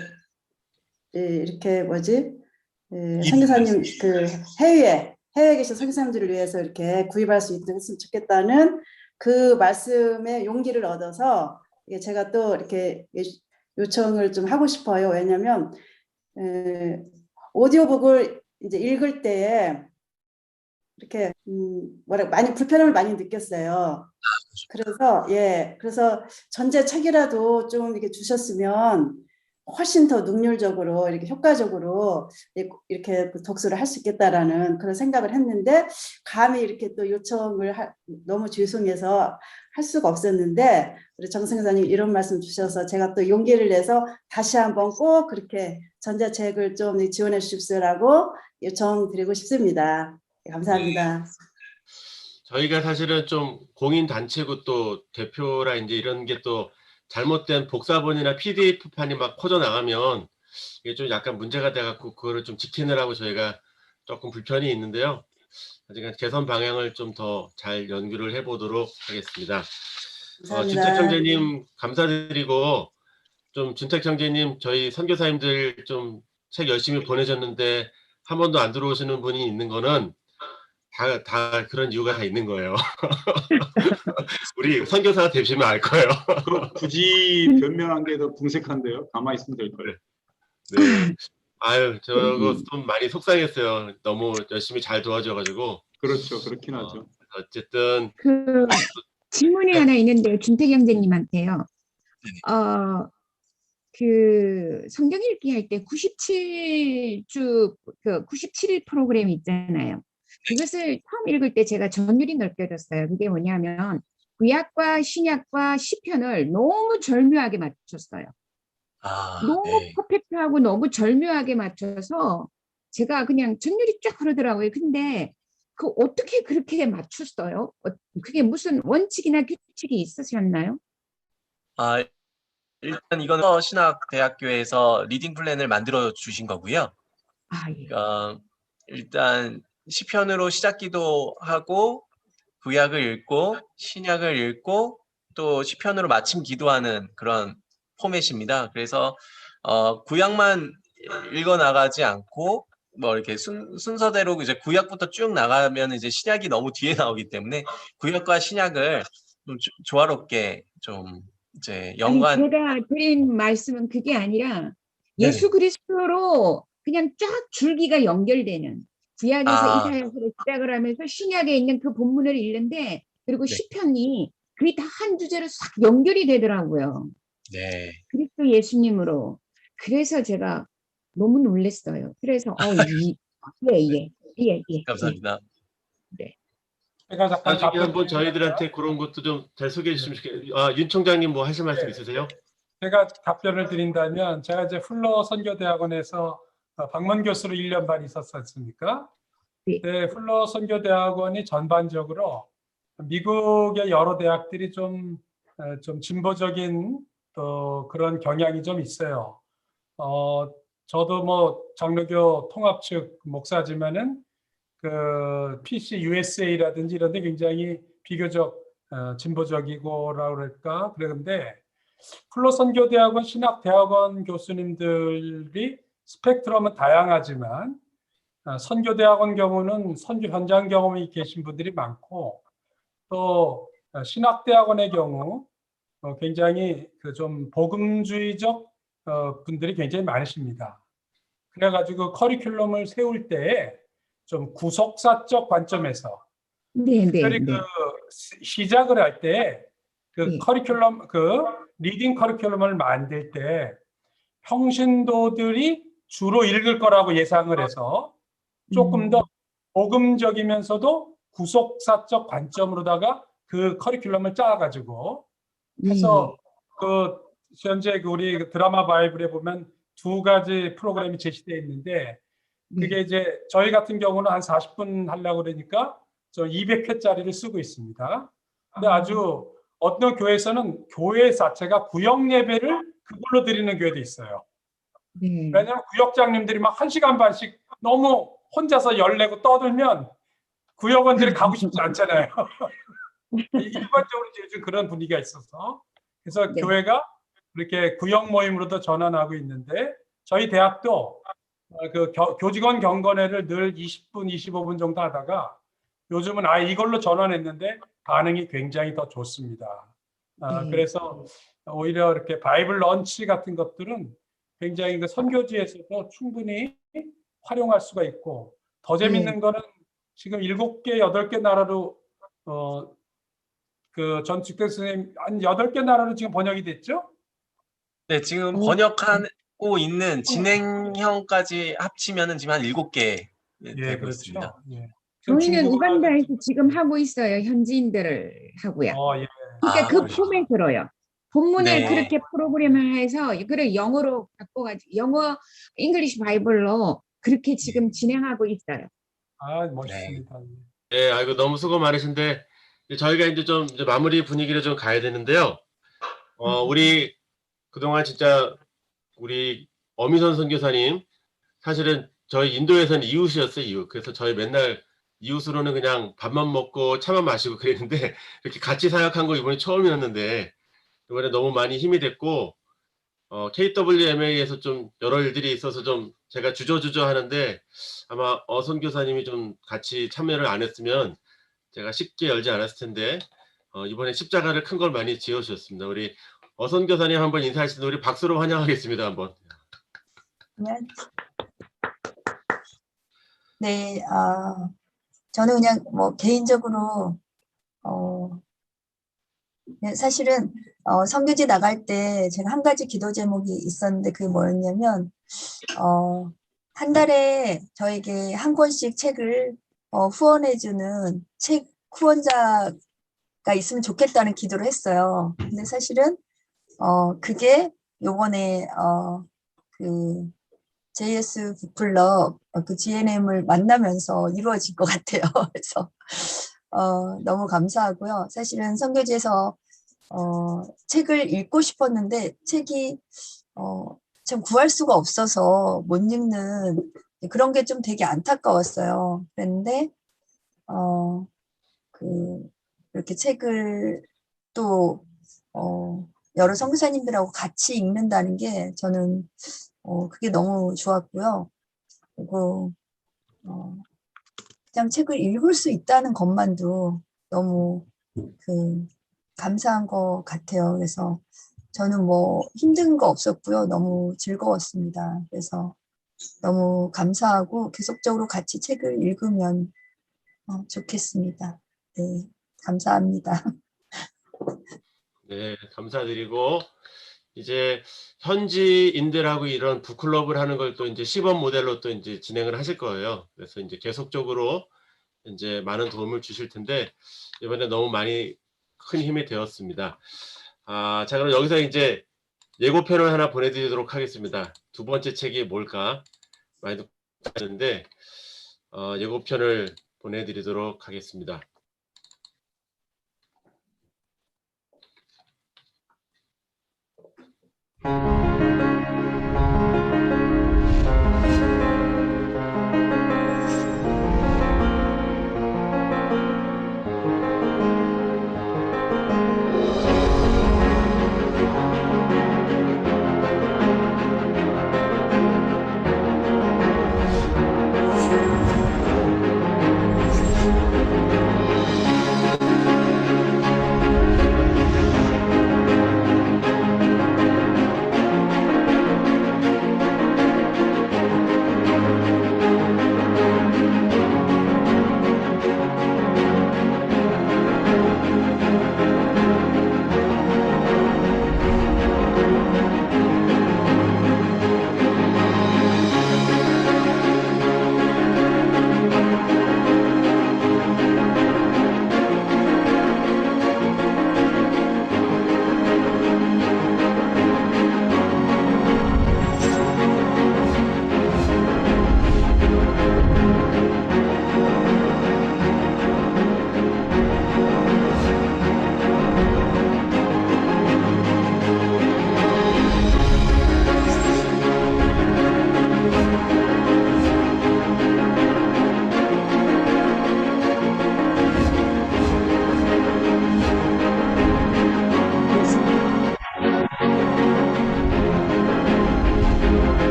S7: 선교사님 그 해외에 계신 선교사님들을 위해서 이렇게 구입할 수 있도록 했으면 좋겠다는 그 말씀에 용기를 얻어서 제가 또 이렇게 요청을 좀 하고 싶어요. 왜냐하면 오디오북을 이제 읽을 때에 이렇게 많이 불편함을 많이 느꼈어요. 그래서 전자책이라도 좀 이렇게 주셨으면 훨씬 더 능률적으로 이렇게 효과적으로 이렇게 독서를 할 수 있겠다라는 그런 생각을 했는데, 감히 이렇게 또 요청을 너무 죄송해서 할 수가 없었는데, 우리 정 선교사님 이런 말씀 주셔서 제가 또 용기를 내서 다시 한번 꼭 그렇게 전자책을 좀 지원해 주십시오라고 요청드리고 싶습니다. 감사합니다.
S1: 네. 저희가 사실은 좀 공인 단체고 또 대표라 이제 이런 게 또 잘못된 복사본이나 PDF판이 막 퍼져 나가면 이게 좀 약간 문제가 돼갖고 그거를 좀 지키느라고 저희가 조금 불편이 있는데요. 하여간 개선 방향을 좀 더 잘 연구를 해보도록 하겠습니다.
S7: 감사합니다.
S1: 준택 형제님 감사드리고, 좀 준택 형제님 저희 선교사님들 좀 책 열심히 보내셨는데 한 번도 안 들어오시는 분이 있는 거는 다 그런 이유가 다 있는 거예요. 우리 선교사 되시면 알 거예요.
S12: 굳이 변명한 게 더 궁색한데요. 가만히 있으면 될 거예요.
S1: 네. 아유, 저거 좀 많이 속상했어요. 너무 열심히 잘 도와줘가지고.
S12: 그렇죠. 그렇긴 하죠.
S1: 어쨌든
S11: 그 질문이 하나 있는데 준택 형제님한테요. 그 성경 읽기 할 때 97주 그 97일 프로그램 있잖아요. 그것을 처음 읽을 때 제가 전율이 느껴졌어요. 그게 뭐냐면 구약과 신약과 시편을 너무 절묘하게 맞췄어요. 너무 퍼펙트하고 너무 절묘하게 맞춰서 제가 그냥 전율이 쫙 흐르더라고요. 근데 그 어떻게 그렇게 맞췄어요? 그게 무슨 원칙이나 규칙이 있으셨나요?
S13: 일단 이거는 신학대학교에서 리딩 플랜을 만들어 주신 거고요.
S11: 예.
S13: 일단 시편으로 시작 기도하고 구약을 읽고 신약을 읽고 또 시편으로 마침 기도하는 그런 포맷입니다. 그래서 구약만 읽어 나가지 않고 뭐 이렇게 순서대로 이제 구약부터 쭉 나가면 이제 신약이 너무 뒤에 나오기 때문에 구약과 신약을 좀 조화롭게 좀 이제 연관.
S11: 아니, 제가 드린 말씀은 그게 아니라
S13: 네.
S11: 예수 그리스도로 그냥 쫙 줄기가 연결되는 구약에서 이사야서를 시작을 하면서 신약에 있는 그 본문을 읽는데 그리고
S13: 네.
S11: 시편이 그게 다 한 주제로 싹 연결이 되더라고요.
S13: 네.
S11: 그리스도 예수님으로. 그래서 제가 너무 놀랐어요. 그래서 예.
S13: 감사합니다.
S11: 네.
S5: 제가 잠깐
S1: 나중에 한번 저희들한테 그런 것도 좀 잘 소개해 주시면 좋겠어요. 윤 총장님 뭐 하실 말씀 있으세요?
S5: 제가 답변을 드린다면 제가 이제 풀러 선교대학원에서 방문 교수로 1년 반 있었지 않습니까? 네, 풀러 선교대학원이 전반적으로 미국의 여러 대학들이 좀 진보적인 또 그런 경향이 좀 있어요. 저도 뭐 장로교 통합 측 목사지만은 그 PC USA라든지 이런 데 굉장히 비교적 진보적이고라고 그럴까 그런데 풀러 선교대학원 신학대학원 교수님들이 스펙트럼은 다양하지만 선교대학원 경우는 선교 현장 경험이 계신 분들이 많고 또 신학대학원의 경우 굉장히 그 좀 복음주의적 분들이 굉장히 많으십니다. 그래가지고 커리큘럼을 세울 때 좀 구속사적 관점에서 특별히 그 시작을 할 때 그 커리큘럼 리딩 커리큘럼을 만들 때 평신도들이 주로 읽을 거라고 예상을 해서 조금 더 복음적이면서도 구속사적 관점으로다가 그 커리큘럼을 짜가지고 해서 그 현재 우리 드라마 바이블에 보면 2가지 프로그램이 제시되어 있는데 그게 이제 저희 같은 경우는 한 40분 하려고 그러니까 저 200회짜리를 쓰고 있습니다. 근데 아주 어떤 교회에서는 교회 자체가 구역 예배를 그걸로 드리는 교회도 있어요. 왜냐하면 구역장님들이 막 1시간 반씩 너무 혼자서 열내고 떠들면 구역원들이 가고 싶지 않잖아요. 일반적으로 요즘 그런 분위기가 있어서 그래서 교회가 이렇게 구역 모임으로도 전환하고 있는데 저희 대학도 그 교직원 경건회를 늘 20분, 25분 정도 하다가 요즘은 이걸로 전환했는데 반응이 굉장히 더 좋습니다. 그래서 오히려 이렇게 바이블 런치 같은 것들은 굉장히 그 선교지에서도 충분히 활용할 수가 있고 더 재밌는 거는 지금 7개, 8개 나라로 그 전 직대 선생님 한 8개 나라로 지금 번역이 됐죠?
S13: 네, 지금 번역하고 있는 진행형까지 합치면은 지금 한 7개 되고 있습니다.
S11: 저희는 우간다에서 지금 하고 있어요. 현지인들을 하고요. 그러니까 그 포맷으로요. 본문을 그렇게 프로그램을 해서 그걸 영어로 바꿔가지고 영어 잉글리시 바이블로 그렇게 지금 진행하고 있어요.
S5: 멋있습니다.
S1: 네, 아이고 너무 수고 많으신데 저희가 이제 좀 마무리 분위기로 좀 가야 되는데요. 우리 그동안 진짜 우리 어미선 선교사님 사실은 저희 인도에서는 이웃이었어요, 이웃. 그래서 저희 맨날 이웃으로는 그냥 밥만 먹고 차만 마시고 그랬는데 이렇게 같이 사역한 거 이번에 처음이었는데 이번에 너무 많이 힘이 됐고 KWMA에서 좀 여러 일들이 있어서 좀 제가 주저주저 하는데 아마 선교사님이 좀 같이 참여를 안 했으면 제가 쉽게 열지 않았을 텐데 이번에 십자가를 큰 걸 많이 지어주셨습니다. 우리 선교사님 한번 인사하실 때 우리 박수로 환영하겠습니다. 한번.
S14: 네, 저는 그냥 뭐 개인적으로 사실은 선교지 나갈 때 제가 한 가지 기도 제목이 있었는데 그게 뭐였냐면 한 달에 저에게 한 권씩 책을 후원해주는 책 후원자가 있으면 좋겠다는 기도를 했어요. 근데 사실은 그게 요번에 그 JS 북클럽 그 GNM을 만나면서 이루어질 것 같아요. 그래서 너무 감사하고요. 사실은 선교지에서 책을 읽고 싶었는데 책이 참 구할 수가 없어서 못 읽는 그런 게 좀 되게 안타까웠어요. 그런데 이렇게 책을 또 여러 선교사님들하고 같이 읽는다는 게 저는 그게 너무 좋았고요. 그리고 그냥 책을 읽을 수 있다는 것만도 너무 감사한 것 같아요. 그래서 저는 뭐 힘든 거 없었고요. 너무 즐거웠습니다. 그래서 너무 감사하고 계속적으로 같이 책을 읽으면 좋겠습니다. 네, 감사합니다.
S1: 네, 감사드리고 이제 현지인들하고 이런 북클럽을 하는 걸 또 이제 시범 모델로 또 이제 진행을 하실 거예요. 그래서 이제 계속적으로 이제 많은 도움을 주실 텐데 이번에 너무 많이 큰 힘이 되었습니다. 자, 그럼 여기서 이제 예고편을 하나 보내드리도록 하겠습니다. 두 번째 책이 뭘까 많이 듣고 있는데 예고편을 보내드리도록 하겠습니다.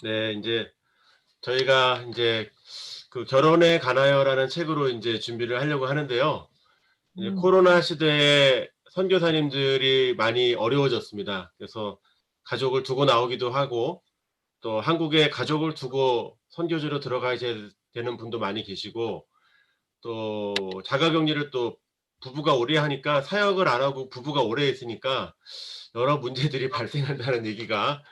S1: 네, 이제 저희가 이제 그 결혼에 관하여라는 책으로 이제 준비를 하려고 하는데요. 이제 코로나 시대에 선교사님들이 많이 어려워졌습니다. 그래서 가족을 두고 나오기도 하고 또 한국에 가족을 두고 선교지로 들어가야 되는 분도 많이 계시고 또 자가격리를 또 부부가 오래 하니까 사역을 안 하고 부부가 오래 있으니까 여러 문제들이 발생한다는 얘기가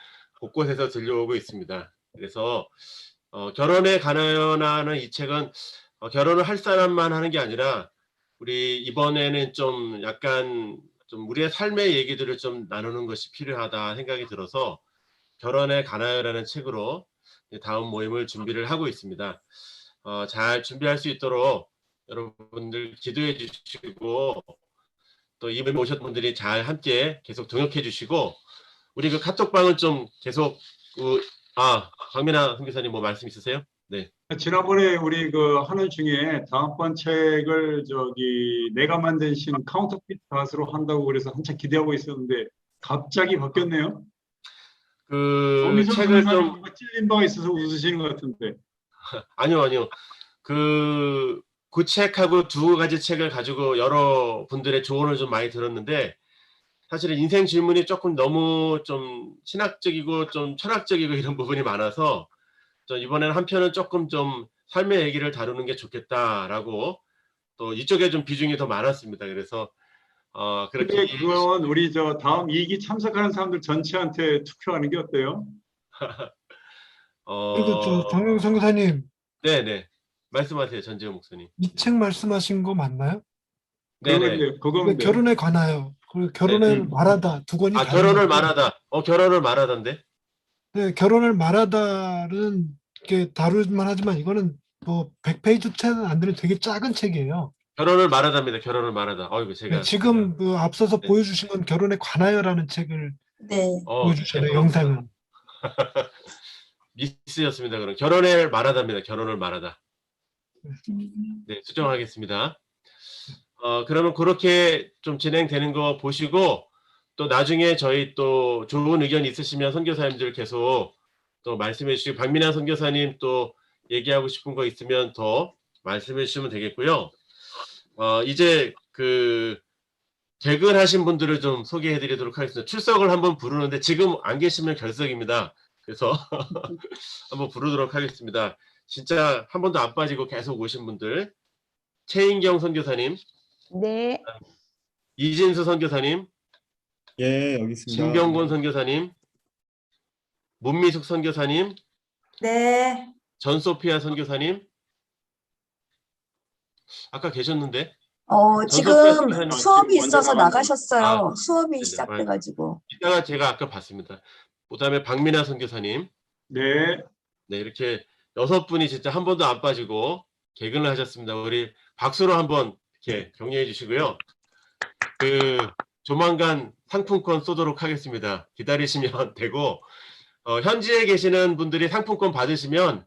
S1: 곳곳에서 들려오고 있습니다. 그래서 결혼에 관하여라는 이 책은 결혼을 할 사람만 하는 게 아니라 우리 이번에는 좀 약간 좀 우리의 삶의 얘기들을 좀 나누는 것이 필요하다 생각이 들어서 결혼에 관하여라는 책으로 다음 모임을 준비를 하고 있습니다. 잘 준비할 수 있도록 여러분들 기도해 주시고 또 이 모임에 오셨던 분들이 잘 함께 계속 동역해 주시고 우리 그 카톡방은 좀 계속 박민아 선교사님 뭐 말씀 있으세요? 네.
S12: 지난번에 우리 그 하는 중에 다음번 책을 내가 만든 신 카운터핏 닷으로 한다고 그래서 한참 기대하고 있었는데 갑자기 바뀌었네요.
S1: 그 책을 좀
S12: 찔린 바가 있어서 웃으시는 것 같은데.
S1: 아니요. 그 책하고 두 가지 책을 가지고 여러 분들의 조언을 좀 많이 들었는데 사실은 인생 질문이 조금 너무 좀 신학적이고 좀 철학적이고 이런 부분이 많아서 이번에는 한 편은 조금 좀 삶의 얘기를 다루는 게 좋겠다라고 또 이쪽에 좀 비중이 더 많았습니다. 그래서 그렇게
S12: 그건 우리 다음 2기 참석하는 사람들 전체한테 투표하는 게 어때요?
S6: 그리고 정영 선교사님.
S1: 네네. 말씀하세요, 전재호 목사님.
S6: 이 책 말씀하신 거 맞나요?
S1: 네네.
S6: 결혼에 관하여. 결혼을 말하다 두 권이
S1: 결혼을 말하다. 결혼을 말하던데.
S6: 네, 결혼을 말하다는 게 다룰만 하지만 이거는 뭐 100페이지 채는 안 되는 되게 작은 책이에요.
S1: 결혼을 말하답니다. 결혼을 말하다. 제가
S6: 지금 그 앞서서 보여주신 건 결혼에 관하여라는 책을 보여주셨네요. 영상은.
S1: 미스였습니다. 그럼 결혼을 말하답니다. 결혼을 말하다. 네, 수정하겠습니다. 그러면 그렇게 좀 진행되는 거 보시고 또 나중에 저희 또 좋은 의견 있으시면 선교사님들 계속 또 말씀해 주시고 박민아 선교사님 또 얘기하고 싶은 거 있으면 더 말씀해 주시면 되겠고요. 이제 그 개근하신 분들을 좀 소개해 드리도록 하겠습니다. 출석을 한번 부르는데 지금 안 계시면 결석입니다. 그래서 한번 부르도록 하겠습니다. 진짜 한 번도 안 빠지고 계속 오신 분들. 최인경 선교사님.
S11: 네.
S1: 이진수 선교사님.
S10: 예, 여기 있습니다.
S1: 진병곤 선교사님. 문미숙 선교사님.
S2: 네.
S1: 전소피아 선교사님. 아까 계셨는데.
S14: 지금 수업이 있어서 나가셨어요. 수업이 시작돼가지고.
S1: 이따가 제가 아까 봤습니다. 그다음에 박민아 선교사님.
S12: 네.
S1: 네, 이렇게 6분이 진짜 한 번도 안 빠지고 개근을 하셨습니다. 우리 박수로 한번 이렇게 격려해 주시고요. 조만간 상품권 쏘도록 하겠습니다. 기다리시면 되고 현지에 계시는 분들이 상품권 받으시면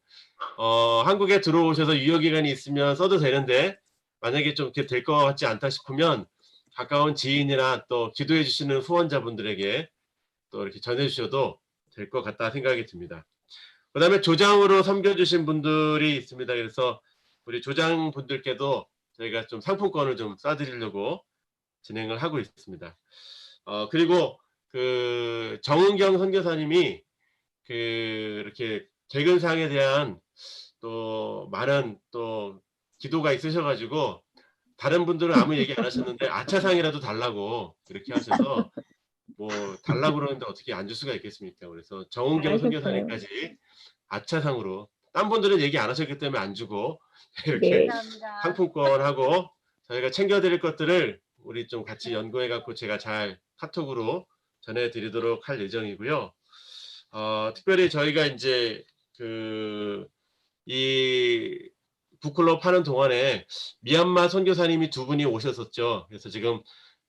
S1: 한국에 들어오셔서 유효기간이 있으면 써도 되는데 만약에 좀 이렇게 될 것 같지 않다 싶으면 가까운 지인이나 또 기도해 주시는 후원자분들에게 또 이렇게 전해 주셔도 될 것 같다 생각이 듭니다. 그 다음에 조장으로 섬겨주신 분들이 있습니다. 그래서 우리 조장 분들께도 저희가 좀 상품권을 좀 쏴드리려고 진행을 하고 있습니다. 그리고 그 정은경 선교사님이 이렇게 개근상에 대한 또 많은 또 기도가 있으셔가지고 다른 분들은 아무 얘기 안 하셨는데 아차상이라도 달라고 이렇게 하셔서 뭐 달라고 그러는데 어떻게 안 줄 수가 있겠습니까? 그래서 정은경 선교사님까지 아차상으로 딴 분들은 얘기 안 하셨기 때문에 안 주고 이렇게 상품권하고 저희가 챙겨드릴 것들을 우리 좀 같이 연구해 갖고 제가 잘 카톡으로 전해드리도록 할 예정이고요. 특별히 저희가 이제 이 북클럽 하는 동안에 미얀마 선교사님이 2분이 오셨었죠. 그래서 지금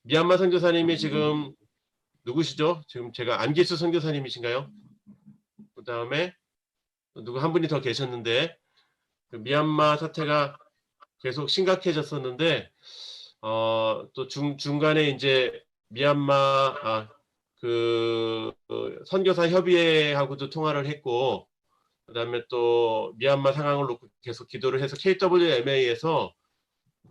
S1: 미얀마 선교사님이 지금 누구시죠? 지금 제가 안기수 선교사님이신가요? 그 다음에 누구 한 분이 더 계셨는데 미얀마 사태가 계속 심각해졌었는데 또 중간에 이제 미얀마 선교사 협의회하고도 통화를 했고 그다음에 또 미얀마 상황을 놓고 계속 기도를 해서 KWMA에서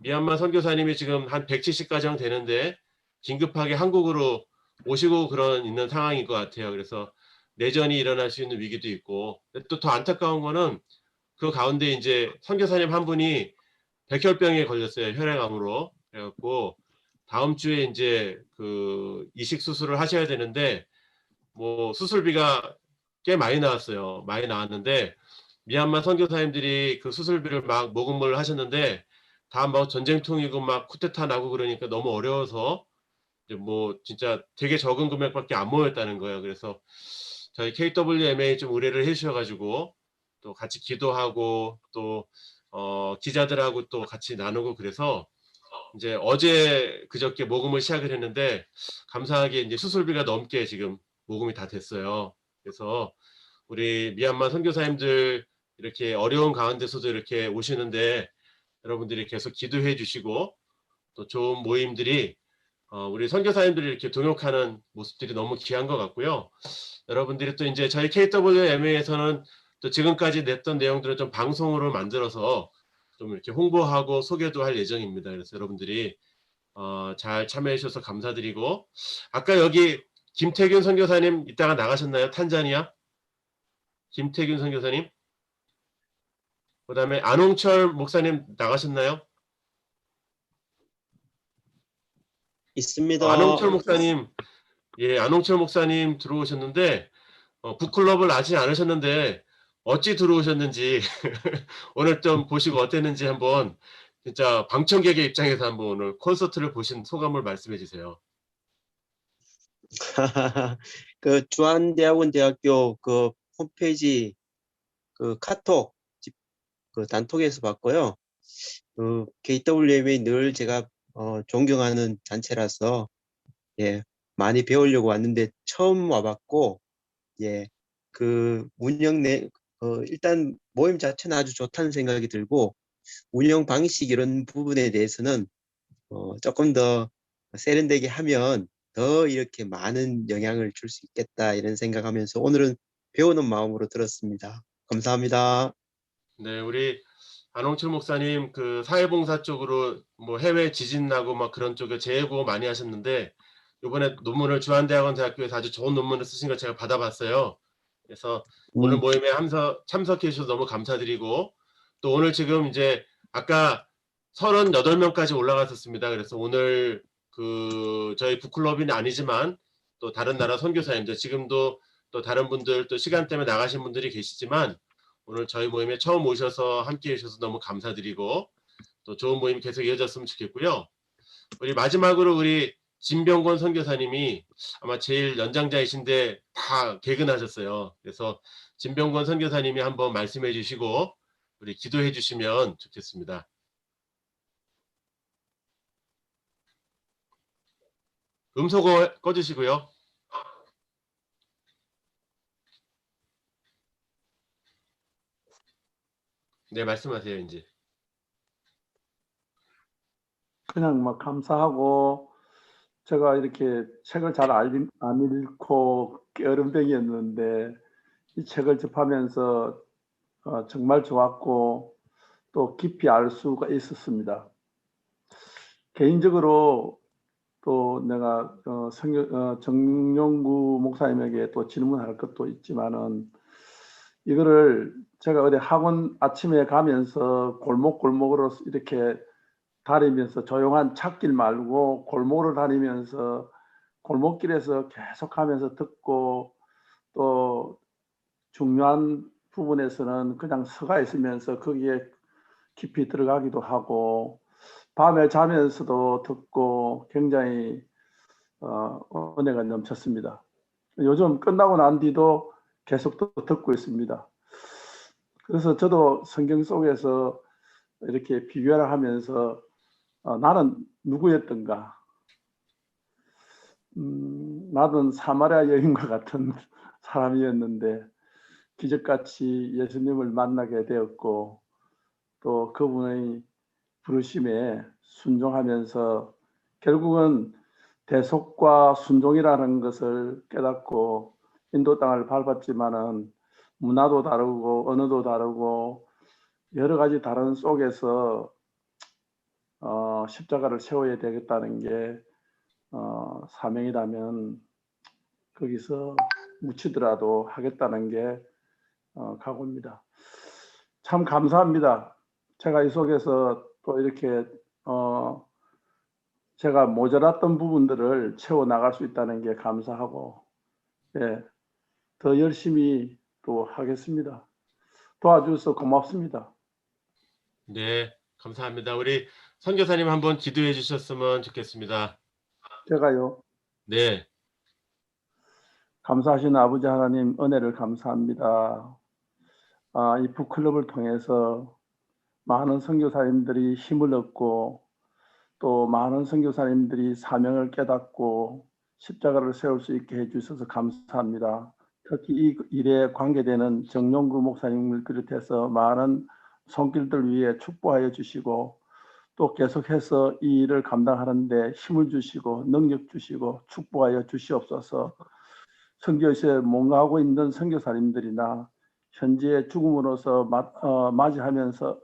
S1: 미얀마 선교사님이 지금 한 170가정 되는데 긴급하게 한국으로 오시고 있는 상황인 것 같아요. 그래서 내전이 일어날 수 있는 위기도 있고 또 더 안타까운 거는 그 가운데 이제 선교사님 한 분이 백혈병에 걸렸어요. 혈액암으로. 그래갖고 다음 주에 이제 이식 수술을 하셔야 되는데 뭐 수술비가 꽤 많이 나왔어요. 많이 나왔는데 미얀마 선교사님들이 그 수술비를 막 모금을 하셨는데 다 막 전쟁통이고 막 쿠데타 나고 그러니까 너무 어려워서 이제 뭐 진짜 되게 적은 금액밖에 안 모였다는 거예요. 그래서 저희 KWMA 좀 의뢰를 해 주셔가지고 또 같이 기도하고 또 기자들하고 또 같이 나누고 그래서 이제 어제 그저께 모금을 시작을 했는데 감사하게 이제 수술비가 넘게 지금 모금이 다 됐어요. 그래서 우리 미얀마 선교사님들 이렇게 어려운 가운데서도 이렇게 오시는데 여러분들이 계속 기도해 주시고 또 좋은 모임들이 우리 선교사님들이 이렇게 동역하는 모습들이 너무 귀한 것 같고요. 여러분들이 또 이제 저희 KWMA에서는 또 지금까지 냈던 내용들을 좀 방송으로 만들어서 좀 이렇게 홍보하고 소개도 할 예정입니다. 그래서 여러분들이 잘 참여해 주셔서 감사드리고 아까 여기 김태균 선교사님 이따가 나가셨나요? 탄자니아? 김태균 선교사님? 그 다음에 안홍철 목사님 나가셨나요?
S15: 있습니다.
S1: 안홍철 목사님, 예, 안홍철 목사님 들어오셨는데 북클럽을 아직 안 하셨는데 어찌 들어오셨는지 오늘 좀 보시고 어땠는지 한번 진짜 방청객의 입장에서 한번 오늘 콘서트를 보신 소감을 말씀해 주세요.
S15: 그 주한대학원 대학교 그 홈페이지 그 카톡 그 단톡에서 봤고요. 그 KWMA 늘 제가 존경하는 단체라서 예 많이 배우려고 왔는데 처음 와봤고 예 그 운영 일단 모임 자체는 아주 좋다는 생각이 들고 운영 방식 이런 부분에 대해서는 조금 더 세련되게 하면 더 이렇게 많은 영향을 줄 수 있겠다 이런 생각하면서 오늘은 배우는 마음으로 들었습니다. 감사합니다.
S1: 네, 우리 안홍철 목사님 그 사회봉사 쪽으로 뭐 해외 지진 나고 막 그런 쪽에 재해구호 많이 하셨는데 이번에 논문을 주한대학원대학교에서 아주 좋은 논문을 쓰신 거 제가 받아봤어요. 그래서 오늘 모임에 참석해 주셔서 너무 감사드리고 또 오늘 지금 이제 아까 38명까지 올라갔었습니다. 그래서 오늘 그 저희 북클럽은 아니지만 또 다른 나라 선교사님들 지금도 또 다른 분들 또 시간 때문에 나가신 분들이 계시지만 오늘 저희 모임에 처음 오셔서 함께 해주셔서 너무 감사드리고 또 좋은 모임 계속 이어졌으면 좋겠고요. 우리 마지막으로 우리 진병권 선교사님이 아마 제일 연장자이신데 다 개근하셨어요. 그래서 진병권 선교사님이 한번 말씀해 주시고 우리 기도해 주시면 좋겠습니다. 음소거 꺼주시고요. 네, 말씀하세요, 이제.
S16: 그냥 막 감사하고 제가 이렇게 책을 잘 안 읽고 게으름뱅이였는데 이 책을 접하면서 정말 좋았고 또 깊이 알 수가 있었습니다. 개인적으로 또 내가 정용구 목사님에게 또 질문할 것도 있지만은 이거를 제가 어디 학원 아침에 가면서 골목골목으로 이렇게 다니면서 조용한 찻길 말고 골목으로 다니면서 골목길에서 계속하면서 듣고 또 중요한 부분에서는 그냥 서가 있으면서 거기에 깊이 들어가기도 하고 밤에 자면서도 듣고 굉장히 은혜가 넘쳤습니다. 요즘 끝나고 난 뒤도 계속 또 듣고 있습니다. 그래서 저도 성경 속에서 이렇게 비교를 하면서 나는 누구였던가? 나는 사마리아 여인과 같은 사람이었는데 기적같이 예수님을 만나게 되었고 또 그분의 부르심에 순종하면서 결국은 대속과 순종이라는 것을 깨닫고 인도 땅을 밟았지만은 문화도 다르고 언어도 다르고 여러 가지 다른 속에서 십자가를 세워야 되겠다는 게 사명이라면 거기서 묻히더라도 하겠다는 게 각오입니다. 참 감사합니다. 제가 이 속에서 또 이렇게 제가 모자랐던 부분들을 채워 나갈 수 있다는 게 감사하고 예, 더 열심히 또 하겠습니다. 도와주셔서 고맙습니다.
S1: 네, 감사합니다. 우리 선교사님 한번 기도해 주셨으면 좋겠습니다.
S16: 제가요.
S1: 네.
S16: 감사하신 아버지 하나님 은혜를 감사합니다. 이 북클럽을 통해서 많은 선교사님들이 힘을 얻고 또 많은 선교사님들이 사명을 깨닫고 십자가를 세울 수 있게 해주셔서 감사합니다. 특히 이 일에 관계되는 정용구 목사님을 비롯해서 많은 손길들 위해 축복하여 주시고 또 계속해서 이 일을 감당하는 데 힘을 주시고 능력 주시고 축복하여 주시옵소서. 선교시에 뭔가하고 있는 선교사님들이나 현재 죽음으로서 맞이하면서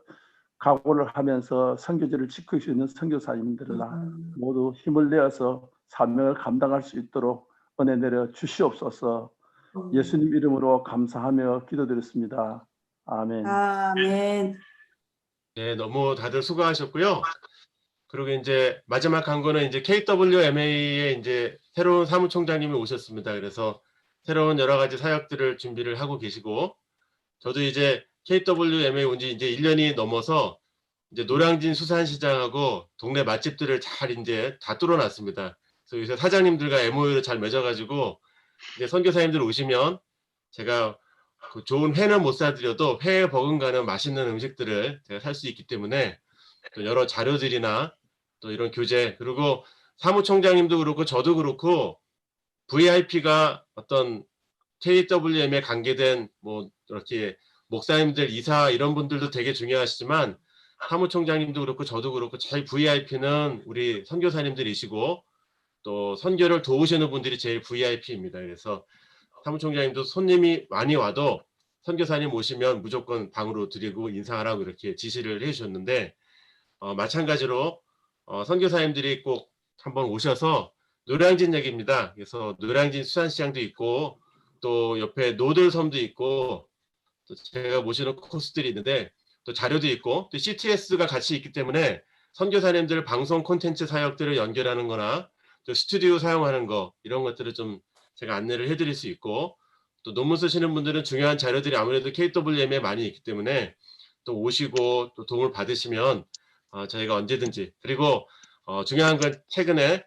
S16: 각오를 하면서 선교지를 지킬 수 있는 선교사님들이나 모두 힘을 내어서 사명을 감당할 수 있도록 은혜 내려 주시옵소서. 예수님 이름으로 감사하며 기도드렸습니다. 아멘.
S14: 아멘.
S1: 네, 너무 다들 수고하셨고요. 그리고 이제 마지막 한 거는 이제 KWMA의 이제 새로운 사무총장님이 오셨습니다. 그래서 새로운 여러 가지 사역들을 준비를 하고 계시고, 저도 이제 KWMA 온 지 이제 1년이 넘어서 이제 노량진 수산시장하고 동네 맛집들을 잘 이제 다 뚫어놨습니다. 그래서 요새 사장님들과 MOU를 잘 맺어가지고 이제 선교사님들 오시면 제가 그 좋은 회는 못 사드려도 회에 버금가는 맛있는 음식들을 제가 살 수 있기 때문에 또 여러 자료들이나 또 이런 교재, 그리고 사무총장님도 그렇고 저도 그렇고 VIP가 어떤 KWM에 관계된 뭐 이렇게 목사님들, 이사 이런 분들도 되게 중요하시지만 사무총장님도 그렇고 저도 그렇고 제일 VIP는 우리 선교사님들이시고 또 선교를 도우시는 분들이 제일 VIP입니다. 그래서 사무총장님도 손님이 많이 와도 선교사님 오시면 무조건 방으로 드리고 인사하라고 이렇게 지시를 해주셨는데, 마찬가지로 선교사님들이 꼭 한번 오셔서 노량진 역입니다. 그래서 노량진 수산시장도 있고 또 옆에 노들섬도 있고 또 제가 모시는 코스들이 있는데 또 자료도 있고 또 CTS가 같이 있기 때문에 선교사님들 방송 콘텐츠 사역들을 연결하는 거나 또 스튜디오 사용하는 거 이런 것들을 좀 제가 안내를 해드릴 수 있고, 또 논문 쓰시는 분들은 중요한 자료들이 아무래도 KWM에 많이 있기 때문에 또 오시고 또 도움을 받으시면 저희가 언제든지, 그리고 중요한 건 최근에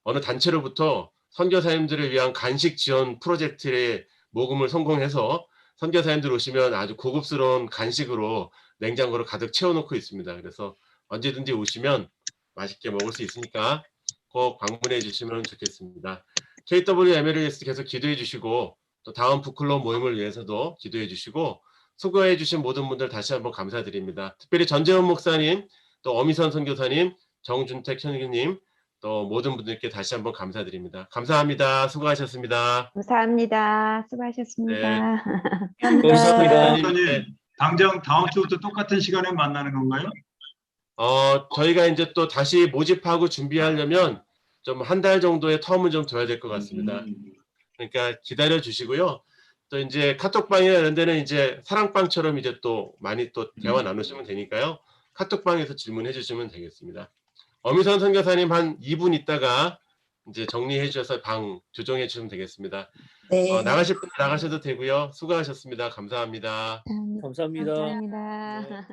S1: 어느 단체로부터 선교사님들을 위한 간식 지원 프로젝트에 모금을 성공해서 선교사님들 오시면 아주 고급스러운 간식으로 냉장고를 가득 채워놓고 있습니다. 그래서 언제든지 오시면 맛있게 먹을 수 있으니까 꼭 방문해 주시면 좋겠습니다. KWM을 위해서 계속 기도해 주시고 또 다음 북클럽 모임을 위해서도 기도해 주시고 수고해 주신 모든 분들 다시 한번 감사드립니다. 특별히 전재원 목사님, 또 어미선 선교사님, 정준택 형님, 또 모든 분들께 다시 한번 감사드립니다. 감사합니다. 수고하셨습니다.
S17: 감사합니다. 수고하셨습니다.
S1: 네.
S12: 감사합니다. 당장 다음 주부터 똑같은 시간에 만나는 건가요?
S1: 저희가 이제 또 다시 모집하고 준비하려면 좀 한 달 정도의 텀을 좀 둬야 될 것 같습니다. 그러니까 기다려 주시고요. 또 이제 카톡방이나 이런 데는 이제 사랑방처럼 이제 또 많이 또 대화 나누시면 되니까요. 카톡방에서 질문해 주시면 되겠습니다. 어미선 선교사님 한 2분 있다가 이제 정리해 주셔서 방 조정해 주시면 되겠습니다.
S14: 네.
S1: 나가실 분 나가셔도 되고요. 수고하셨습니다. 감사합니다.
S17: 감사합니다. 감사합니다.